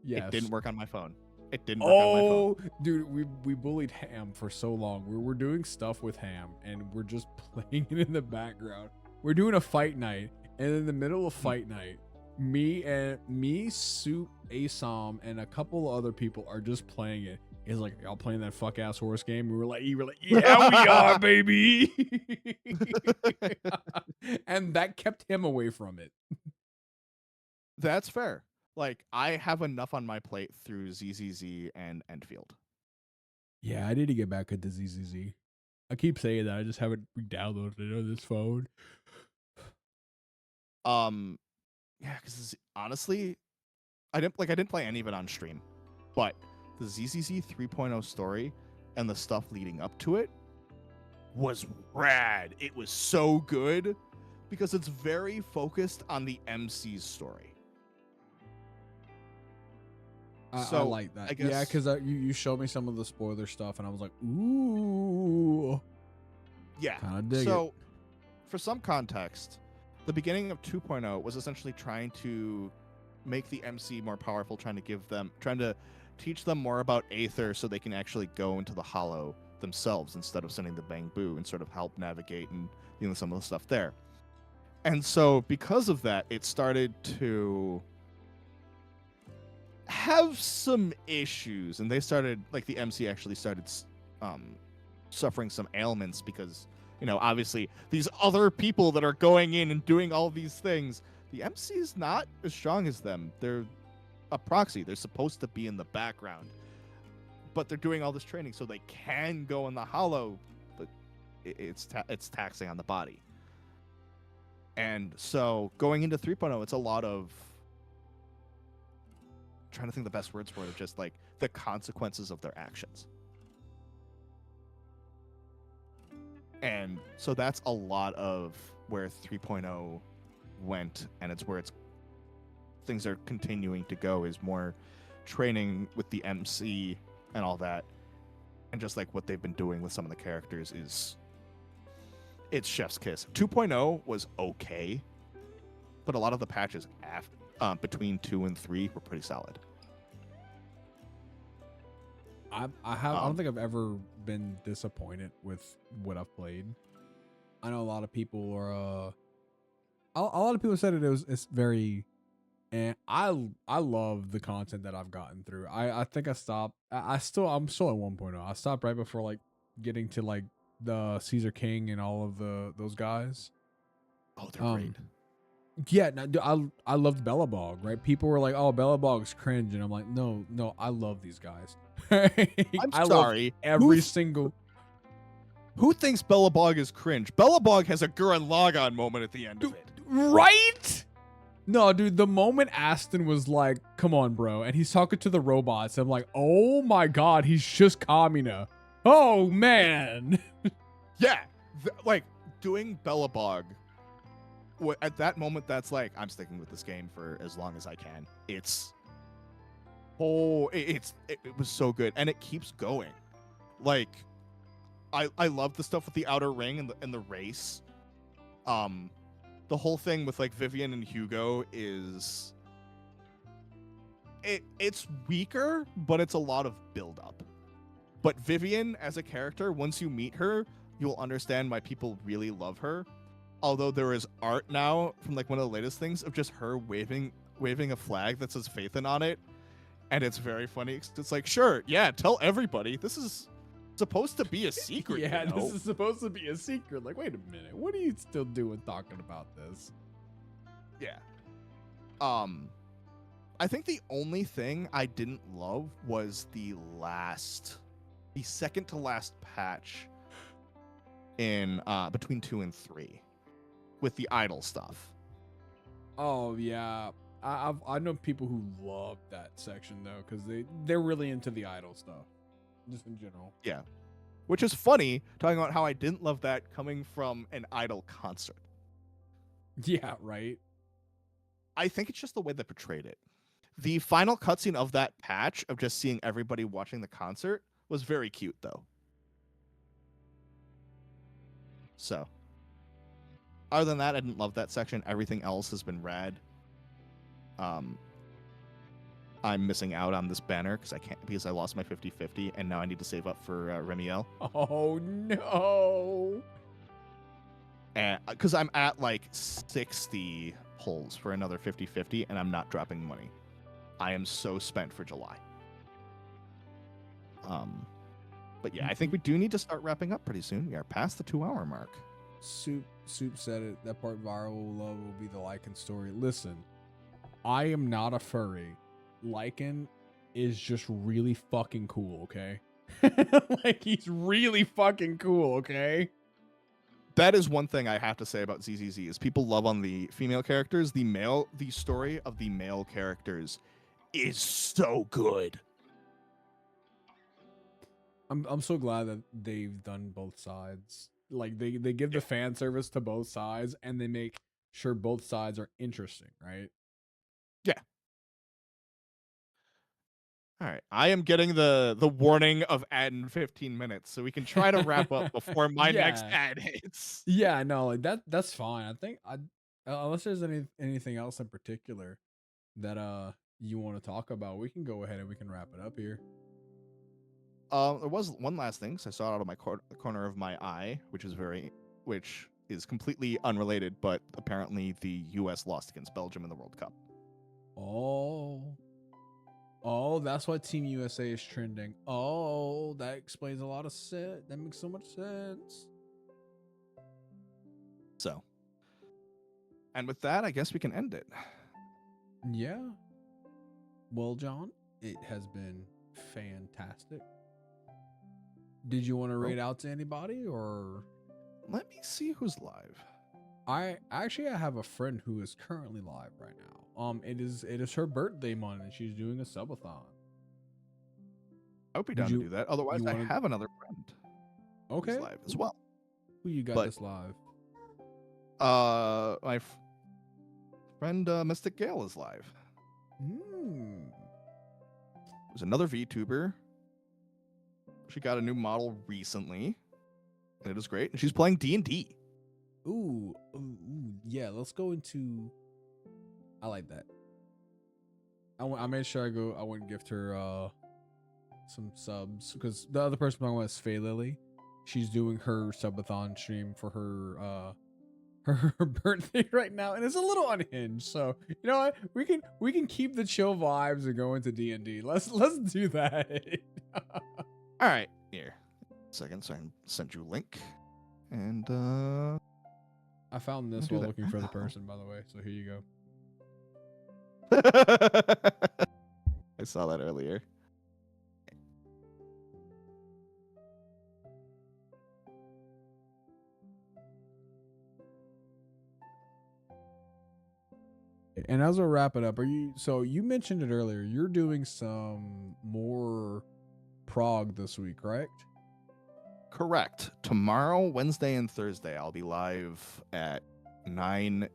Yes. It didn't work on my phone. It didn't work on my phone. Oh, dude, we bullied Ham for so long. We're doing stuff with Ham, and we're just playing it in the background. We're doing a fight night, and in the middle of fight night, me, Soup, Asom, and a couple other people are just playing it. He's like, y'all playing that fuck ass horse game? We were like, yeah, we are, baby. And that kept him away from it. That's fair. Like, I have enough on my plate through ZZZ and Enfield. Yeah, I need to get back into ZZZ. I keep saying that. I just haven't re-downloaded it on this phone. Yeah, because honestly, I didn't play any of it on stream, but the ZZZ 3.0 story and the stuff leading up to it was rad. It was so good because it's very focused on the MC's story. I like that. I guess, Yeah, because you showed me some of the spoiler stuff, and I was like, ooh. yeah. Kind of dig So, for some context, the beginning of 2.0 was essentially trying to make the MC more powerful, trying to teach them more about Aether so they can actually go into the Hollow themselves instead of sending the Bang Boo and sort of help navigate and dealing with some of the stuff there. And so because of that, it started to have some issues, and they started, like, the MC actually started suffering some ailments because, you know, obviously these other people that are going in and doing all these things, the MC is not as strong as them. They're a proxy. They're supposed to be in the background, but they're doing all this training so they can go in the hollow, but it's taxing on the body. And so going into 3.0, it's a lot of trying to think the best words for it, just like the consequences of their actions. And so that's a lot of where 3.0 went, and it's where things are continuing to go, is more training with the MC and all that. And just like what they've been doing with some of the characters it's chef's kiss. 2.0 was okay, but a lot of the patches between 2 and 3 were pretty solid. I don't think I've ever been disappointed with what I've played. I know a lot of people are a lot of people said it's very, and I love the content that I've gotten through. I think I stopped. I'm still at 1.0. I stopped right before like getting to like the Caesar King and all of those guys. Oh, they're great. Yeah, no, I loved Bellabog, right? People were like, "Oh, Bellabog's cringe," and I'm like, "No, I love these guys." I'm sorry. Every single. Who thinks Bellabog is cringe? Bellabog has a Gurren Lagann moment at the end of it. Right? No, dude, the moment Aston was like, "Come on, bro," and he's talking to the robots, I'm like, "Oh my god, he's just Kamina." Oh man. Yeah, like doing Bellabog. At that moment, that's like, I'm sticking with this game for as long as I can. It was so good, and it keeps going. Like, I love the stuff with the outer ring and the race. The whole thing with like Vivian and Hugo is it's weaker, but it's a lot of build up. But Vivian as a character, once you meet her, you'll understand why people really love her. Although there is art now from like one of the latest things of just her waving a flag that says Phaethon on it, and it's very funny. It's like, sure, yeah, tell everybody this is supposed to be a secret. Yeah, you know? This is supposed to be a secret. Like, wait a minute, what are you still doing talking about this? Yeah. I think the only thing I didn't love was the second to last patch in between 2 and 3 with the idol stuff. Oh yeah, I know people who love that section though, because they're really into the idol stuff, just in general. Yeah, which is funny, talking about how I didn't love that coming from an idol concert. Yeah, right. I think it's just the way they portrayed it. The final cutscene of that patch of just seeing everybody watching the concert was very cute, though. So, other than that, I didn't love that section. Everything else has been rad. I'm missing out on this banner because I lost my 50-50, and now I need to save up for Remiel. Oh no! And because I'm at like 60 pulls for another 50-50, and I'm not dropping money. I am so spent for July. But yeah, I think we do need to start wrapping up pretty soon. We are past the 2-hour mark. Soup said it. That part viral love will be the Lycan story. Listen, I am not a furry. Lycan is just really fucking cool, okay? Like, he's really fucking cool, okay? That is one thing I have to say about ZZZ is people love on the female characters. The story of the male characters is so good. I'm so glad that they've done both sides. Like, they give the fan service to both sides, and they make sure both sides are interesting, right? Yeah. All right. I am getting the warning of ad in 15 minutes, so we can try to wrap up before my next ad hits. Yeah, no, like that's fine. I think unless there's anything else in particular that you want to talk about, we can go ahead and we can wrap it up here. There was one last thing. So I saw it out of my corner of my eye, which is completely unrelated, but apparently the U.S. lost against Belgium in the World Cup. Oh, that's why Team USA is trending. Oh, that explains a lot of sense. That makes so much sense. So, and with that, I guess we can end it. Yeah. Well, John, it has been fantastic. Did you want to raid out to anybody, or? Let me see who's live. I have a friend who is currently live right now. It is her birthday month, and she's doing a subathon. I would be down to do that. Otherwise, I have another friend. Okay. Who's live as well. Who you got this live? My friend Mystic Gale is live. There's another VTuber. She got a new model recently, and it is great. And she's playing D&D. Ooh, yeah. Let's go into. I like that. I made sure I went and gift her some subs, because the other person I'm talking about is Faye Lily. She's doing her subathon stream for her birthday right now, and it's a little unhinged. So you know what? We can keep the chill vibes and go into D&D. Let's do that. All right, here. Second, so I can send you a link. And I found this while looking for the person, by the way. So here you go. I saw that earlier. And as we'll wrap it up, you mentioned it earlier, you're doing some more prog this week, correct? Correct. Tomorrow, Wednesday, and Thursday, I'll be live at 9-ish.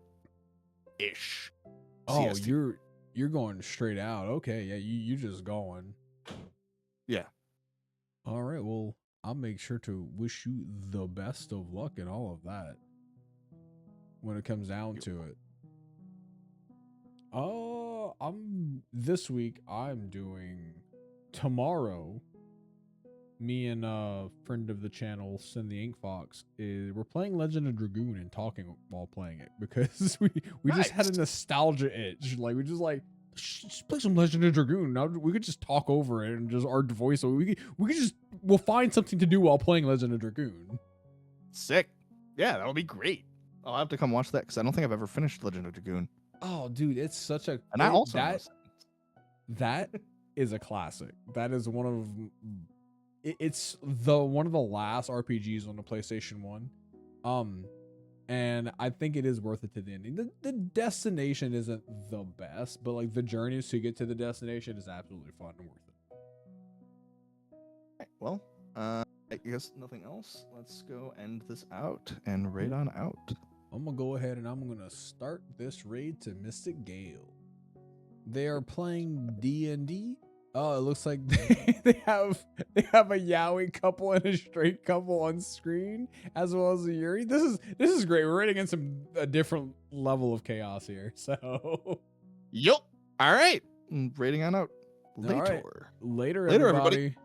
Oh, CST. you're going straight out. Okay, yeah, you just going. Yeah. All right, well, I'll make sure to wish you the best of luck in all of that when it comes down to it. This week I'm doing tomorrow. Me and a friend of the channel, Sin the Ink Fox, we're playing Legend of Dragoon and talking while playing it, because we just had a nostalgia itch. Like we just play some Legend of Dragoon. Now we could just talk over it and just our voice. So we'll find something to do while playing Legend of Dragoon. Sick. Yeah, that would be great. I'll have to come watch that, because I don't think I've ever finished Legend of Dragoon. Oh, dude, it's such a. And I also that is a classic. That is one of. It's one of the last RPGs on the PlayStation 1. And I think it is worth it to the ending. The destination isn't the best, but like the journey to get to the destination is absolutely fun and worth it. Right, well, I guess nothing else. Let's go end this out and raid on out. I'm gonna go ahead and I'm gonna start this raid to Mystic Gale. They are playing D&D. Oh, it looks like they have a yaoi couple and a straight couple on screen, as well as a Yuri. This is great. We're raiding in a different level of chaos here. So, yup. All right, raiding on out. Later. All right. Later, everybody.